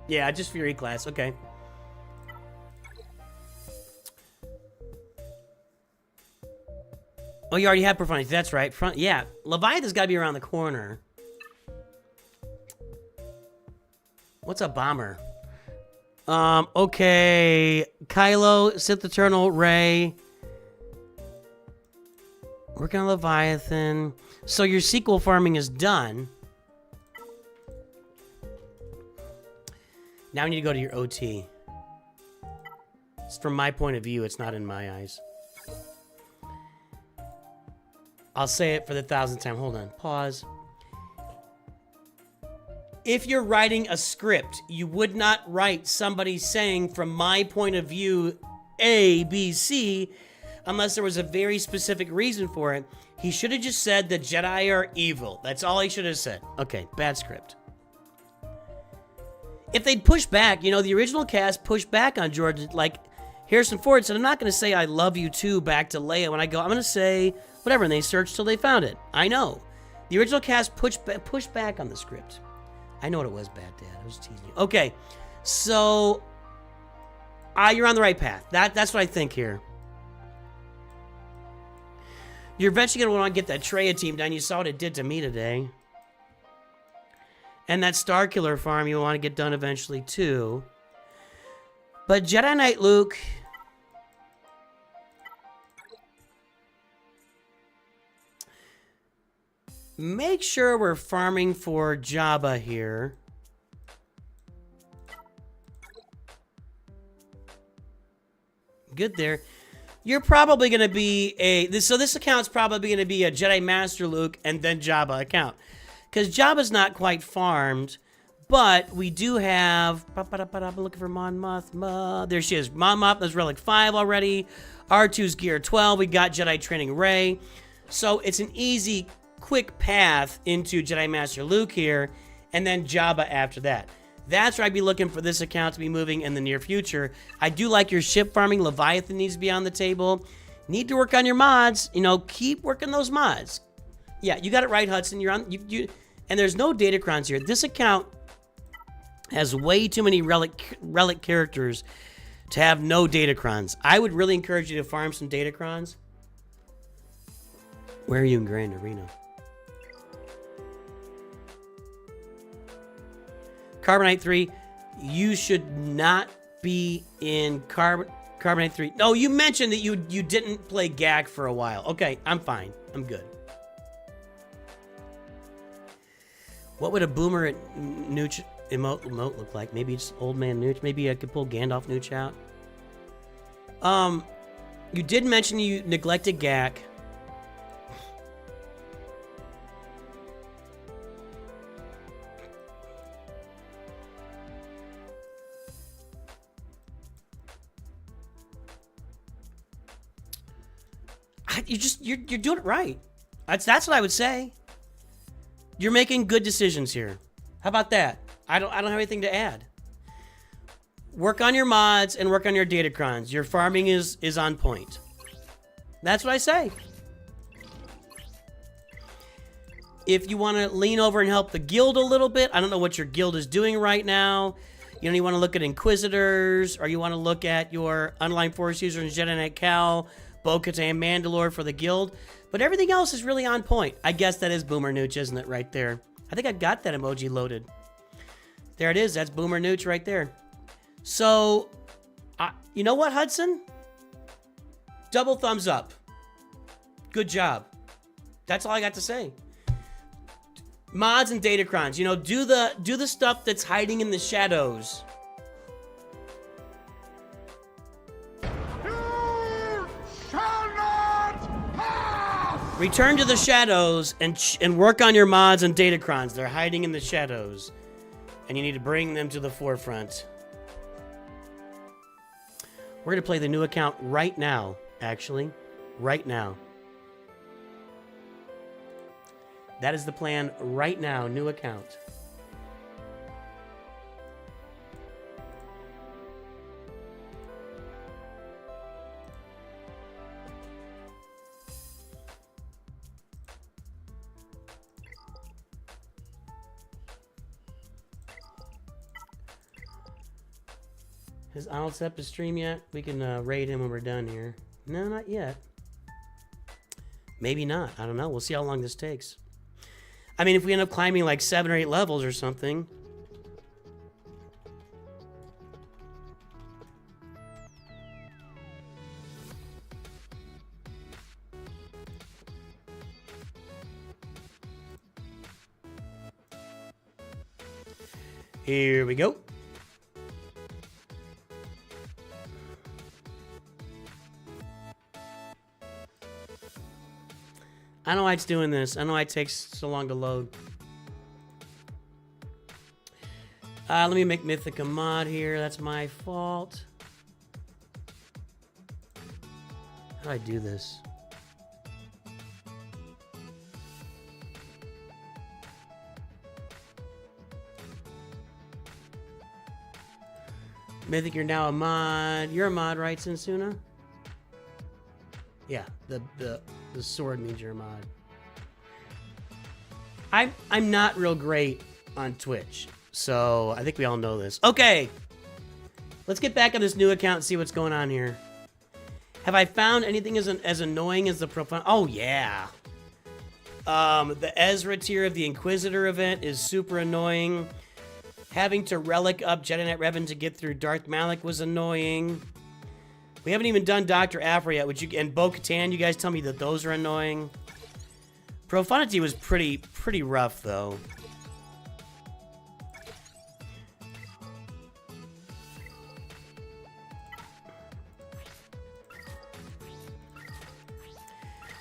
Yeah, just Fury Class. Okay. Oh, you already have Profanity. That's right. Yeah, Leviathan's got to be around the corner. What's a bomber? Okay. Kylo, Sith Eternal, Rey. Working on Leviathan. So your sequel farming is done. Now we need to go to your OT. It's from my point of view, it's not in my eyes. I'll say it for the 1000th time. Hold on. Pause. If you're writing a script, you would not write somebody saying, from my point of view, A, B, C, unless there was a very specific reason for it. He should have just said the Jedi are evil. That's all he should have said. Okay, bad script. If they'd push back, you know, the original cast pushed back on George, like Harrison Ford said, I'm not going to say I love you too back to Leia when I go, I'm going to say whatever, and they searched till they found it. I know. The original cast pushed back on the script. I know what it was, Bad Dad. I was teasing you. Okay, so you're on the right path. That's what I think here. You're eventually going to want to get that Traya team done. You saw what it did to me today. And that Starkiller farm you want to get done eventually too. But Jedi Knight Luke... Make sure we're farming for Jabba here. Good there. You're probably going to be so this account's probably going to be a Jedi Master Luke and then Jabba account. Because Jabba's not quite farmed, but we do have... I'm looking for Mon Mothma. There she is. Mon Mothma's Relic 5 already. R2's Gear 12. We got Jedi Training Rey. So it's an easy... quick path into Jedi Master Luke here, and then Jabba after that. That's where I'd be looking for this account to be moving in the near future. I do like your ship farming. Leviathan needs to be on the table. Need to work on your mods. You know, keep working those mods. Yeah, you got it right, Hudson. You're on. And there's no datacrons here. This account has way too many relic characters to have no datacrons. I would really encourage you to farm some datacrons. Where are you in Grand Arena? Carbonite 3, you should not be in Carbonite 3. No, you mentioned that you didn't play GAG for a while. Okay, I'm fine. I'm good. What would a boomer at Nooch emote look like? Maybe it's old man Nooch. Maybe I could pull Gandalf Nooch out. You did mention you neglected GAG. You're doing it right. That's what I would say. You're making good decisions here. How about that? I don't have anything to add. Work on your mods and work on your datacrons. Your farming is on point. That's what I say. If you want to lean over and help the guild a little bit, I don't know what your guild is doing right now. You know, you want to look at Inquisitors, or you want to look at your Online Force users, Jedi Knight Cal, Bo-Katan, Mandalore for the guild. But everything else is really on point. I guess that is Boomer Nooch, isn't it, right there? I think I got that emoji loaded. There it is. That's Boomer Nooch right there. So, you know what, Hudson? Double thumbs up. Good job. That's all I got to say. Mods and datacrons, you know, do the stuff that's hiding in the shadows. Return to the shadows and work on your mods and datacrons. They're hiding in the shadows, and you need to bring them to the forefront. We're gonna play the new account right now, actually, right now. That is the plan right now, new account. Has Arnold set up to stream yet? We can raid him when we're done here. No, not yet. Maybe not. I don't know. We'll see how long this takes. I mean, if we end up climbing like 7 or 8 levels or something. Here we go. I don't know why it's doing this. I don't know why it takes so long to load. Let me make Mythic a mod here. That's my fault. How do I do this? Mythic, you're now a mod. You're a mod, right, Sensuna? Yeah, the sword means you're a mod. I'm not real great on Twitch, so I think we all know this. Okay, let's get back on this new account and see what's going on here. Have I found anything as annoying as the profile? Oh yeah. The Ezra tier of the Inquisitor event is super annoying. Having to relic up Jedi Knight Revan to get through Darth Malak was annoying. We haven't even done Dr. Aphra yet, and Bo-Katan, you guys tell me that those are annoying. Profundity was pretty rough, though.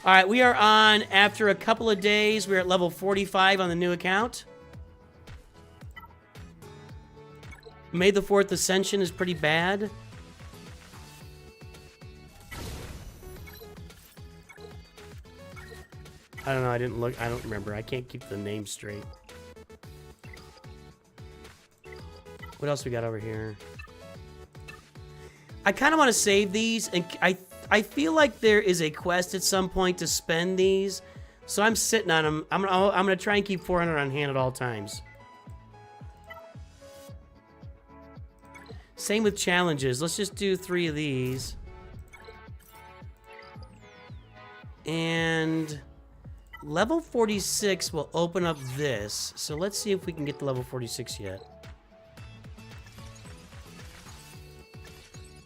All right, we are on, after a couple of days, we're at level 45 on the new account. May the 4th Ascension is pretty bad. I don't know, I didn't look, I don't remember. I can't keep the name straight. What else we got over here? I kind of want to save these, and I feel like there is a quest at some point to spend these, so I'm sitting on them. I'm gonna try and keep 400 on hand at all times. Same with challenges. Let's just do 3 of these. And level 46 will open up this. So let's see if we can get to level 46 yet.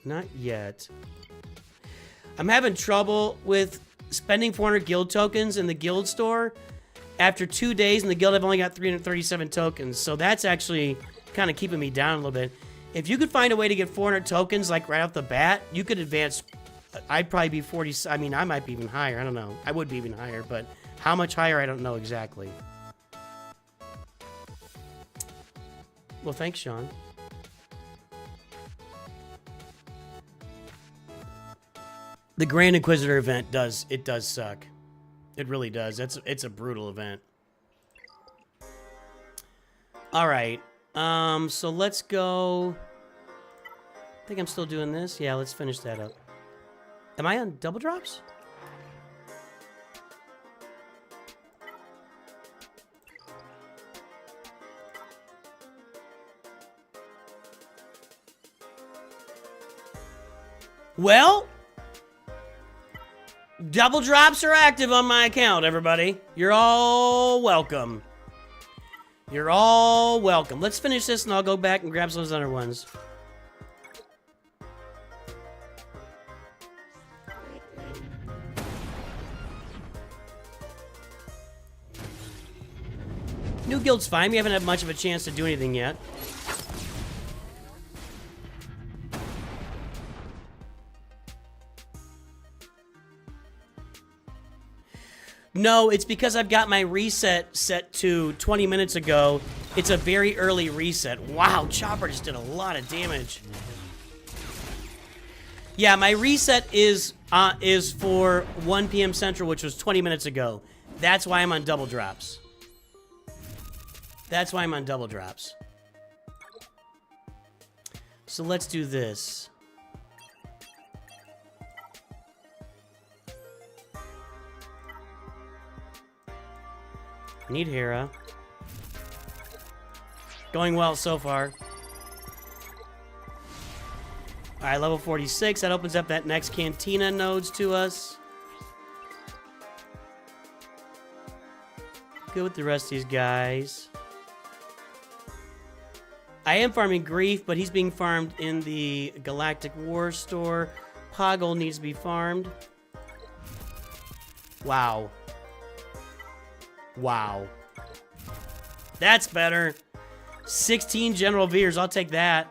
Not yet. I'm having trouble with spending 400 guild tokens in the guild store after 2 days, and the guild have only got 337 tokens. So that's actually kind of keeping me down a little bit. If you could find a way to get 400 tokens, like right off the bat, you could advance. I'd probably be 40. I mean, I might be even higher. I don't know. I would be even higher, but how much higher, I don't know exactly. Well, thanks, Sean. The Grand Inquisitor event does suck. It really does. It's a brutal event. All right. So let's go. I think I'm still doing this. Yeah, let's finish that up. Am I on double drops? Well, double drops are active on my account, everybody. You're all welcome. You're all welcome. Let's finish this and I'll go back and grab some of those other ones. New guild's fine. We haven't had much of a chance to do anything yet. No, it's because I've got my reset set to 20 minutes ago. It's a very early reset. Wow, Chopper just did a lot of damage. Yeah, my reset is for 1 p.m. Central, which was 20 minutes ago. That's why I'm on double drops. That's why I'm on double drops. So let's do this. Need Hera. Going well so far. Alright, level 46. That opens up that next Cantina nodes to us. Good with the rest of these guys. I am farming Grief, but he's being farmed in the Galactic War store. Poggle needs to be farmed. Wow. Wow. That's better. 16 General Veers. I'll take that.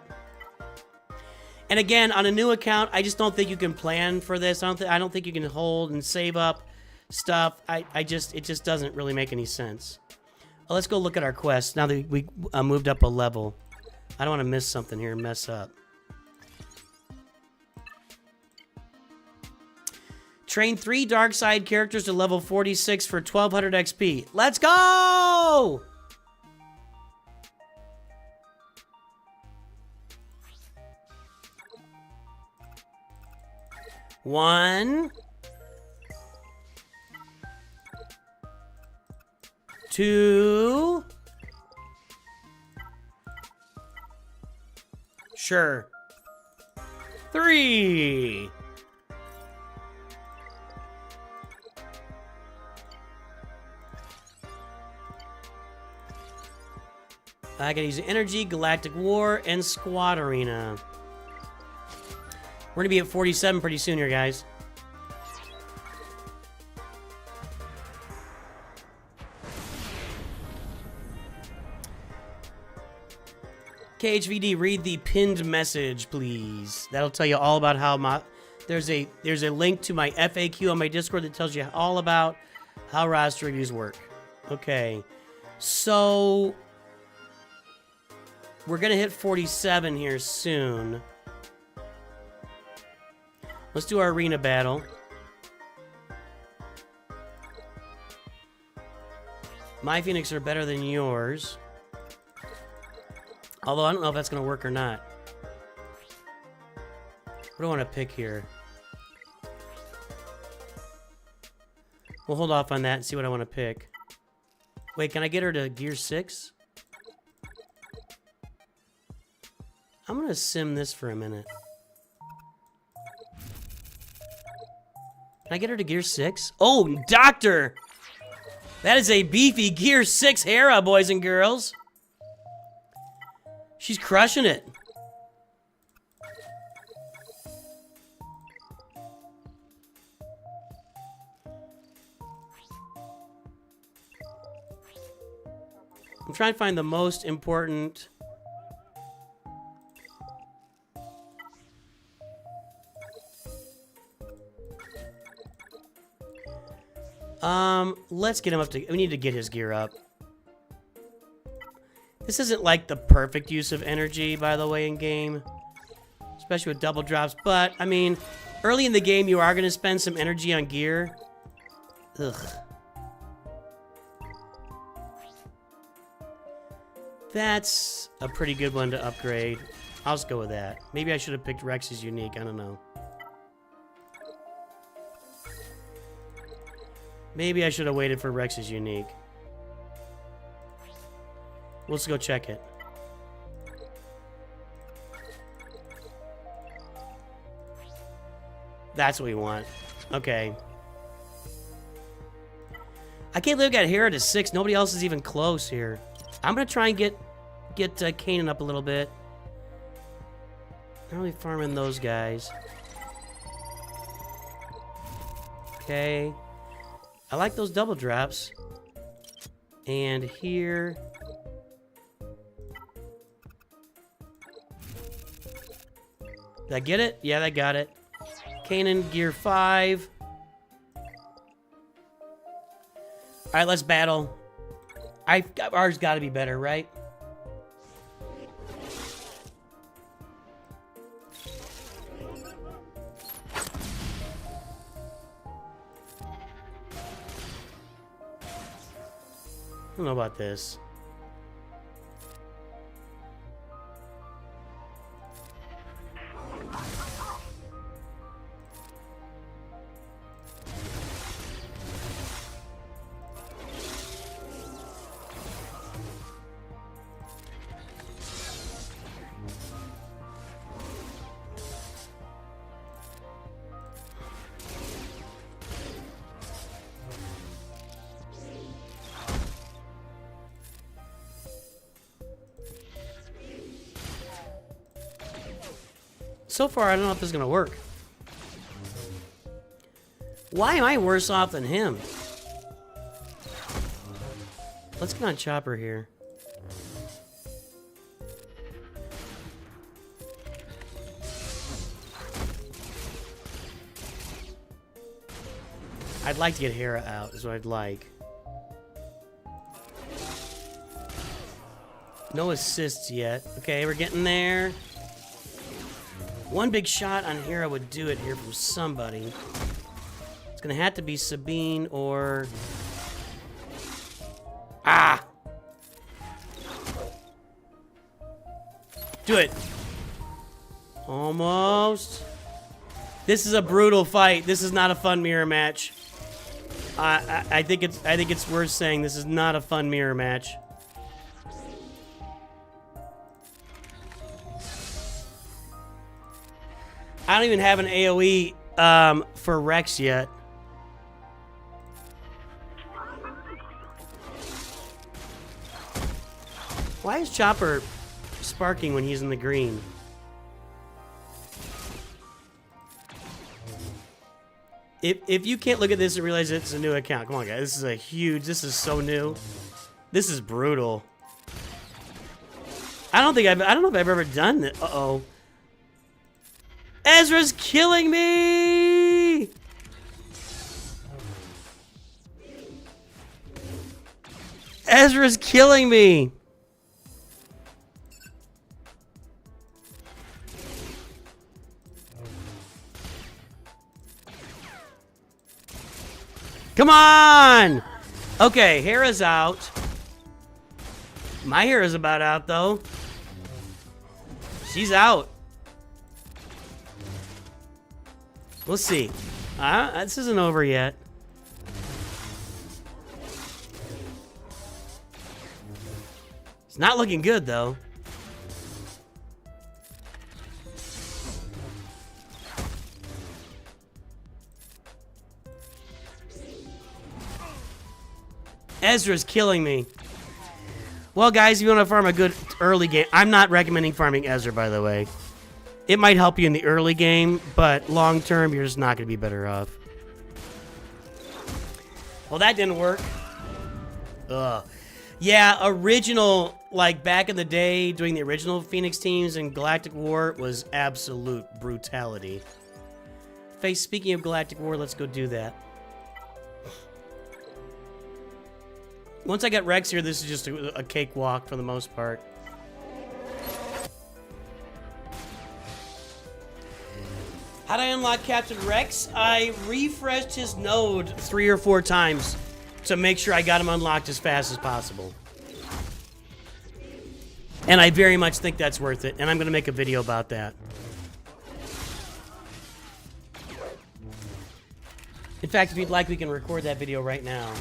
And again, on a new account, I just don't think you can plan for this. I don't think you can hold and save up stuff. It just doesn't really make any sense. Well, let's go look at our quest now that we moved up a level. I don't want to miss something here and mess up. Train 3 dark side characters to level 46 for 1200 XP. Let's go! One, 2, sure, 3. I gotta use Energy, Galactic War, and Squad Arena. We're gonna be at 47 pretty soon here, guys. KHVD, read the pinned message, please. That'll tell you all about how there's a link to my FAQ on my Discord that tells you all about how roster reviews work. Okay, so we're gonna hit 47 here soon. Let's do our arena battle. My Phoenix are better than yours. Although I don't know if that's going to work or not. What do I want to pick here? We'll hold off on that and see what I want to pick. Wait, can I get her to gear 6? I'm going to sim this for a minute. Can I get her to gear 6? Oh, Doctor! That is a beefy gear 6 Hera, boys and girls. She's crushing it. I'm trying to find the most important... let's get him up to... We need to get his gear up. This isn't like the perfect use of energy, by the way, in game. Especially with double drops. But, I mean, early in the game, you are going to spend some energy on gear. Ugh. That's a pretty good one to upgrade. I'll just go with that. Maybe I should have picked Rex's unique. I don't know. Maybe I should have waited for Rex's unique. Let's go check it. That's what we want. Okay. I can't believe I got Hera to 6. Nobody else is even close here. I'm gonna try and get Kanan up a little bit. Not really farming those guys. Okay. I like those double drops. And here... Did I get it? Yeah, I got it. Kanan, gear 5. Alright, let's battle. Ours gotta be better, right? I don't know about this. So far, I don't know if this is going to work. Why am I worse off than him? Let's get on Chopper here. I'd like to get Hera out, is what I'd like. No assists yet. Okay, we're getting there. One big shot on Hera would do it here from somebody. It's gonna have to be Sabine or... Ah! Do it. Almost. This is a brutal fight. This is not a fun mirror match. I think it's worth saying this is not a fun mirror match. I don't even have an AoE for Rex yet. Why is Chopper sparking when he's in the green? If you can't look at this and realize it's a new account, come on, guys. This is so new. This is brutal. I don't know if I've ever done it. Uh-oh. Ezra's killing me! Ezra's killing me! Come on! Okay, Hera's out. My Hera's about out, though. She's out. We'll see. This isn't over yet. It's not looking good, though. Ezra's killing me. Well, guys, if you want to farm a good early game, I'm not recommending farming Ezra, by the way. It might help you in the early game, but long term, you're just not going to be better off. Well, that didn't work. Ugh. Yeah, original, like back in the day, doing the original Phoenix teams in Galactic War was absolute brutality. Face, speaking of Galactic War, let's go do that. Once I get Rex here, this is just a cakewalk for the most part. How did I unlock Captain Rex? I refreshed his node 3 or 4 times to make sure I got him unlocked as fast as possible. And I very much think that's worth it, and I'm going to make a video about that. In fact, if you'd like, we can record that video right now.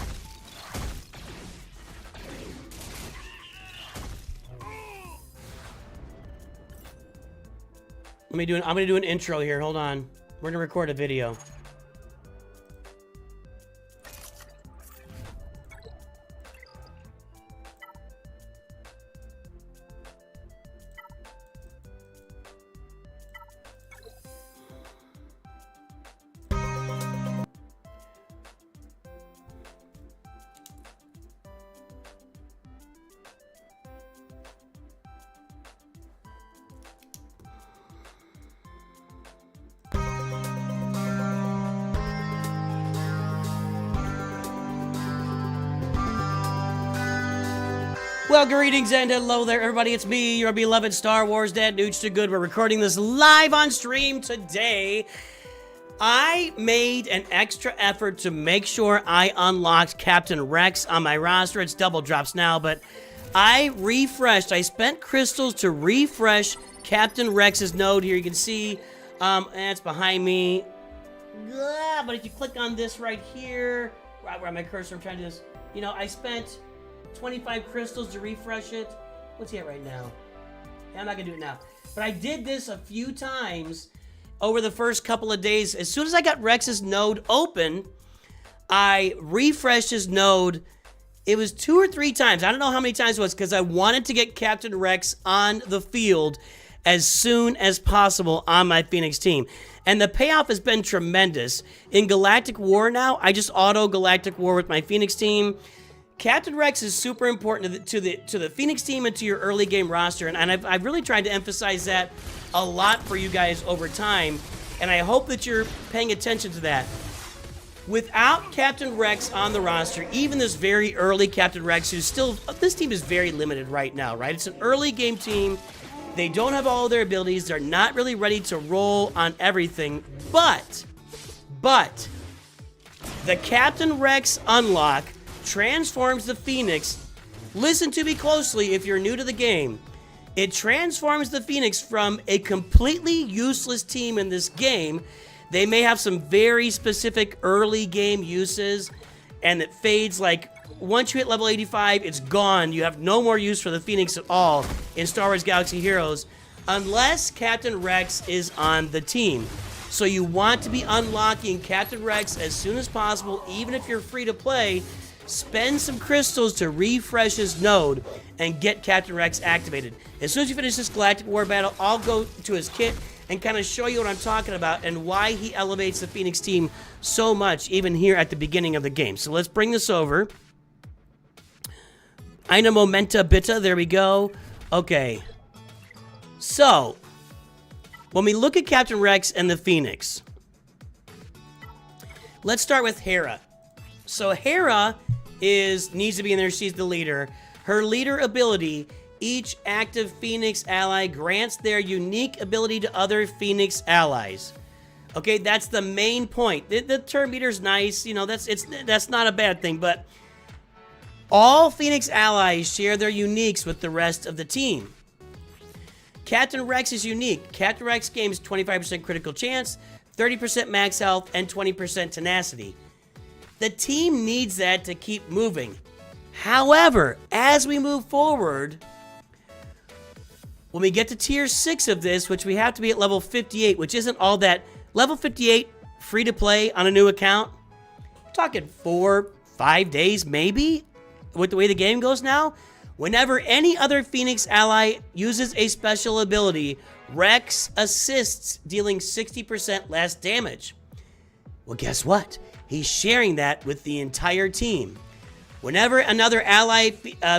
I'm gonna do an intro here. Hold on. We're gonna record a video. Well, greetings and hello there, everybody. It's me, your beloved Star Wars dad, NOOCH2GUD. We're recording this live on stream today. I made an extra effort to make sure I unlocked Captain Rex on my roster. It's double drops now, but I refreshed. I spent crystals to refresh Captain Rex's node here. You can see it's behind me. But if you click on this right here, where my cursor, I'm trying to do this. You know, I spent 25 crystals to refresh it. What's he at right now? I'm not gonna do it now. But I did this a few times over the first couple of days. As soon as I got Rex's node open, I refreshed his node. It was 2 or 3 times. I don't know how many times it was, because I wanted to get Captain Rex on the field as soon as possible on my Phoenix team. And the payoff has been tremendous. In Galactic War now, I just auto Galactic War with my Phoenix team. Captain Rex is super important to the Phoenix team and to your early game roster, and I've really tried to emphasize that a lot for you guys over time, and I hope that you're paying attention to that. Without Captain Rex on the roster, even this very early Captain Rex, who's still, this team is very limited right now, right? It's an early game team. They don't have all of their abilities. They're not really ready to roll on everything. But, the Captain Rex unlock transforms the Phoenix. Listen to me closely if you're new to the game. It transforms the Phoenix from a completely useless team in this game. They may have some very specific early game uses, and it fades like once you hit level 85, it's gone. You have no more use for the Phoenix at all in Star Wars Galaxy Heroes unless Captain Rex is on the team. So you want to be unlocking Captain Rex as soon as possible, even if you're free to play. Spend some crystals to refresh his node and get Captain Rex activated. As soon as you finish this Galactic War battle, I'll go to his kit and kind of show you what I'm talking about and why he elevates the Phoenix team so much, even here at the beginning of the game. So let's bring this over. Eine Momenta bitte, there we go. Okay. So, when we look at Captain Rex and the Phoenix, let's start with Hera. So Hera needs to be in there. She's the leader. Her leader ability, each active Phoenix ally grants their unique ability to other Phoenix allies. Okay, that's the main point. The term meter's nice, you know, that's not a bad thing, but all Phoenix allies share their uniques with the rest of the team. Captain Rex is unique. Captain Rex gains 25% critical chance, 30% max health, and 20% tenacity. The team needs that to keep moving. However, as we move forward, when we get to tier 6 of this, which we have to be at level 58, which isn't all that, level 58, free to play on a new account, I'm talking 4-5 days maybe, with the way the game goes now. Whenever any other Phoenix ally uses a special ability, Rex assists, dealing 60% less damage. Well, guess what? He's sharing that with the entire team. Whenever another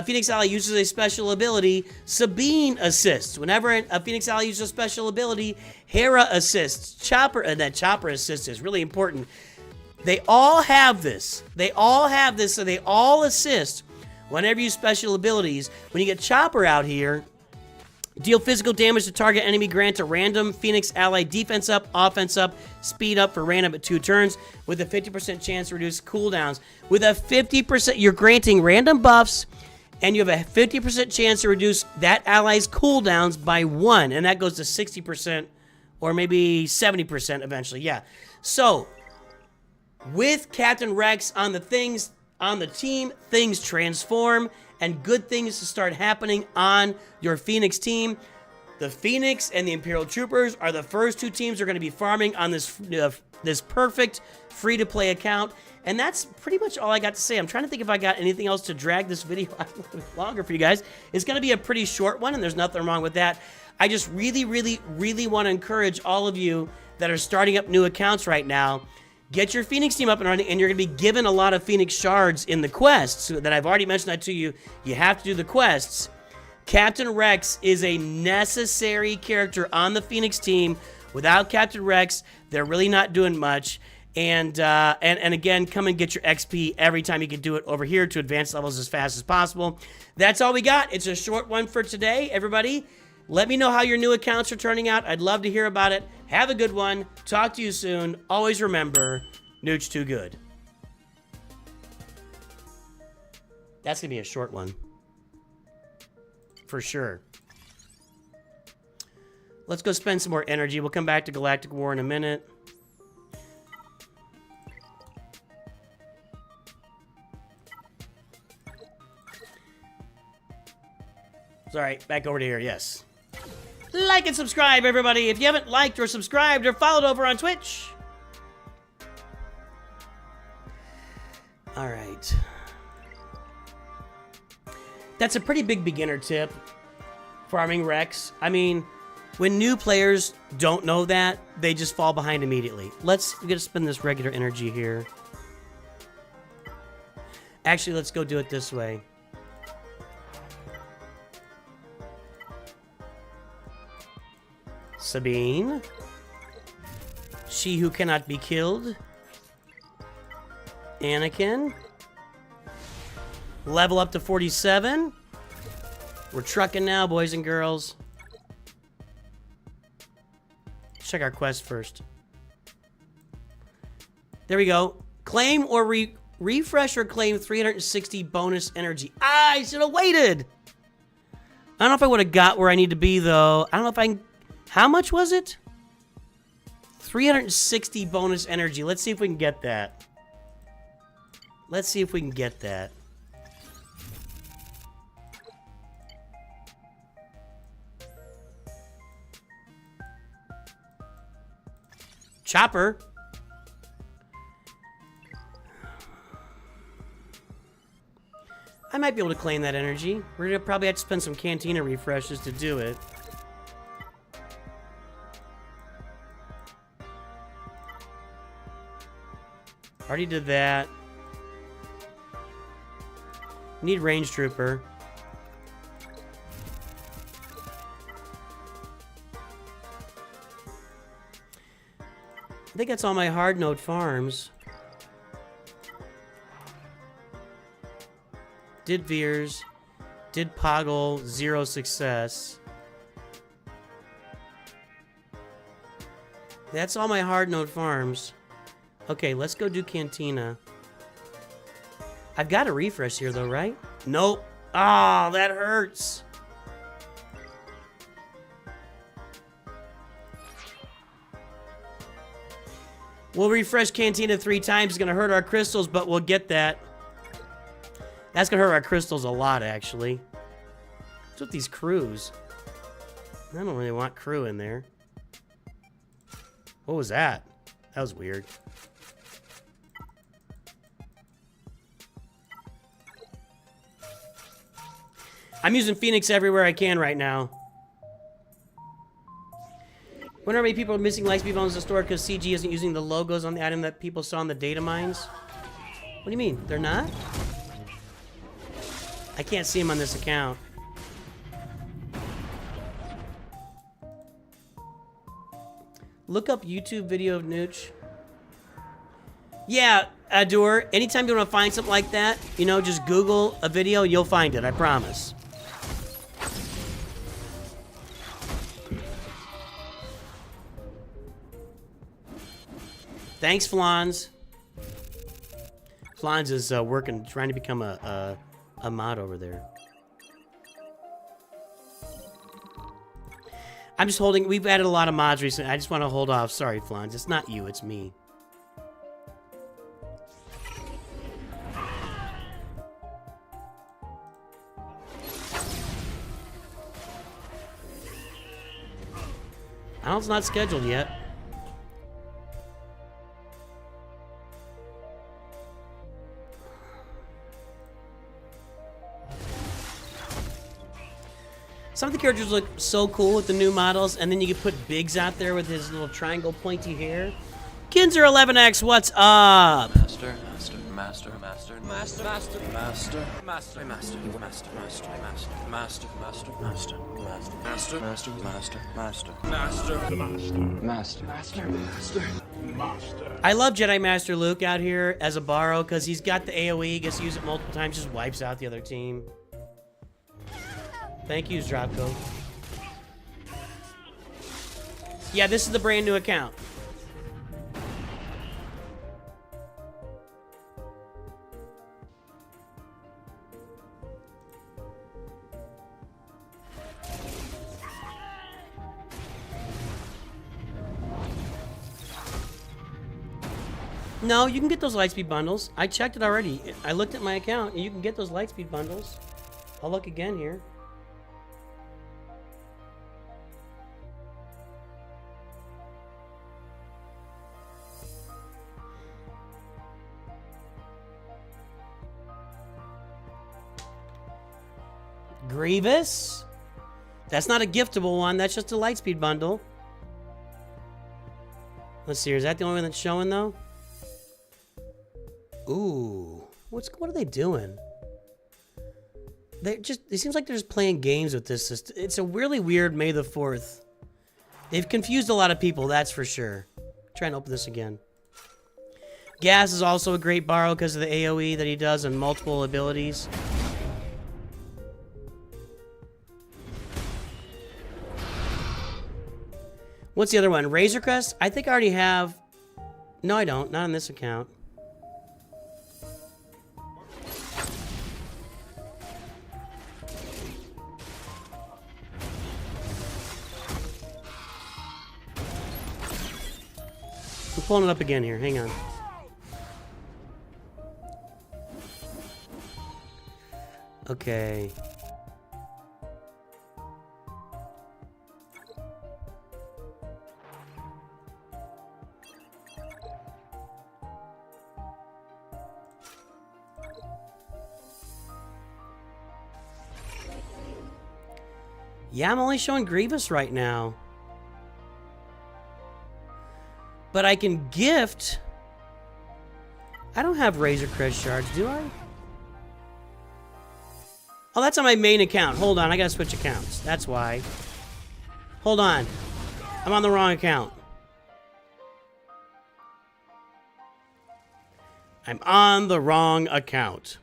Phoenix ally uses a special ability, Sabine assists. Whenever a Phoenix ally uses a special ability, Hera assists. Chopper, and that Chopper assist is really important. They all have this. They all have this, so they all assist whenever you use special abilities. When you get Chopper out here, deal physical damage to target enemy, grant a random Phoenix ally defense up, offense up, speed up for random at 2 turns, with a 50% chance to reduce cooldowns. With a 50%, you're granting random buffs, and you have a 50% chance to reduce that ally's cooldowns by 1, and that goes to 60%, or maybe 70% eventually, yeah. So, with Captain Rex on the team, things transform, and good things to start happening on your Phoenix team. The Phoenix and the Imperial Troopers are the first 2 teams that are going to be farming on this perfect free-to-play account. And that's pretty much all I got to say. I'm trying to think if I got anything else to drag this video out a little bit longer for you guys. It's going to be a pretty short one, and there's nothing wrong with that. I just really, really, really want to encourage all of you that are starting up new accounts right now. Get your Phoenix team up and running, and you're going to be given a lot of Phoenix shards in the quests that I've already mentioned that to you. You have to do the quests. Captain Rex is a necessary character on the Phoenix team. Without Captain Rex, they're really not doing much. And again, come and get your XP every time you can do it over here to advanced levels as fast as possible. That's all we got. It's a short one for today, everybody. Let me know how your new accounts are turning out. I'd love to hear about it. Have a good one. Talk to you soon. Always remember, NOOCH2GUD. That's going to be a short one. For sure. Let's go spend some more energy. We'll come back to Galactic War in a minute. Sorry, back over to here, yes. Like and subscribe, everybody, if you haven't liked or subscribed or followed over on Twitch. All right. That's a pretty big beginner tip, farming Rex. I mean, when new players don't know that, they just fall behind immediately. We're gonna spend this regular energy here. Actually, let's go do it this way. Sabine, she who cannot be killed. Anakin. Level up to 47. We're trucking now, boys and girls. Let's check our quest first. There we go. Claim or refresh or claim 360 bonus energy. Ah, I should have waited. I don't know if I would have got where I need to be, though. I don't know if I can... How much was it? 360 bonus energy. Let's see if we can get that. Let's see if we can get that. Chopper. I might be able to claim that energy. We're gonna probably have to spend some Cantina refreshes to do it. Already did that. Need range trooper. I think that's all my hard node farms. Did Veers. Did Poggle. 0 success. That's all my hard node farms. Okay, let's go do Cantina. I've got a refresh here though, right? Nope. Ah, that hurts. We'll refresh Cantina 3 times. It's gonna hurt our crystals, but we'll get that. That's gonna hurt our crystals a lot, actually. What's with these crews? I don't really want crew in there. What was that? That was weird. I'm using Phoenix everywhere I can right now. Wonder how many people are missing Lightspeed bones in the store because CG isn't using the logos on the item that people saw in the data mines? What do you mean? They're not? I can't see them on this account. Look up YouTube video of Nooch. Yeah, Adur, anytime you want to find something like that, you know, just Google a video, you'll find it, I promise. Thanks, Flans. Flans is working, trying to become a mod over there. I'm just holding, we've added a lot of mods recently. I just want to hold off. Sorry, Flans. It's not you, it's me. I know it's not scheduled yet. Some of the characters look so cool with the new models, and then you can put Biggs out there with his little triangle pointy hair. Kinzer11X, what's up? Master, master, master, master, master, master, master, master, master, master, master, master, master, master, master, master, master, master, master, master, the master, master, master, master, master. I love Jedi Master Luke out here as a Borrow because he's got the AoE, gets to use it multiple times, just wipes out the other team. Thank you, Zdravko. Yeah, this is the brand new account. No, you can get those Lightspeed bundles. I checked it already. I looked at my account, and you can get those Lightspeed bundles. I'll look again here. Grievous? That's not a giftable one. That's just a Lightspeed bundle. Let's see. Is that the only one that's showing, though? Ooh. What are they doing? It seems like they're just playing games with this system. It's a really weird May the 4th. They've confused a lot of people, that's for sure. Try and open this again. Gas is also a great borrow because of the AoE that he does and multiple abilities. What's the other one? Razor Crest? I think I already have... No, I don't. Not on this account. I'm pulling it up again here. Hang on. Okay. Yeah, I'm only showing Grievous right now. But I can gift... I don't have Razor Crest shards, do I? Oh, that's on my main account. Hold on, I gotta switch accounts. That's why. Hold on. I'm on the wrong account. I'm on the wrong account.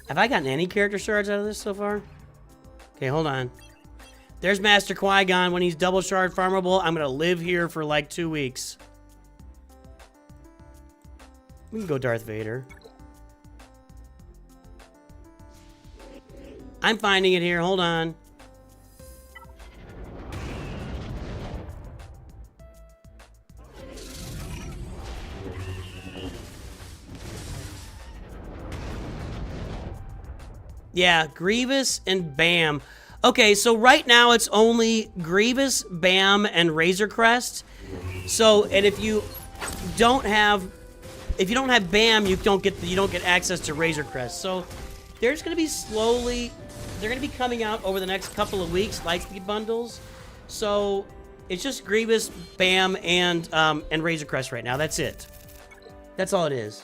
Have I gotten any character shards out of this so far? Okay, hold on. There's Master Qui-Gon. When he's double shard farmable, I'm going to live here for like 2 weeks. We can go Darth Vader. I'm finding it here. Hold on. Yeah, Grievous and Bam. Okay, so right now it's only Grievous, Bam, and Razor Crest. So, and if you don't have Bam, you don't get access to Razor Crest. So, there's going to be they're going to be coming out over the next couple of weeks, Lightspeed bundles. So, it's just Grievous, Bam, and Razor Crest right now. That's it. That's all it is.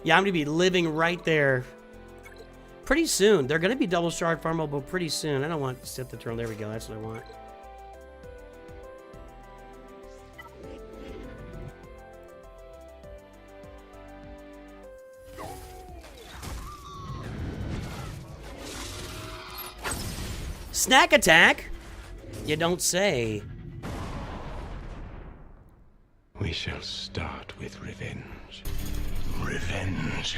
Yeah, I'm going to be living right there pretty soon. They're going to be double shard farmable pretty soon. I don't want Sith Eternal. There we go. That's what I want. Snack attack? You don't say. We shall start with revenge. Revenge.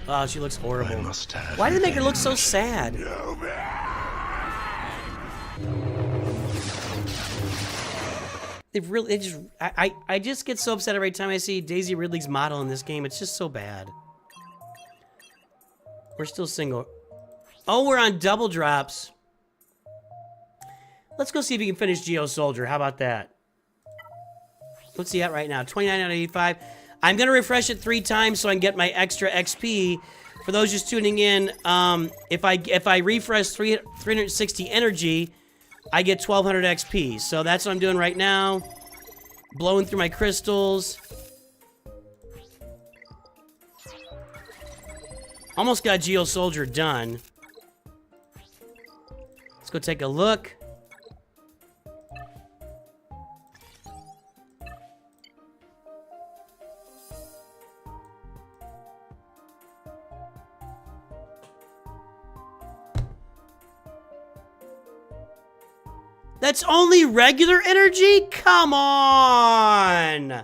Oh, she looks horrible. I must have Why did they make her look so sad? I just get so upset every time I see Daisy Ridley's model in this game. It's just so bad. We're still single. Oh, we're on double drops. Let's go see if we can finish Geo Soldier. How about that? What's he at right now? 29 out of 85. I'm going to refresh it 3 times so I can get my extra XP. For those just tuning in, if I refresh 360 energy, I get 1200 XP. So that's what I'm doing right now. Blowing through my crystals. Almost got Geo Soldier done. Let's go take a look. That's only regular energy? Come on!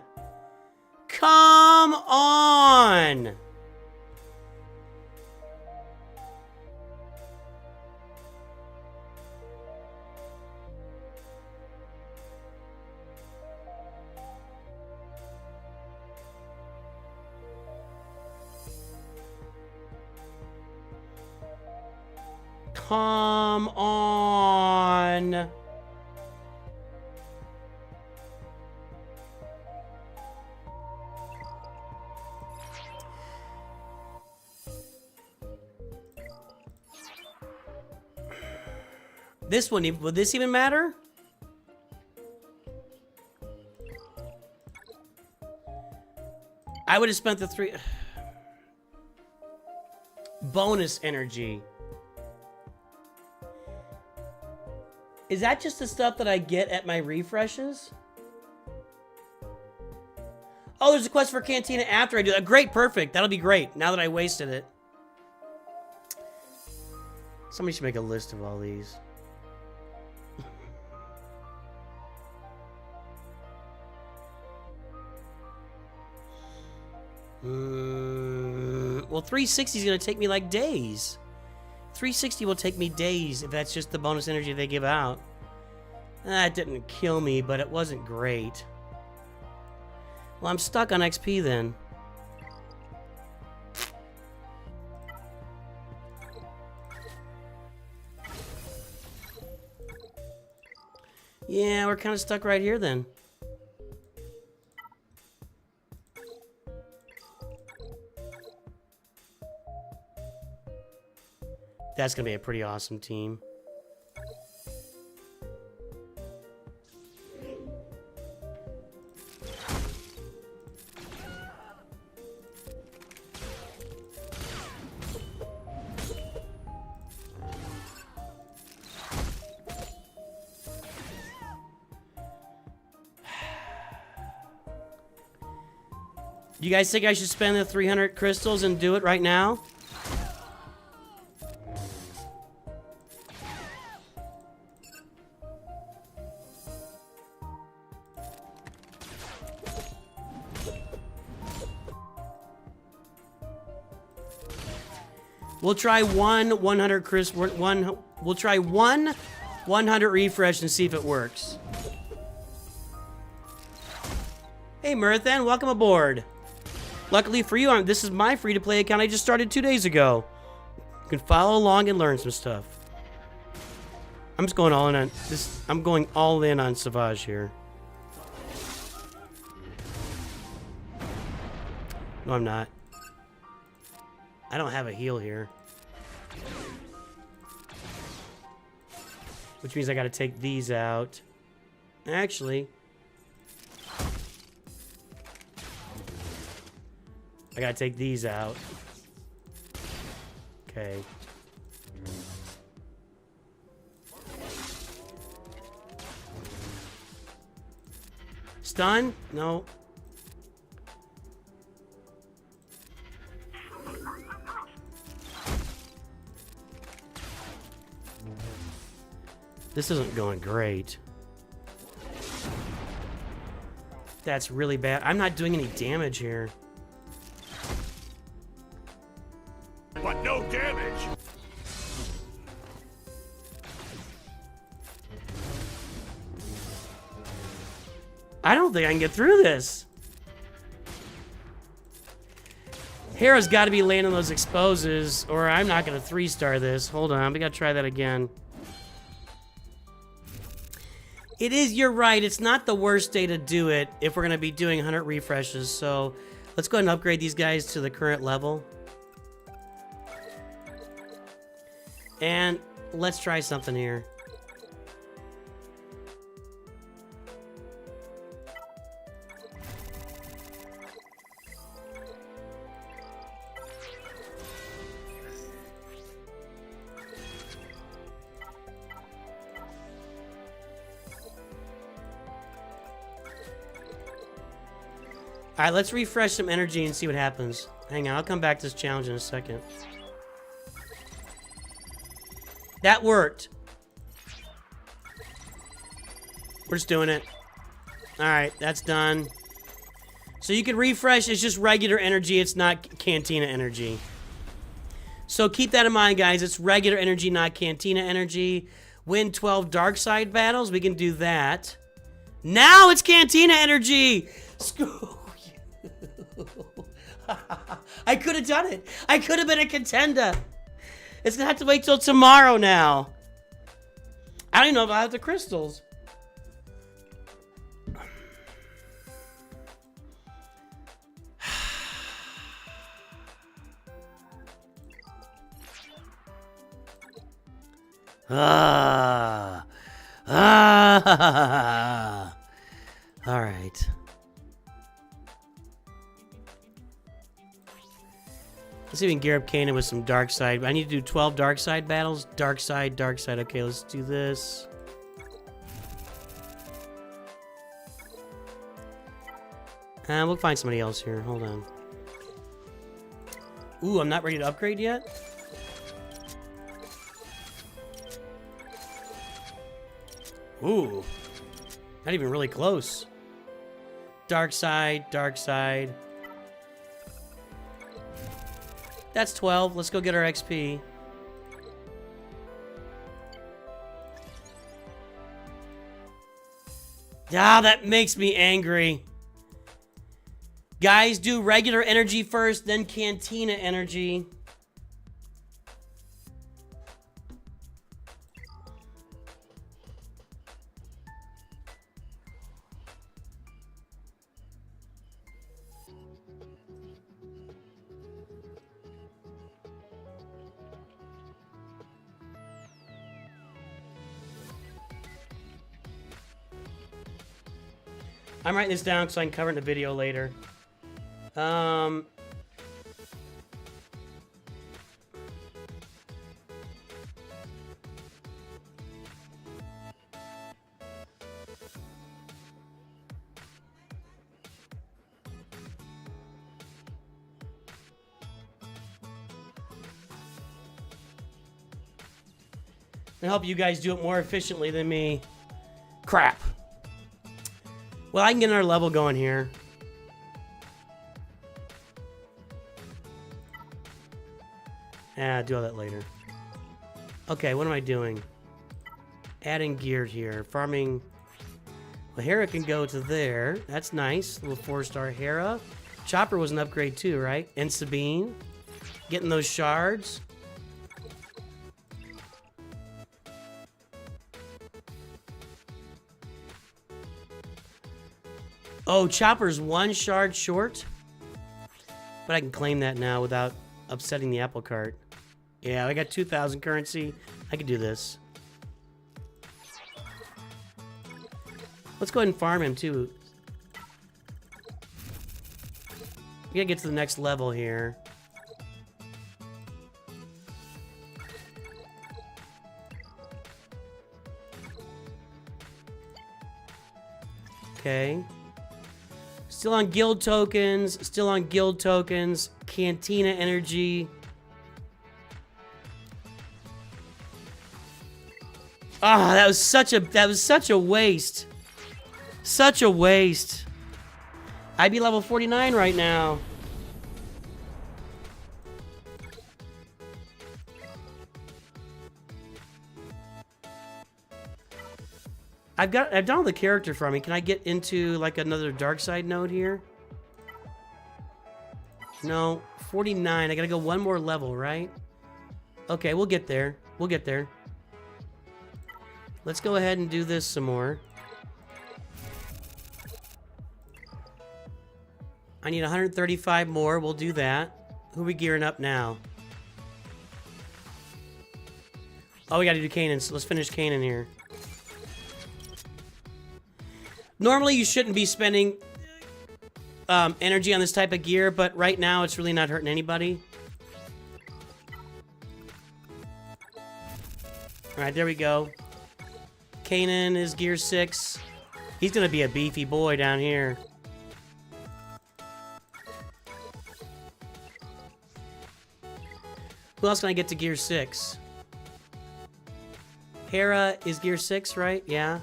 Come on! Come on! This one, would this even matter? I would have spent the 3... Bonus energy. Is that just the stuff that I get at my refreshes? Oh, there's a quest for Cantina after I do that. Great, perfect. That'll be great, now that I wasted it. Somebody should make a list of all these. Well, 360 is going to take me like days. 360 will take me days if that's just the bonus energy they give out. That didn't kill me, but it wasn't great. Well, I'm stuck on XP then. Yeah, we're kind of stuck right here then. That's going to be a pretty awesome team. You guys think I should spend the 300 crystals and do it right now? We'll try one 100 we'll try one 100 refresh and see if it works. Hey Murthan, welcome aboard. Luckily for you, this is my free-to-play account I just started 2 days ago. You can follow along and learn some stuff. I'm just going all in on this. I'm going all in on Savage here. No, I'm not. I don't have a heal here. Which means I gotta take these out. Actually, I gotta take these out. Okay. Stun? No. This isn't going great. That's really bad. I'm not doing any damage here. But no damage! I don't think I can get through this. Hera's got to be landing those exposes, or I'm not going to 3-star this. Hold on, we got to try that again. It is, you're right, it's not the worst day to do it if we're going to be doing 100 refreshes, so let's go ahead and upgrade these guys to the current level. And let's try something here. Alright, let's refresh some energy and see what happens. Hang on, I'll come back to this challenge in a second. That worked. We're just doing it. Alright, that's done. So you can refresh, it's just regular energy, it's not Cantina energy. So keep that in mind, guys. It's regular energy, not Cantina energy. Win 12 dark side battles, we can do that. Now it's Cantina energy! Screw you. I could have done it. I could have been a contender. It's gonna have to wait till tomorrow now. I don't even know if I have the crystals. Ah. Ah. All right. Let's see if we can gear up Kanan with some dark side. I need to do 12 dark side battles. Dark side, dark side. Okay, let's do this. We'll find somebody else here. Hold on. Ooh, I'm not ready to upgrade yet? Ooh. Not even really close. Dark side, dark side. That's 12. Let's go get our XP. Ah, that makes me angry. Guys, do regular energy first, then Cantina energy. I'm writing this down so I can cover it in the video later. I help you guys do it more efficiently than me. Crap. Well, I can get another level going here. I'll do all that later. Okay, what am I doing? Adding gear here. Farming. Well, Hera can go to there. That's nice. Little 4-star Hera. Chopper was an upgrade too, right? And Sabine. Getting those shards. Oh, Chopper's 1 shard short. But I can claim that now without upsetting the apple cart. Yeah, I got 2,000 currency. I can do this. Let's go ahead and farm him too. We gotta get to the next level here. Okay. Still on guild tokens. Still on guild tokens. Cantina energy. Ah, that was such a waste. Such a waste. I'd be level 49 right now. I've done all the character for me. Can I get into like another dark side node here? No, 49. I gotta go one more level, right? Okay, we'll get there. We'll get there. Let's go ahead and do this some more. I need 135 more. We'll do that. Who are we gearing up now? Oh, we gotta do Kanan. So let's finish Kanan here. Normally, you shouldn't be spending energy on this type of gear, but right now, it's really not hurting anybody. All right, there we go. Kanan is gear 6. He's gonna be a beefy boy down here. Who else can I get to gear 6? Hera is gear 6, right? Yeah.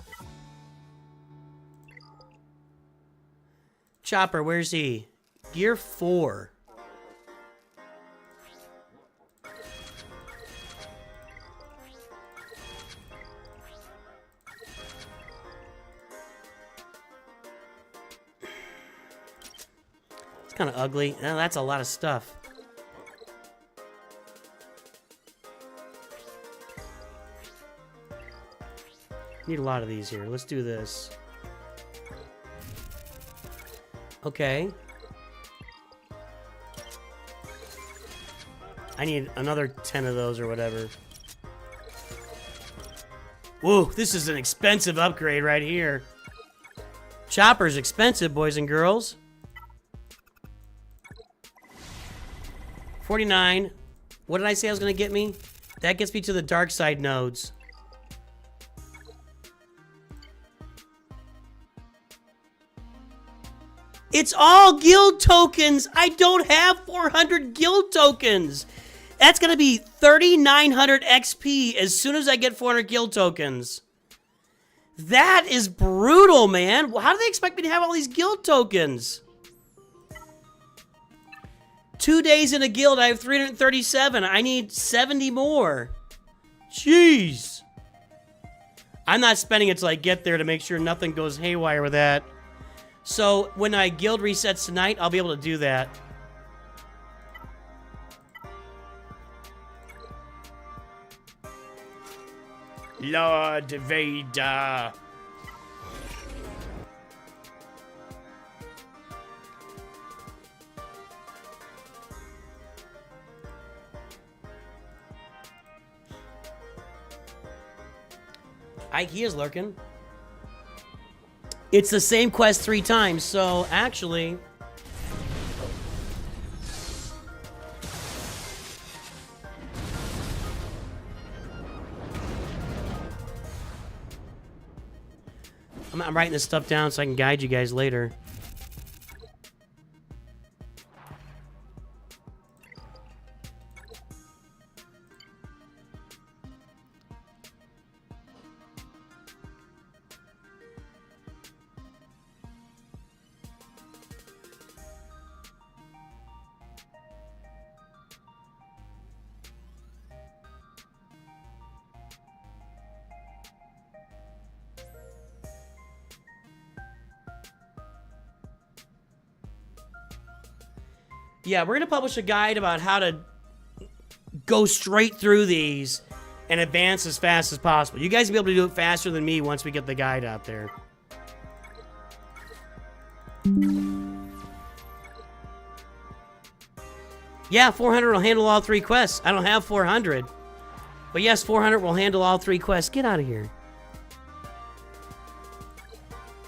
Chopper, where's he? Gear 4. It's kind of ugly. Oh, that's a lot of stuff. Need a lot of these here. Let's do this. Okay. I need another 10 of those or whatever. Whoa, this is an expensive upgrade right here. Chopper's expensive, boys and girls. 49. What did I say I was going to get me? That gets me to the dark side nodes. It's all guild tokens. I don't have 400 guild tokens. That's going to be 3,900 XP as soon as I get 400 guild tokens. That is brutal, man. How do they expect me to have all these guild tokens? 2 days in a guild, I have 337. I need 70 more. Jeez. I'm not spending it till I get there to make sure nothing goes haywire with that. So when I guild resets tonight, I'll be able to do that. Lord Vader. He is lurking. It's the same quest 3 times, so actually... I'm writing this stuff down so I can guide you guys later. Yeah, we're going to publish a guide about how to go straight through these and advance as fast as possible. You guys will be able to do it faster than me once we get the guide out there. Yeah, 400 will handle all 3 quests. I don't have 400. But yes, 400 will handle all 3 quests. Get out of here.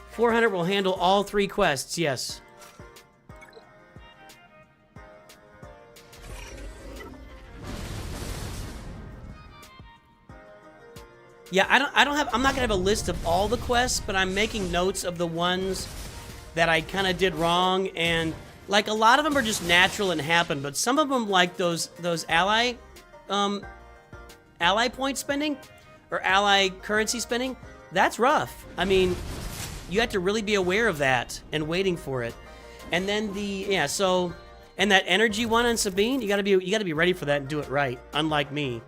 400 will handle all 3 quests, yes. Yeah, I'm not gonna have a list of all the quests, but I'm making notes of the ones that I kind of did wrong, and like a lot of them are just natural and happen, but some of them, like those ally point spending or ally currency spending, that's rough. I mean, you have to really be aware of that and waiting for it. And then and that energy one on Sabine, you gotta be ready for that and do it right, unlike me.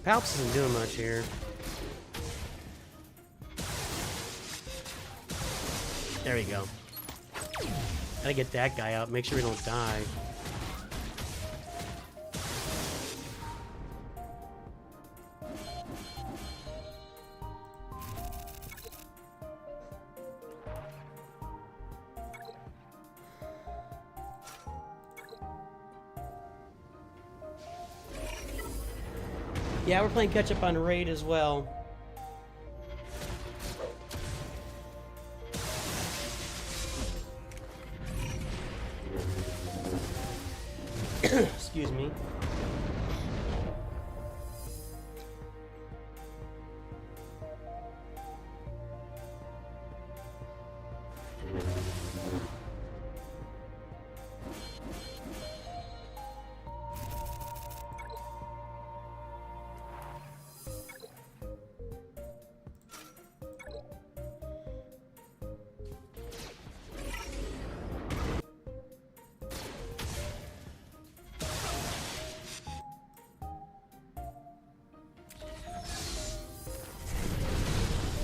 Palps isn't doing much here. There we go. Gotta get that guy out, make sure we don't die. Yeah, we're playing catch up on Raid as well. Excuse me.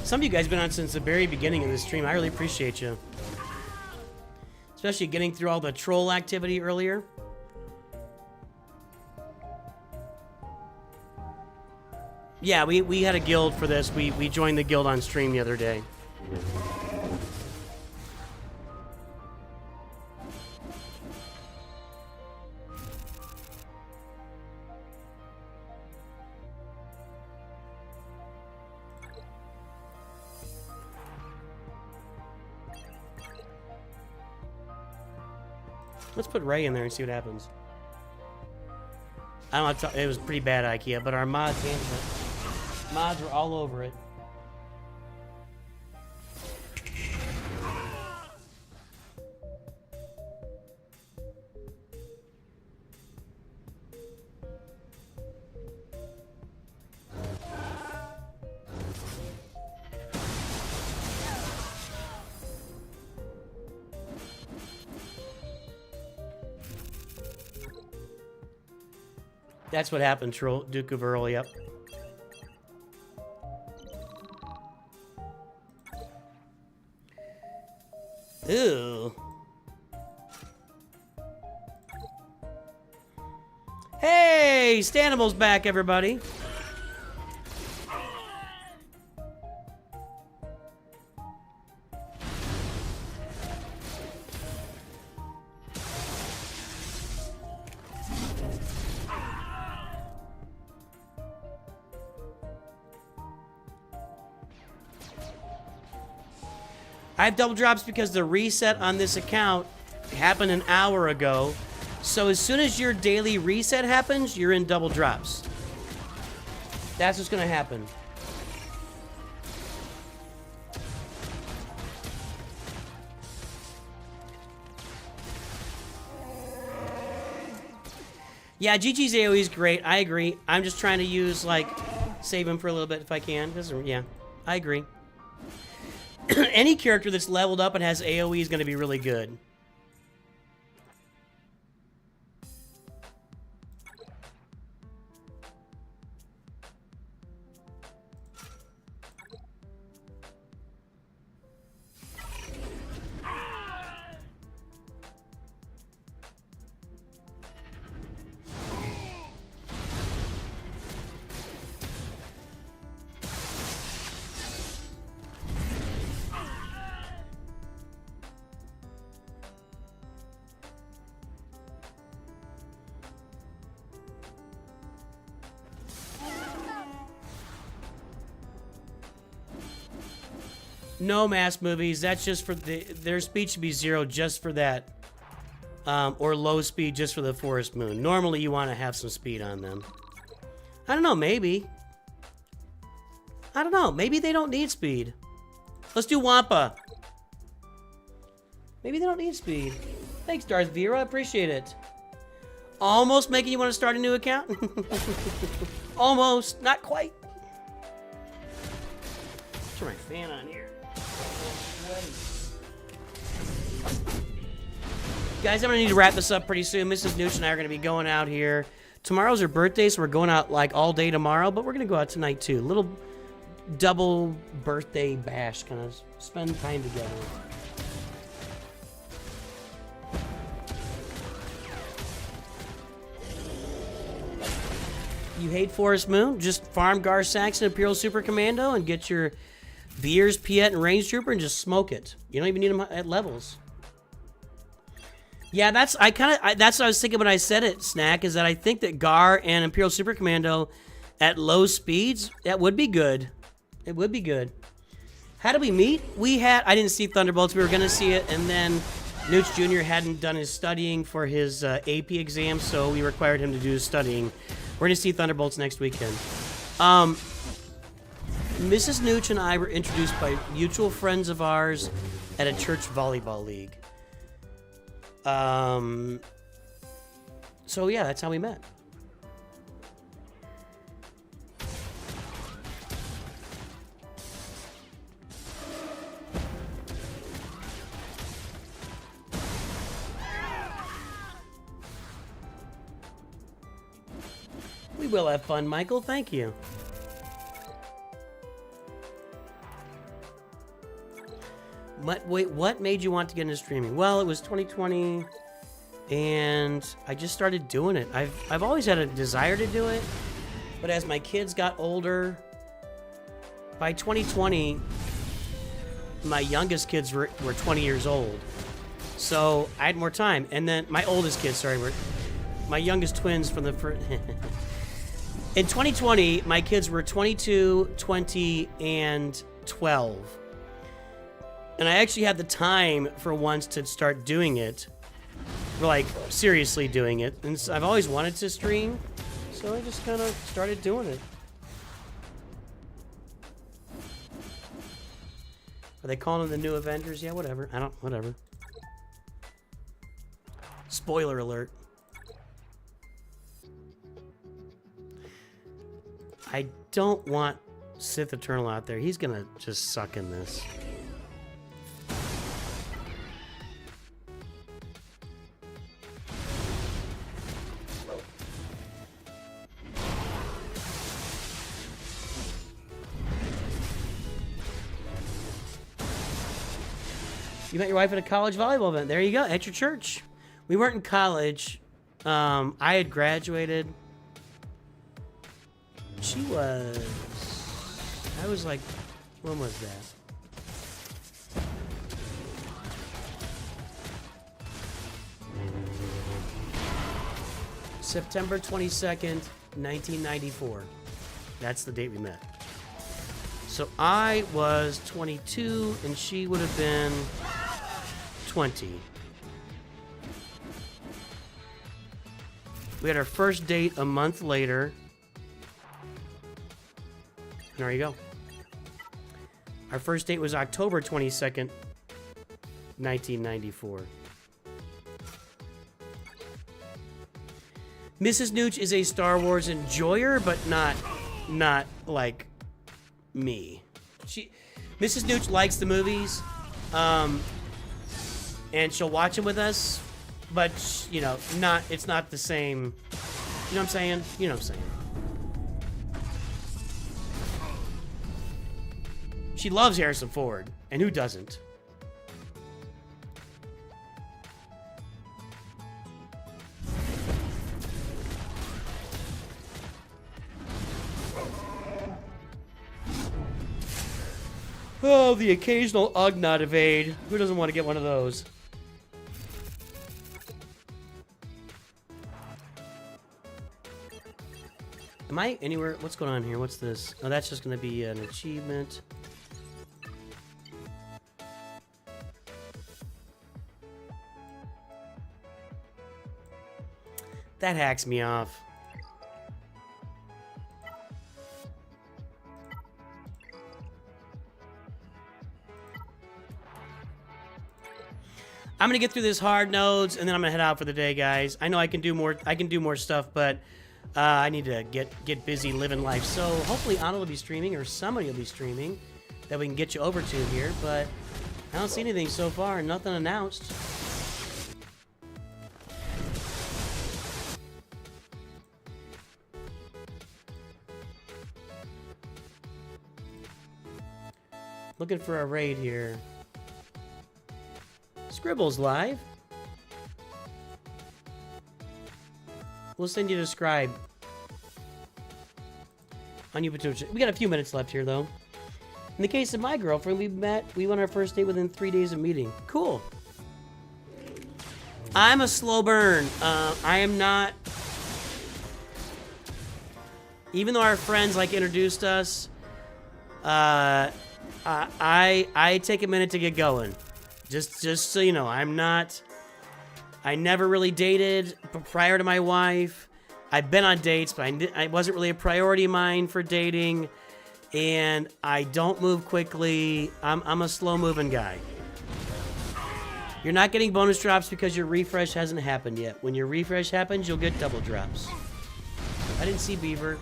Some of you guys have been on since the very beginning of this stream. I really appreciate you. Especially getting through all the troll activity earlier. Yeah, we had a guild for this. We joined the guild on stream the other day. Let's put Ray in there and see what happens. I don't know, it was pretty bad IKEA, but our mods handled it. Mods were all over it. That's what happened, Troll Duke of Earl, yep. Ew. Hey, Stanimal's back, everybody. I have double drops because the reset on this account happened an hour ago. So as soon as your daily reset happens, you're in double drops. That's what's gonna happen. Yeah, GG's AoE is great. I agree. I'm just trying to use, like, save him for a little bit if I can. Yeah, I agree. Any character that's leveled up and has AoE is going to be really good. No mass movies. That's just for their speed should be 0 just for that. Or low speed just for the Forest Moon. Normally you want to have some speed on them. I don't know, maybe. I don't know. Maybe they don't need speed. Let's do Wampa. Maybe they don't need speed. Thanks, Darth Vader. I appreciate it. Almost making you want to start a new account? Almost. Not quite. Turn my fan on here. Guys, I'm gonna need to wrap this up pretty soon. Mrs. Nooch and I are gonna be going out here. Tomorrow's her birthday, so we're going out like all day tomorrow, but we're gonna go out tonight too. Little double birthday bash, kind of spend time together. You hate Forest Moon? Just farm Gar Saxon Imperial Super Commando and get your Veers, Piet, and Range Trooper and just smoke it. You don't even need them at levels. Yeah, that's what I was thinking when I said it, Snack, is that I think that Gar and Imperial Super Commando at low speeds, that would be good. It would be good. How did we meet? I didn't see Thunderbolts. We were going to see it, and then Nooch Jr. hadn't done his studying for his AP exam, so we required him to do his studying. We're going to see Thunderbolts next weekend. Mrs. Nooch and I were introduced by mutual friends of ours at a church volleyball league. So yeah, that's how we met. We will have fun, Michael. Thank you. Wait, what made you want to get into streaming? Well, it was 2020, and I just started doing it. I've always had a desire to do it, but as my kids got older, by 2020, my youngest kids were 20 years old, so I had more time. And then my oldest kids, sorry, were my youngest twins from the first. In 2020, my kids were 22, 20, and 12. And I actually had the time for once to start doing it. Like, seriously doing it. And so I've always wanted to stream, so I just kind of started doing it. Are they calling them the new Avengers? Yeah, whatever. Whatever. Spoiler alert. I don't want Sith Eternal out there. He's gonna just suck in this. You met your wife at a college volleyball event. There you go, at your church. We weren't in college. I had graduated. She was... I was like... When was that? September 22nd, 1994. That's the date we met. So I was 22, and she would have been 20. We had our first date a month later. And there you go. Our first date was October 22nd, 1994. Mrs. Nooch is a Star Wars enjoyer, but not like me. Mrs. Nooch likes the movies, and she'll watch them with us, but you know, it's not the same. You know what I'm saying? You know what I'm saying. She loves Harrison Ford, and who doesn't? Oh, the occasional Ugnaught evade. Who doesn't want to get one of those? Am I anywhere? What's going on here? What's this? Oh, that's just going to be an achievement. That hacks me off. I'm gonna get through this hard nodes, and then I'm gonna head out for the day, guys. I know I can do more. I can do more stuff, but I need to get busy living life. So hopefully Anna will be streaming, or somebody will be streaming that we can get you over to here. But I don't see anything so far. Nothing announced. Looking for a raid here. Scribble's live. We'll send you to subscribe on YouTube. We got a few minutes left here, though. In the case of my girlfriend, we went our first date within 3 days of meeting. Cool. I'm a slow burn. I am not. Even though our friends like introduced us, I take a minute to get going. Just so you know, I never really dated prior to my wife. I've been on dates, but I wasn't really a priority of mine for dating. And I don't move quickly. I'm a slow-moving guy. You're not getting bonus drops because your refresh hasn't happened yet. When your refresh happens, you'll get double drops. I didn't see Beaver.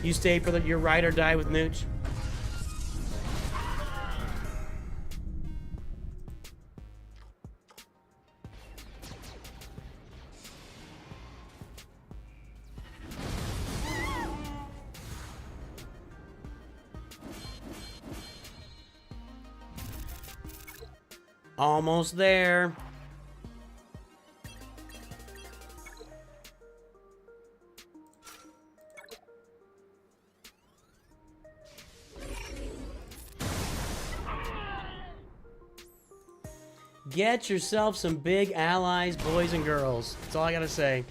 You stay for your ride or die with Nooch? Almost there. Get yourself some big allies, boys and girls. That's all I gotta say.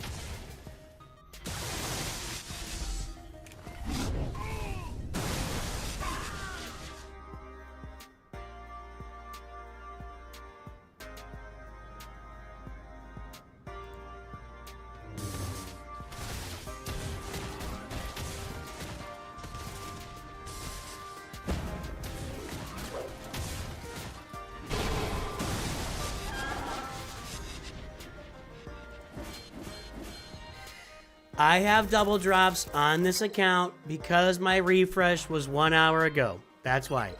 I have double drops on this account because my refresh was 1 hour ago. That's why.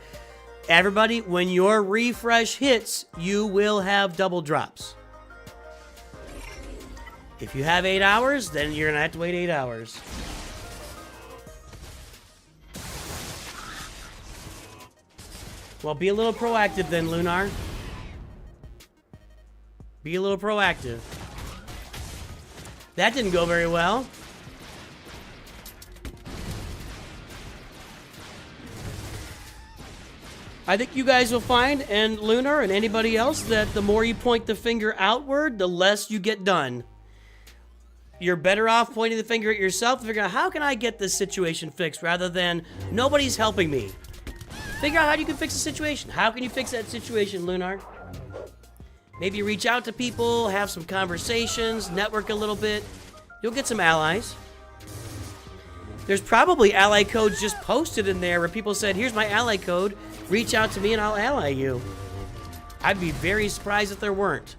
Everybody, when your refresh hits, you will have double drops. If you have 8 hours, then you're going to have to wait 8 hours. Well, be a little proactive then, Lunar. Be a little proactive. That didn't go very well. I think you guys will find, and Lunar and anybody else, that the more you point the finger outward, the less you get done. You're better off pointing the finger at yourself and figuring out, how can I get this situation fixed, rather than, nobody's helping me. Figure out how you can fix the situation. How can you fix that situation, Lunar? Maybe reach out to people, have some conversations, network a little bit. You'll get some allies. There's probably ally codes just posted in there where people said, here's my ally code, reach out to me and I'll ally you. I'd be very surprised if there weren't.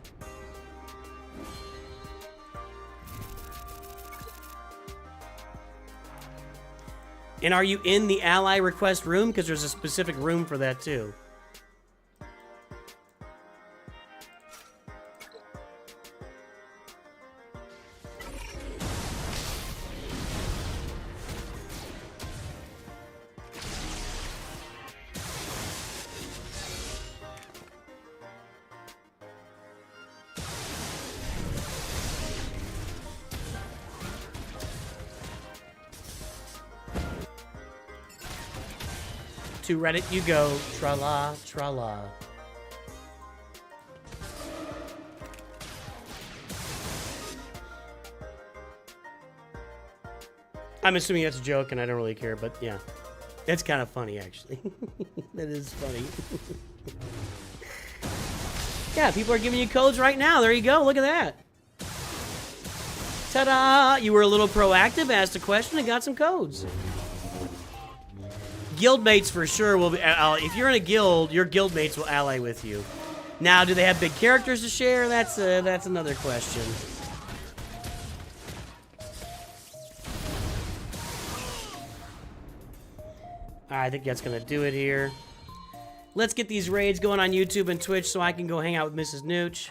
And are you in the ally request room? Because there's a specific room for that too. To Reddit you go, tra-la, tra-la. I'm assuming that's a joke and I don't really care, but yeah. It's kind of funny, actually. That is funny. Yeah, people are giving you codes right now. There you go, look at that. Ta-da! You were a little proactive, asked a question, and got some codes. Guildmates for sure will be, if you're in a guild, your guildmates will ally with you. Now, do they have big characters to share? That's another question. I think that's gonna do it here. Let's get these raids going on YouTube and Twitch so I can go hang out with Mrs. Nooch.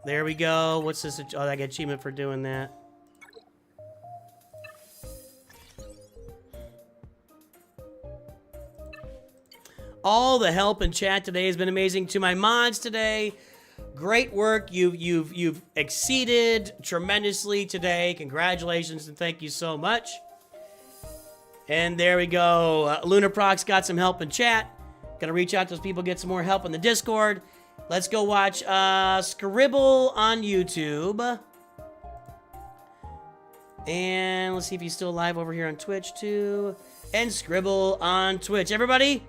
There we go. What's this? Oh, I got achievement for doing that. All the help in chat today has been amazing. To my mods today, great work. You've exceeded tremendously today. Congratulations and thank you so much. And there we go. Lunaprox got some help in chat. Gonna reach out to those people, get some more help in the Discord. Let's go watch Scribble on YouTube. And let's see if he's still live over here on Twitch too. And Scribble on Twitch. Everybody,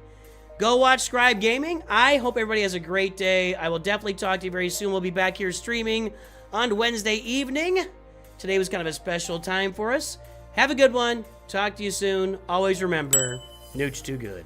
go watch Scribe Gaming. I hope everybody has a great day. I will definitely talk to you very soon. We'll be back here streaming on Wednesday evening. Today was kind of a special time for us. Have a good one. Talk to you soon. Always remember, NOOCH2GUD.